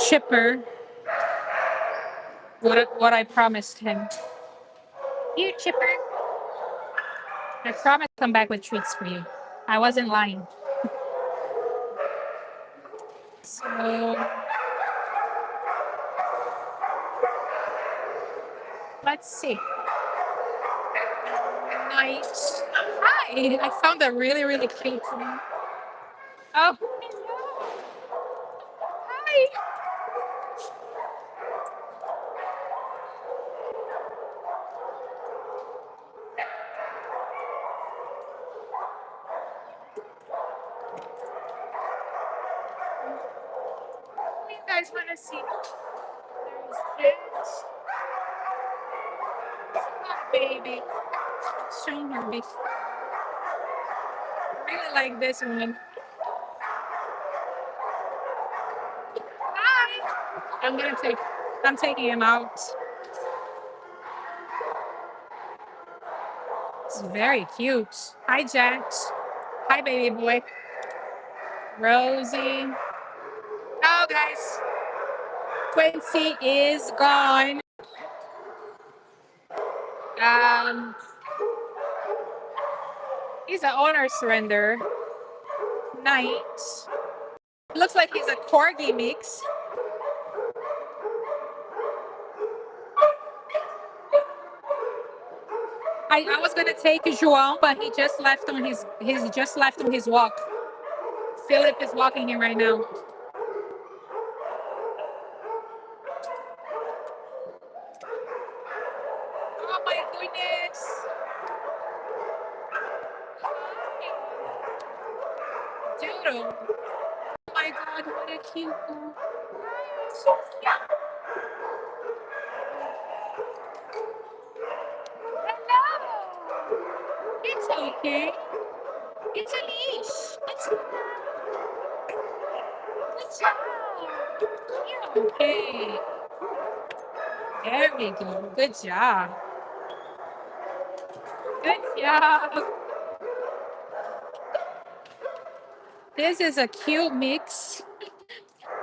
S1: Chipper what I promised him. Here, Chipper. I promised to come back with treats for you. I wasn't lying. So let's see. Night. Hi. I found a really, really cute one. Oh, hello. Hi. What do you guys want to see? There's this. Oh, baby. Show her before. I really like this one. Hi. I'm taking him out. It's very cute. Hi, Jet. Hi, baby boy. Rosie. Oh, guys. Quincy is gone. He's an owner surrender. Night. Looks like he's a corgi mix. I was gonna take João, but he just left on his walk. Philip is walking here right now. Oh my goodness. Doodle. Oh my god, what a cute girl. So cute. Hello. It's okay. It's a leash. It's good job. You're okay. There we go. Good job. Good job. This is a cute mix.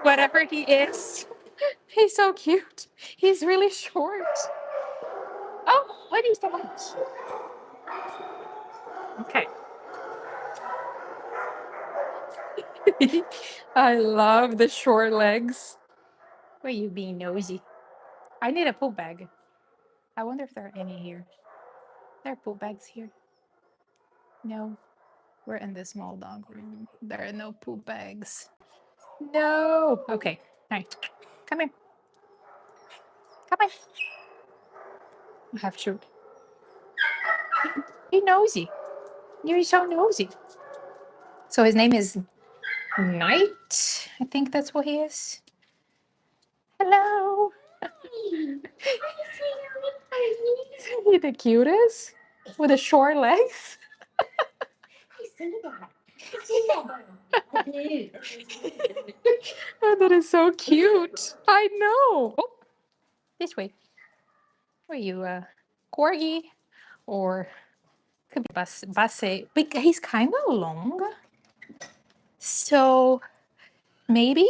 S1: Whatever he is. He's so cute. He's really short. Oh, what is that? Okay. I love the short legs. Why are you being nosy? I need a poop bag. I wonder if there are any here. There are poop bags here. No. We're in the small dog room. There are no poop bags. No. Okay. All right. Come here. Come on. I have to. He nosy. You're so nosy. So his name is Knight. I think that's what he is. Hello. Isn't he the cutest? With the short legs? Oh, that is so cute. I know. Oh, this way. Where are you? Corgi? Or could be Basse. But he's kind of long. So maybe.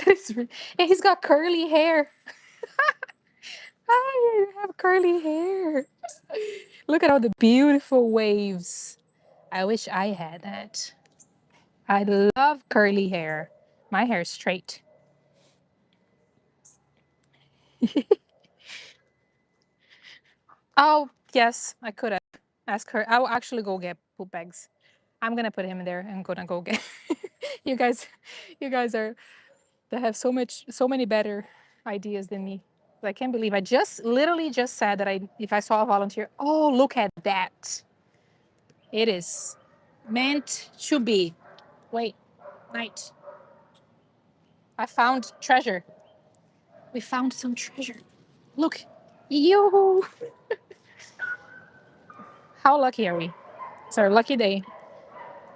S1: And he's got curly hair. I have curly hair. Look at all the beautiful waves. I wish I had that. I love curly hair. My hair is straight. Oh, yes, I could have asked her. I'll actually go get poop bags. I'm gonna put him in there and gonna go get you guys are that have so many better ideas than me. I can't believe I literally just said that if I saw a volunteer, oh, look at that. It is meant to be. Wait, Knight. I found treasure. We found some treasure. Look. You. How lucky are we? It's our lucky day.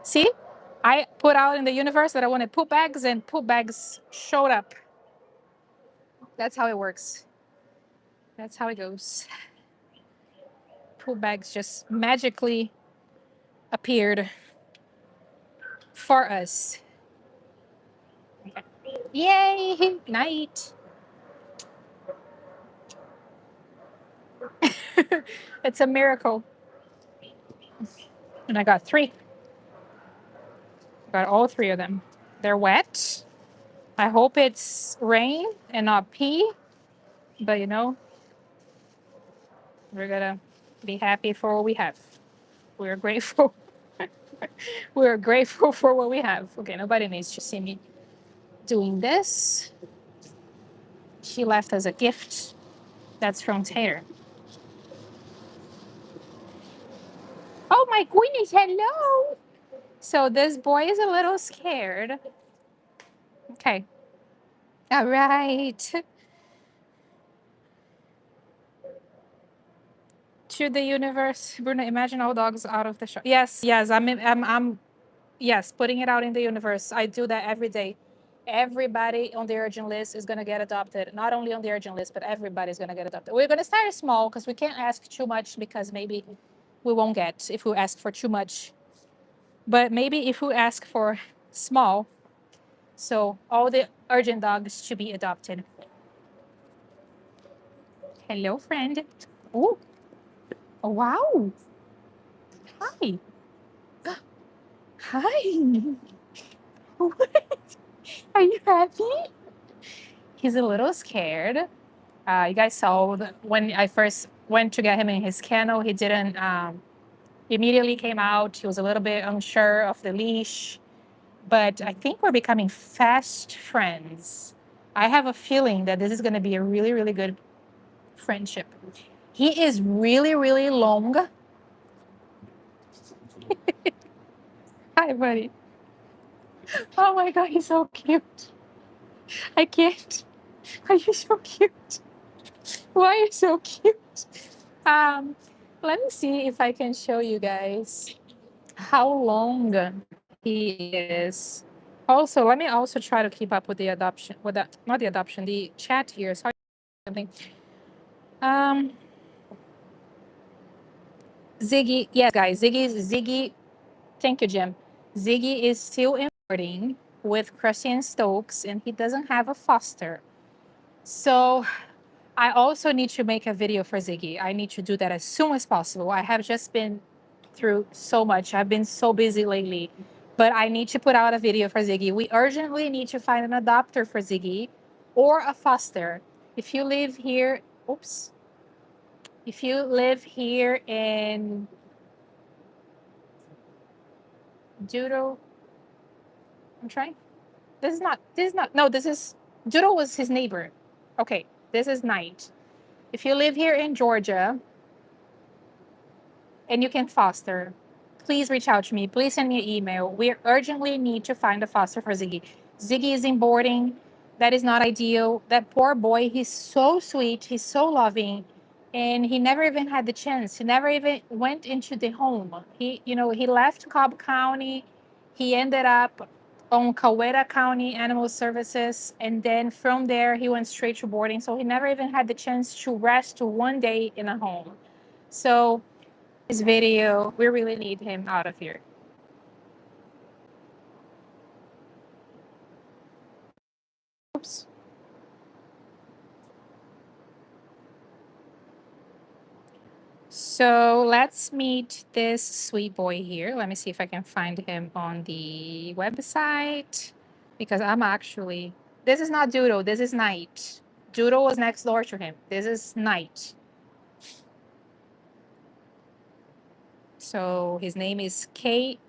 S1: See? I put out in the universe that I wanted poop bags, and poop bags showed up. That's how it works. That's how it goes. Poop bags just magically appeared for us. Okay. Yay! Night. It's a miracle. And I got 3. Got all 3 of them. They're wet. I hope it's rain and not pee. But we're gonna be happy for what we have. We're grateful. We're grateful for what we have. Okay, nobody needs to see me doing this. She left us a gift. That's from Tater. Oh my goodness, hello. So this boy is a little scared. Okay. All right. To the universe. Bruno, imagine all dogs out of the shop. Yes, I'm yes, putting it out in the universe. I do that every day. Everybody on the urgent list is going to get adopted. Not only on the urgent list, but everybody's going to get adopted. We're going to start small because we can't ask too much, because maybe we won't get if we ask for too much. But maybe if we ask for small, so all the urgent dogs should be adopted. Hello, friend. Oh, wow. Hi. Hi. What? Are you happy? He's a little scared. You guys saw when I first went to get him in his kennel, he didn't immediately came out. He was a little bit unsure of the leash, but I think we're becoming fast friends. I have a feeling that this is going to be a really, really good friendship. He is really, really long. Hi, buddy. Oh my God, he's so cute. I can't. Are you so cute? Why are you so cute? Let me see if I can show you guys how long he is. Also, let me also try to keep up with the adoption, not the adoption, the chat here. Sorry, something. Ziggy, yes, guys, Ziggy. Thank you, Jim. Ziggy is still importing with Christian Stokes, and he doesn't have a foster. So I also need to make a video for Ziggy. I need to do that as soon as possible. I have just been through so much. I've been so busy lately, but I need to put out a video for Ziggy. We urgently need to find an adopter for Ziggy or a foster. If you live here, oops. If you live here in Judo, I'm trying. This is not, no, this is, Judo was his neighbor. Okay. This is Night. If you live here in Georgia and you can foster, please reach out to me. Please send me an email. We urgently need to find a foster for Ziggy. Ziggy is in boarding. That is not ideal. That poor boy, he's so sweet. He's so loving. And he never even had the chance. He never even went into the home. He left Cobb County. He ended up on Coweta County Animal Services. And then from there, he went straight to boarding. So he never even had the chance to rest one day in a home. So this video, we really need him out of here. Oops. So let's meet this sweet boy here. Let me see if I can find him on the website because this is not Doodle, this is Night. Doodle was next door to him. This is Night. So his name is Knight.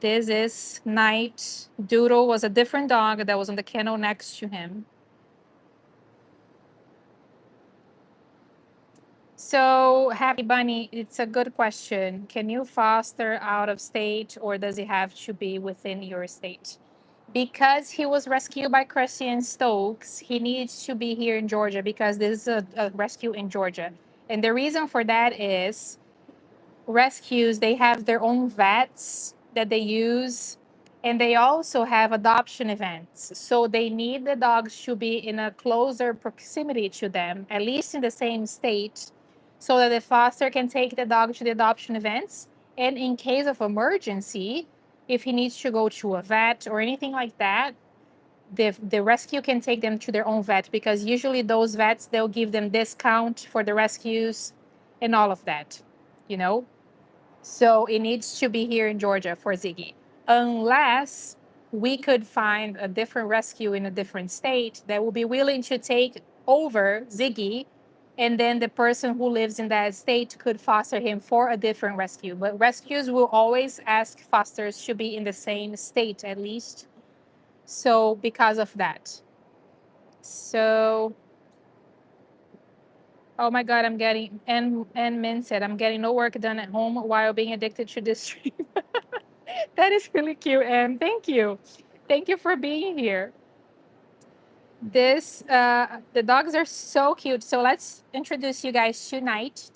S1: This is Night. Doodle was a different dog that was on the kennel next to him. So, Happy Bunny, it's a good question. Can you foster out of state or does it have to be within your state? Because he was rescued by Christian Stokes, he needs to be here in Georgia because this is a rescue in Georgia. And the reason for that is rescues, they have their own vets that they use, and they also have adoption events. So they need the dogs to be in a closer proximity to them, at least in the same state, so that the foster can take the dog to the adoption events. And in case of emergency, if he needs to go to a vet or anything like that, the rescue can take them to their own vet because usually those vets, they'll give them discount for the rescues and all of that, you know? So it needs to be here in Georgia for Ziggy, unless we could find a different rescue in a different state that will be willing to take over Ziggy. And then the person who lives in that state could foster him for a different rescue. But rescues will always ask fosters to be in the same state at least. So because of that. So, oh my God, I'm getting, and Min said, I'm getting no work done at home while being addicted to this stream. That is really cute, and thank you. Thank you for being here. The dogs are so cute. So let's introduce you guys to Night.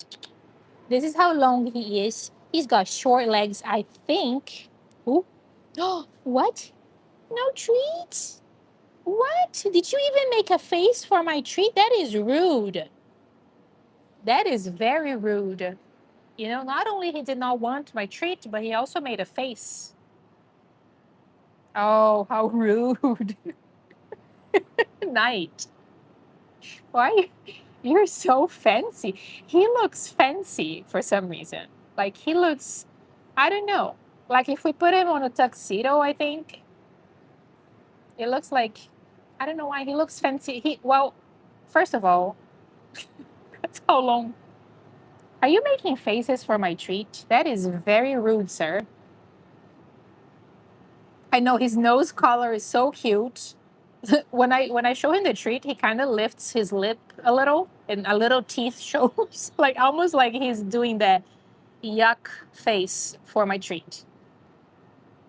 S1: This is how long he is. He's got short legs, I think. Ooh. Oh, what? No treats? What? Did you even make a face for my treat? That is rude. That is very rude. Not only he did not want my treat, but he also made a face. Oh, how rude. Night. Why? You're so fancy. He looks fancy for some reason. Like he looks, I don't know. Like if we put him on a tuxedo, I think it looks like, I don't know why he looks fancy. Well, first of all, that's how long. Are you making faces for my treat? That is very rude, sir. I know his nose color is so cute. When I show him the treat, he kind of lifts his lip a little, and a little teeth shows, like almost like he's doing the yuck face for my treat.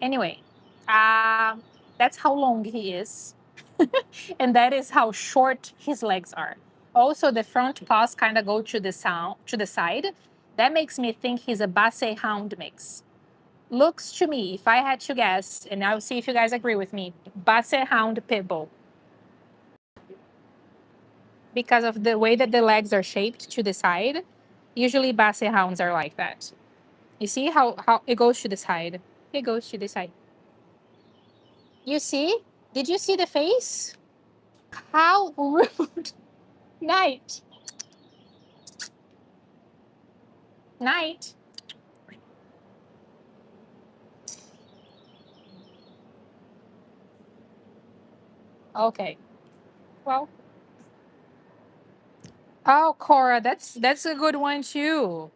S1: Anyway, that's how long he is, and that is how short his legs are. Also, the front paws kind of go to the side. That makes me think he's a Basset Hound mix. Looks to me, if I had to guess, and I'll see if you guys agree with me, Basset Hound Pit Bull. Because of the way that the legs are shaped to the side, usually Basset Hounds are like that. You see how it goes to the side? It goes to the side. You see? Did you see the face? How rude. Night. Night. Okay. Well. Oh, Cora, that's a good one too.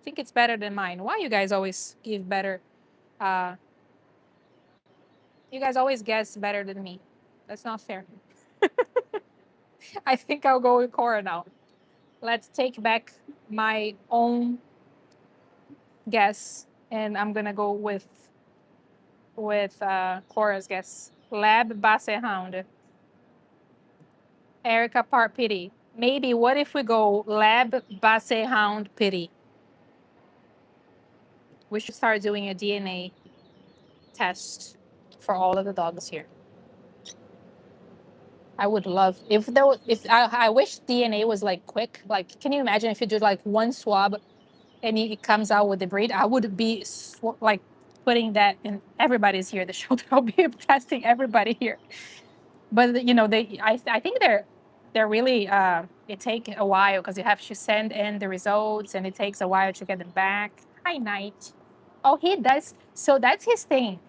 S1: I think it's better than mine. Why you guys always give better? Uh, You guys always guess better than me. That's not fair. I think I'll go with Cora now. Let's take back my own guess, and I'm gonna go with Cora's guess. Lab Basset Hound. Erica Part Pity. Maybe what if we go Lab Basset Hound Pity? We should start doing a DNA test for all of the dogs here. I would love if though if I wish DNA was like quick. Like, can you imagine if you do like one swab and it comes out with the breed? I would be like putting that in everybody's here. The show I'll be testing everybody here. But you know, I think they're really it take a while because you have to send in the results and it takes a while to get them back. Hi, Night. Oh, he does. So that's his thing.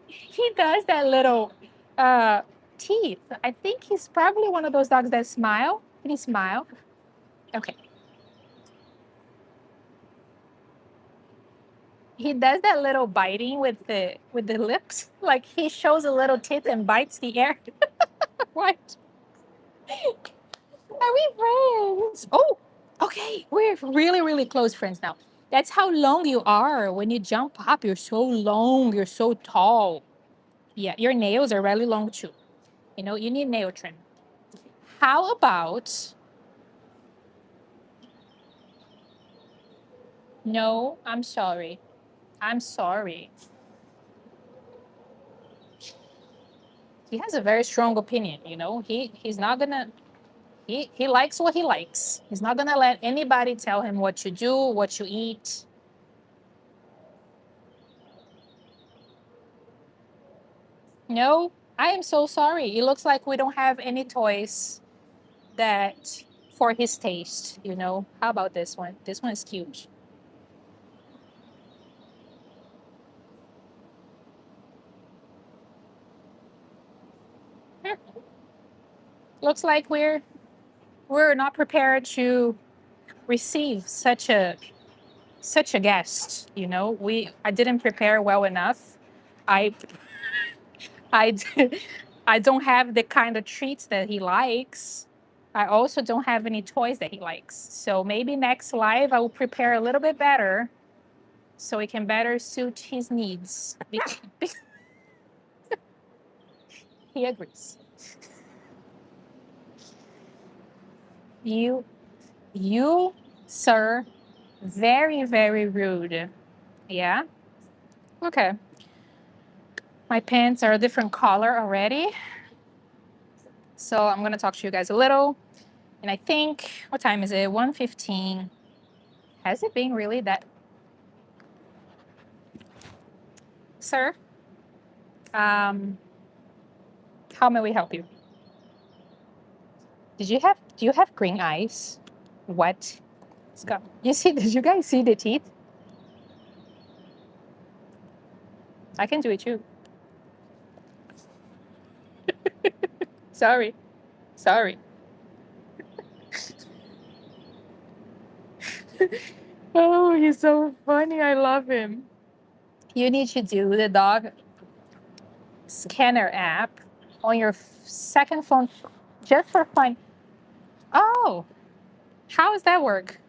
S1: He does that little uh, teeth. I think he's probably one of those dogs that smile. Can he smile? Okay. He does that little biting with the lips. Like he shows a little teeth and bites the air. What? Are we friends? Oh, okay. We're really, really close friends now. That's how long you are. When you jump up, you're so long. You're so tall. Yeah, your nails are really long too. You know, you need nail trim. How about... No, I'm sorry. I'm sorry. He has a very strong opinion, you know. He's not gonna he likes what he likes. He's not gonna let anybody tell him what to do, what to eat. No, I am so sorry. It looks like we don't have any toys that for his taste, you know. How about this one? This one is cute. Looks like we're not prepared to receive such a guest, you know. I didn't prepare well enough. I I I don't have the kind of treats that he likes. I also don't have any toys that he likes. So maybe next live I will prepare a little bit better so it can better suit his needs. He agrees. You, sir, very, very rude. Yeah? Okay. My pants are a different color already. So I'm gonna talk to you guys a little. And I think, what time is it? 1:15. Has it been really that? Sir, how may we help you? Do you have green eyes? What? Scott, did you guys see the teeth? I can do it too. Sorry. Sorry. Oh, he's so funny. I love him. You need to do the dog scanner app on your second phone just for fun. Oh, how does that work?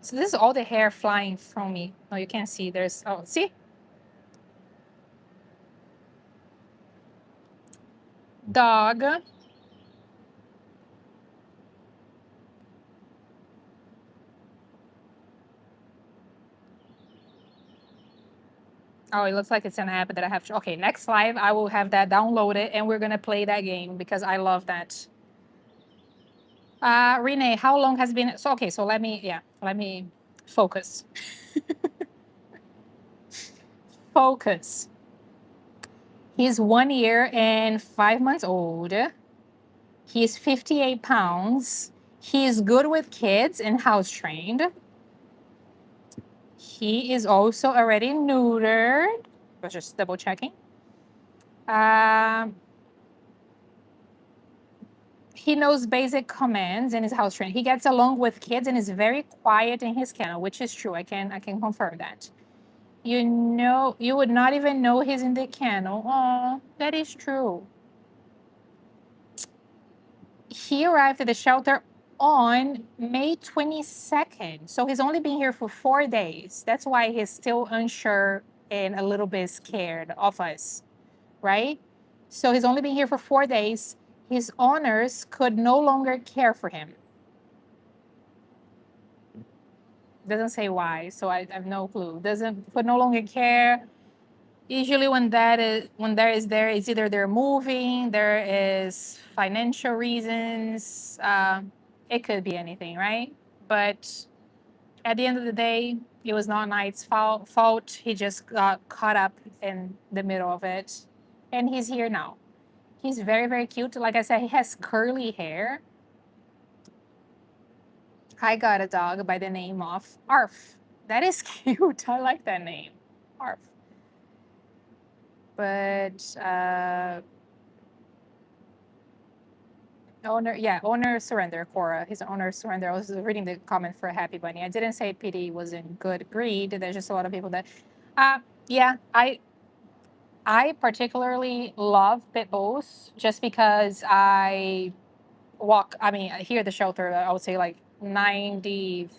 S1: So this is all the hair flying from me. Oh, you can't see. There's, oh, see? Dog. Oh, it looks like it's an app that I have to. Okay, next live, I will have that downloaded and we're going to play that game because I love that. Renee, how long has been? So, okay, so let me focus. Focus. He's 1 year and 5 months old. He's 58 pounds. He's good with kids and house trained. He is also already neutered. I was just double checking. He knows basic commands in his house trained. He gets along with kids and is very quiet in his kennel, which is true. I can confirm that. You would not even know he's in the kennel. Oh, that is true. He arrived at the shelter on May 22nd. So he's only been here for 4 days. That's why he's still unsure and a little bit scared of us, right? So he's only been here for 4 days. His owners could no longer care for him. Doesn't say why, so I have no clue. Doesn't could no longer care. Usually when there is either they're moving, there is financial reasons, it could be anything, right? But at the end of the day, it was not Knight's fault. He just got caught up in the middle of it, and he's here now. He's very, very cute. Like I said, he has curly hair. I got a dog by the name of Arf. That is cute. I like that name, Arf. But owner surrender, Cora. His owner surrender. I was reading the comment for Happy Bunny. I didn't say PD was in good breed. There's just a lot of people that, yeah, I particularly love pit bulls just because here at the shelter, I would say like 95%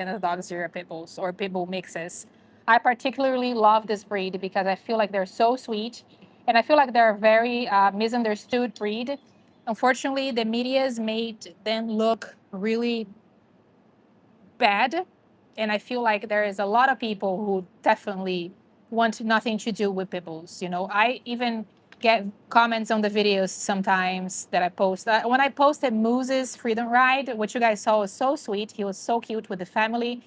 S1: of the dogs here are pit bulls or pit bull mixes. I particularly love this breed because I feel like they're so sweet and I feel like they're a very misunderstood breed. Unfortunately, the media's made them look really bad. And I feel like there is a lot of people who definitely want nothing to do with pit bulls. I even get comments on the videos sometimes that I post. When I posted Moose's Freedom Ride, what you guys saw was so sweet. He was so cute with the family.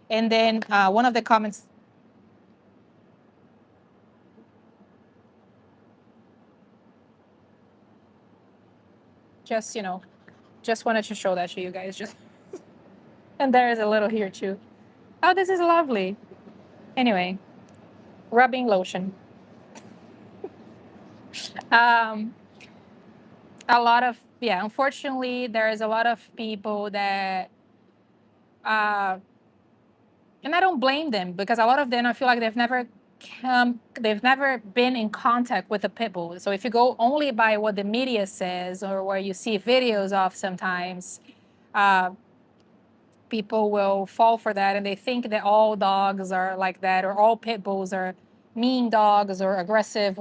S1: And then one of the comments, just, just wanted to show that to you guys. And there is a little here too. Oh, this is lovely. Anyway, rubbing lotion. Um, unfortunately, there is a lot of people that, and I don't blame them because a lot of them, I feel like they've never been in contact with a pit bull. So if you go only by what the media says or where you see videos of sometimes, uh, people will fall for that and they think that all dogs are like that or all pit bulls are mean dogs or aggressive,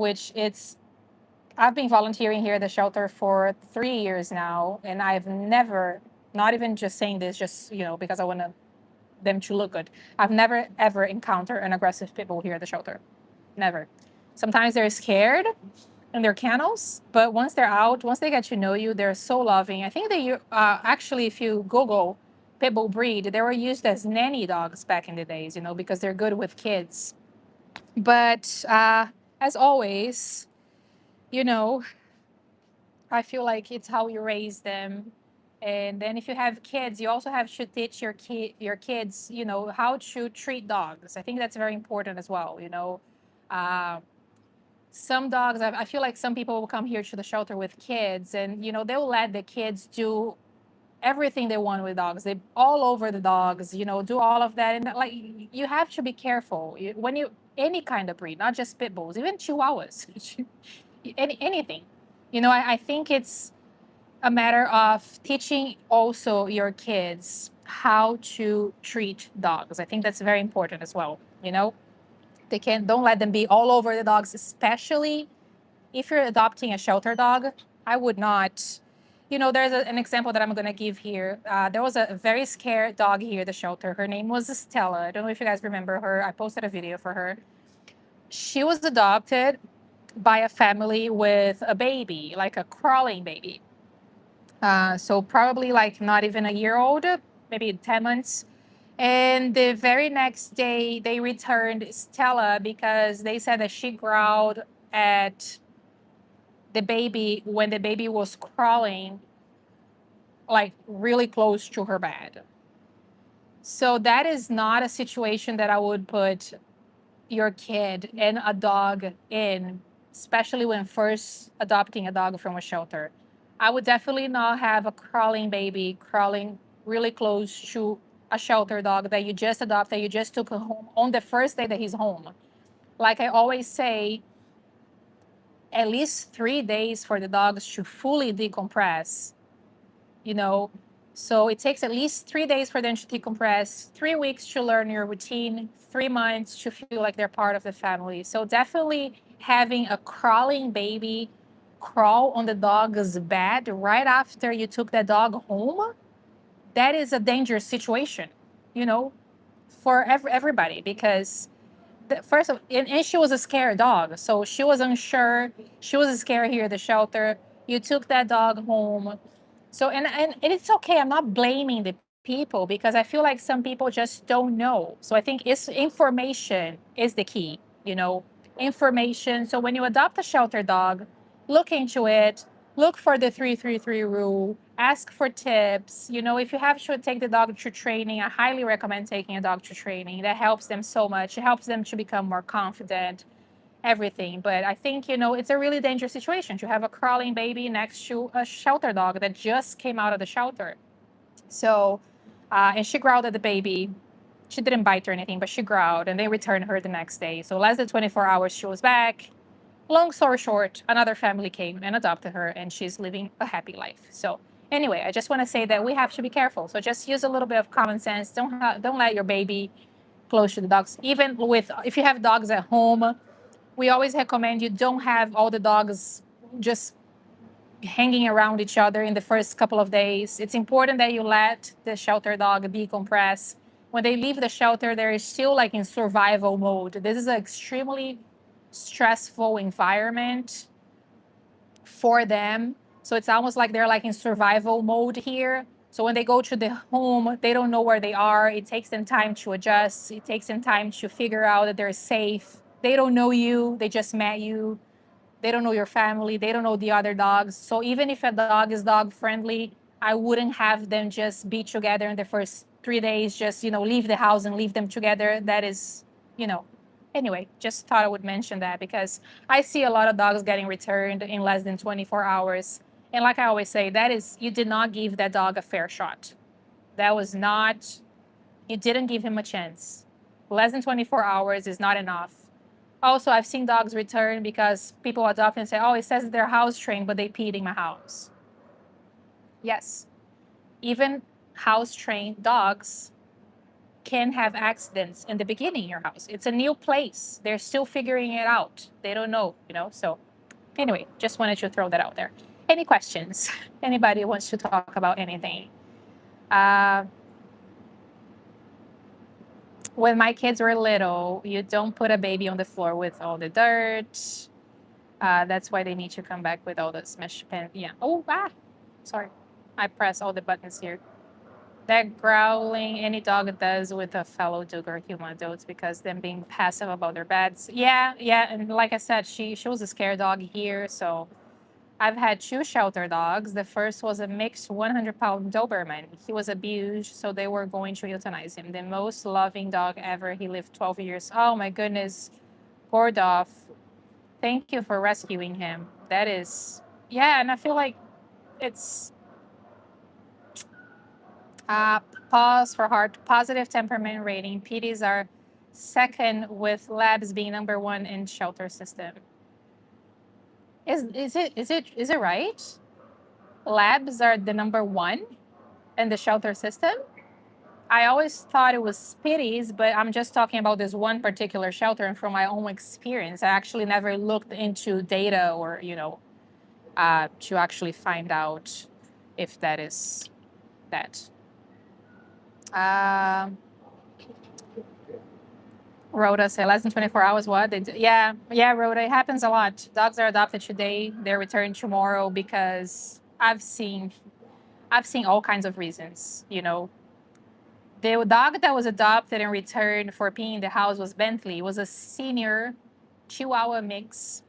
S1: I've been volunteering here at the shelter for 3 years now, and I've never, not even just saying this, just because I want them to look good. I've never ever encountered an aggressive pit bull here at the shelter. Never. Sometimes they're scared in their kennels, but once they're out, once they get to know you, they're so loving. I think they actually, if you Google pit bull breed, they were used as nanny dogs back in the days, because they're good with kids. But as always, I feel like it's how you raise them. And then if you have kids, you also have to teach your kids, how to treat dogs. I think that's very important as well. Some dogs, I feel like some people will come here to the shelter with kids and, they'll let the kids do everything they want with dogs. They all over the dogs, do all of that. And like, you have to be careful any kind of breed, not just pit bulls, even chihuahuas, anything. I think it's a matter of teaching also your kids how to treat dogs. I think that's very important as well. Don't let them be all over the dogs, especially if you're adopting a shelter dog. I would not. There's an example that I'm going to give here. There was a very scared dog here at the shelter. Her name was Stella. I don't know if you guys remember her. I posted a video for her. She was adopted by a family with a baby, like a crawling baby. So probably like not even a year old, maybe 10 months. And the very next day, they returned Stella because they said that she growled at the baby when the baby was crawling like really close to her bed. So that is not a situation that I would put your kid and a dog in, especially when first adopting a dog from a shelter. I would definitely not have a crawling baby crawling really close to a shelter dog that you just adopted, you just took home on the first day that he's home. Like I always say, at least 3 days for the dogs to fully decompress, you know. So it takes at least 3 days for them to decompress, 3 weeks to learn your routine, 3 months to feel like they're part of the family. So definitely having a crawling baby crawl on the dog's bed right after you took that dog home, that is a dangerous situation, you know, for everybody, because first of and she was a scared dog, so she was unsure, she was scared here at the shelter. You took that dog home, so and it's okay. I'm not blaming the people, because I feel like some people just don't know. So I think it's information is the key, you know, information. So when you adopt a shelter dog, look into it, look for the 333 rule, ask for tips. You know, if you have to take the dog to training, I highly recommend taking a dog to training. That helps them so much. It helps them to become more confident, everything. But I think, you know, it's a really dangerous situation to have a crawling baby next to a shelter dog that just came out of the shelter. So, and she growled at the baby. She didn't bite or anything, but she growled, and they returned her the next day. So less than 24 hours, she was back. Long story short, another family came and adopted her, and she's living a happy life. So anyway, I just want to say that we have to be careful. So just use a little bit of common sense. Don't let your baby close to the dogs. Even with if you have dogs at home, we always recommend you don't have all the dogs just hanging around each other in the first couple of days. It's important that you let the shelter dog decompress. When they leave the shelter, they're still like in survival mode. This is an extremely stressful environment for them. So it's almost like they're like in survival mode here. So when they go to the home, they don't know where they are. It takes them time to adjust. It takes them time to figure out that they're safe. They don't know you. They just met you. They don't know your family. They don't know the other dogs. So even if a dog is dog friendly, I wouldn't have them just be together in the first 3 days. Just, you know, leave the house and leave them together. That is, you know, anyway, just thought I would mention that, because I see a lot of dogs getting returned in less than 24 hours. And like I always say, that is, you did not give that dog a fair shot. That was not, you didn't give him a chance. Less than 24 hours is not enough. Also, I've seen dogs return because people adopt and say, oh, it says they're house trained, but they peed in my house. Yes, even house trained dogs can have accidents in the beginning in your house. It's a new place. They're still figuring it out. They don't know, you know? So anyway, just wanted to throw that out there. Any questions? Anybody wants to talk about anything? When my kids were little, you don't put a baby on the floor with all the dirt. That's why they need to come back with all the smash pen. Yeah. Oh, sorry. I press all the buttons here. That growling any dog does with a fellow dog or human adults, because them being passive about their beds. Yeah, yeah. And like I said, she was a scared dog here. So I've had 2 shelter dogs. The first was a mixed 100-pound Doberman. He was abused, so they were going to euthanize him. The most loving dog ever. He lived 12 years. Oh my goodness. Gordov, thank you for rescuing him. That is, yeah, and I feel like it's pause for heart. Positive temperament rating. PDs are second, with labs being number 1 in shelter system. Is it right? Labs are the number 1 in the shelter system? I always thought it was pitties, but I'm just talking about this one particular shelter, and from my own experience, I actually never looked into data or, you know, to actually find out if that is that. Rhoda said less than 24 hours. What? Yeah, Rhoda. It happens a lot. Dogs are adopted today, they're returned tomorrow, because I've seen all kinds of reasons. You know, the dog that was adopted and returned for peeing in the house was Bentley. It was a senior Chihuahua mix.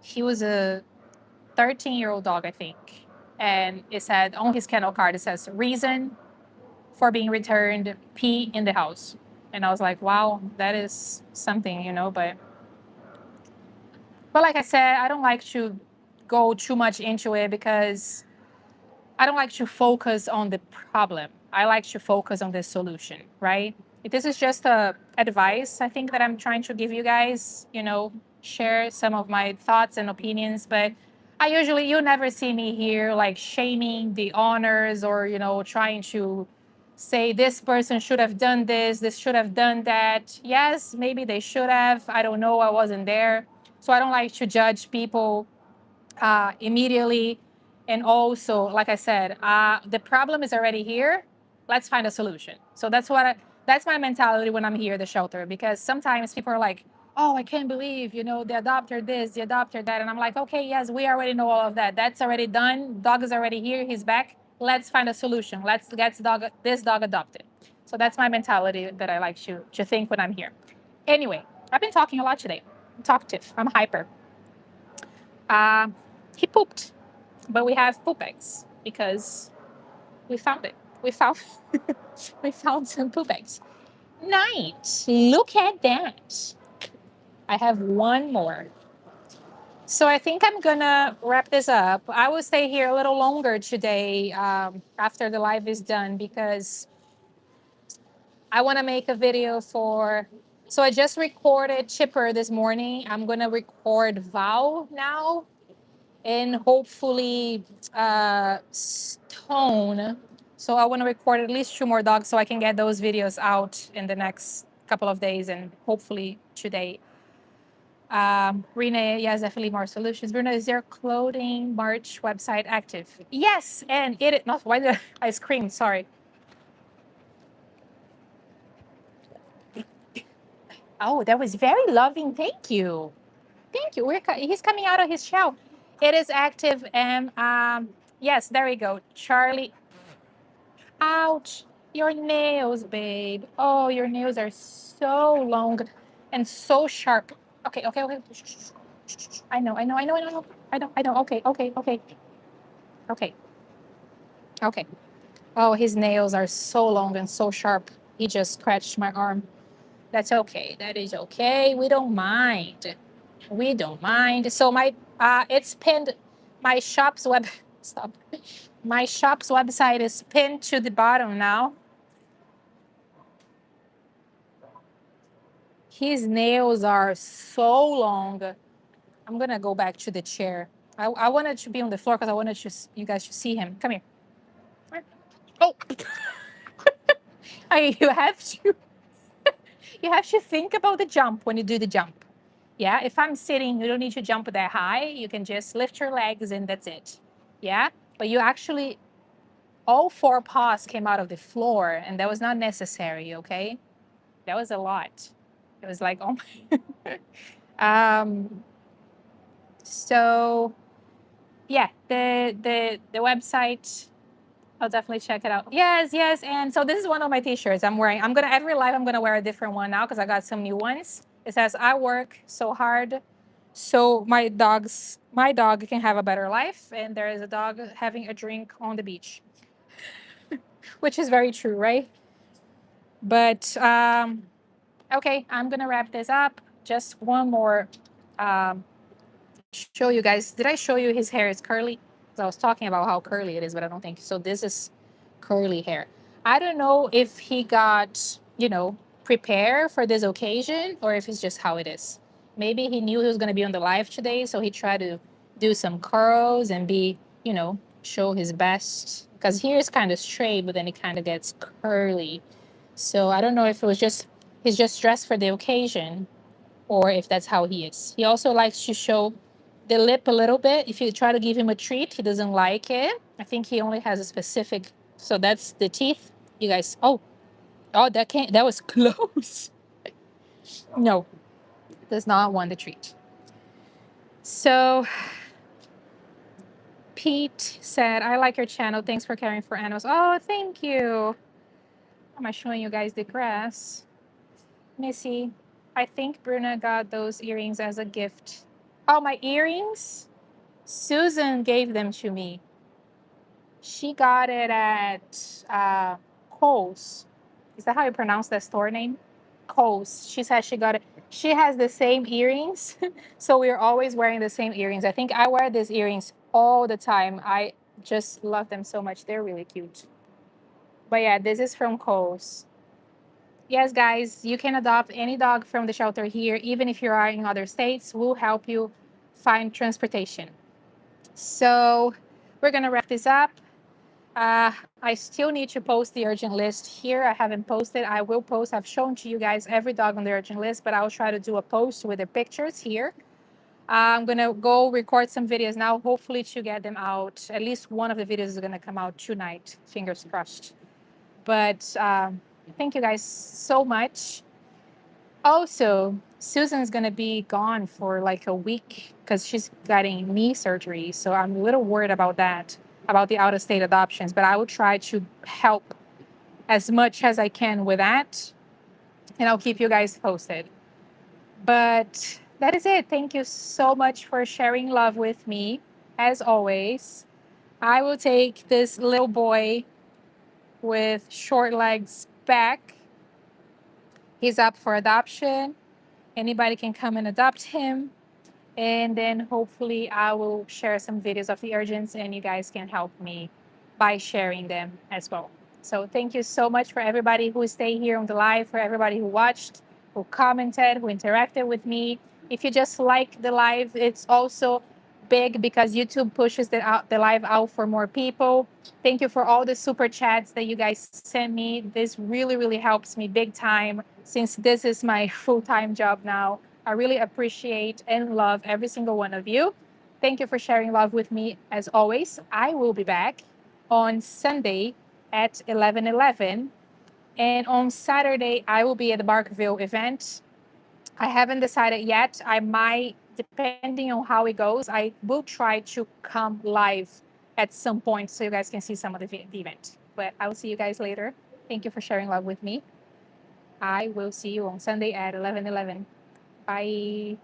S1: He was a 13-year-old dog, I think. And it said on his kennel card, it says reason for being returned, pee in the house. And I was like, wow, that is something, you know, but like I said, I don't like to go too much into it, because I don't like to focus on the problem. I like to focus on the solution, right? This is just a advice I think that I'm trying to give you guys, share some of my thoughts and opinions, but you never see me here like shaming the owners or, trying to say this person should have done this should have done that. Yes, maybe they should have. I don't know. I wasn't there. So I don't like to judge people immediately. And also, like I said, the problem is already here. Let's find a solution. So that's my mentality when I'm here at the shelter, because sometimes people are like, oh, I can't believe, the adopter this, the adopter that. And I'm like, okay, yes, we already know all of that. That's already done. Dog is already here. He's back. Let's find a solution. Let's get this dog adopted. So that's my mentality that I like to think when I'm here. Anyway, I've been talking a lot today. I'm talkative. I'm hyper. Uh, he pooped, but we have poop eggs because we found it. We found we found some poop eggs. Nice. Look at that. I have one more. So I think I'm gonna wrap this up. I will stay here a little longer today after the live is done, because I want to make a video for. So I just recorded Chipper this morning. I'm gonna record Val now, and hopefully Stone. So I want to record at least 2 more dogs so I can get those videos out in the next couple of days and hopefully today. Rene, yes, definitely more solutions. Bruno, is your clothing March website active? Yes, and it not why did I scream? Sorry. Oh, that was very loving. Thank you. Thank you. He's coming out of his shell. It is active, and yes, there we go. Charlie. Ouch. Your nails, babe. Oh, your nails are so long and so sharp. Okay, okay, okay. I know. Okay, okay, okay. Okay. Okay. Oh, his nails are so long and so sharp. He just scratched my arm. That's okay. That is okay. We don't mind. We don't mind. So it's pinned. My shop's web. Stop. My shop's website is pinned to the bottom now. His nails are so long. I'm gonna go back to the chair. I wanted to be on the floor because I wanted you guys to see him. Come here. Oh, you have to. You have to think about the jump when you do the jump. Yeah, if I'm sitting, you don't need to jump that high. You can just lift your legs and that's it. Yeah, but you actually, all 4 paws came out of the floor, and that was not necessary. Okay, that was a lot. It was like, oh my. So yeah, the website, I'll definitely check it out. Yes, yes. And so this is one of my t-shirts I'm wearing. Every live I'm gonna wear a different one now because I got some new ones. It says, I work so hard so my dog can have a better life, and there is a dog having a drink on the beach. Which is very true, right? But okay, I'm gonna wrap this up. Just one more show you guys. Did I show you his hair is curly? Because I was talking about how curly it is, but I don't think so. This is curly hair. I don't know if he got, prepared for this occasion or if it's just how it is. Maybe he knew he was going to be on the live today, so he tried to do some curls and be, show his best. Because here is kind of straight, but then it kind of gets curly. So I don't know if it was he's just dressed for the occasion or if that's how he is. He also likes to show the lip a little bit. If you try to give him a treat, he doesn't like it. I think he only has a specific. So that's the teeth. You guys. Oh, that was close. No, does not want the treat. So Pete said, I like your channel. Thanks for caring for animals. Oh, thank you. Am I showing you guys the grass? Missy, I think Bruna got those earrings as a gift. Oh, my earrings? Susan gave them to me. She got it at Kohl's. Is that how you pronounce that store name? Kohl's. She said she got it. She has the same earrings. So we're always wearing the same earrings. I think I wear these earrings all the time. I just love them so much. They're really cute. But yeah, this is from Coles. Yes, guys, you can adopt any dog from the shelter here, even if you are in other states. We'll help you find transportation. So we're gonna wrap this up. I still need to post the urgent list here. I haven't posted. I will post. I've shown to you guys every dog on the urgent list, but I'll try to do a post with the pictures here. I'm gonna go record some videos now, hopefully to get them out. At least one of the videos is gonna come out tonight. Fingers crossed. But thank you guys so much. Also, Susan's gonna be gone for like a week because she's getting knee surgery. So I'm a little worried about that, about the out of state adoptions. But I will try to help as much as I can with that, and I'll keep you guys posted. But that is it. Thank you so much for sharing love with me, as always. I will take this little boy with short legs back. He's up for adoption. Anybody can come and adopt him. And then hopefully I will share some videos of the urgents and you guys can help me by sharing them as well. So thank you so much for everybody who stayed here on the live, for everybody who watched, who commented, who interacted with me. If you just like the live, it's also big because YouTube pushes the live out for more people. Thank you for all the super chats that you guys send me. This really, really helps me big time since this is my full-time job now. I really appreciate and love every single one of you. Thank you for sharing love with me as always. I will be back on Sunday at 11:11, and on Saturday I will be at the Barkerville event. I haven't decided yet. I might, depending on how it goes, I will try to come live at some point so you guys can see some of the event. But I will see you guys later. Thank you for sharing love with me. I will see you on Sunday at 11:11. Bye.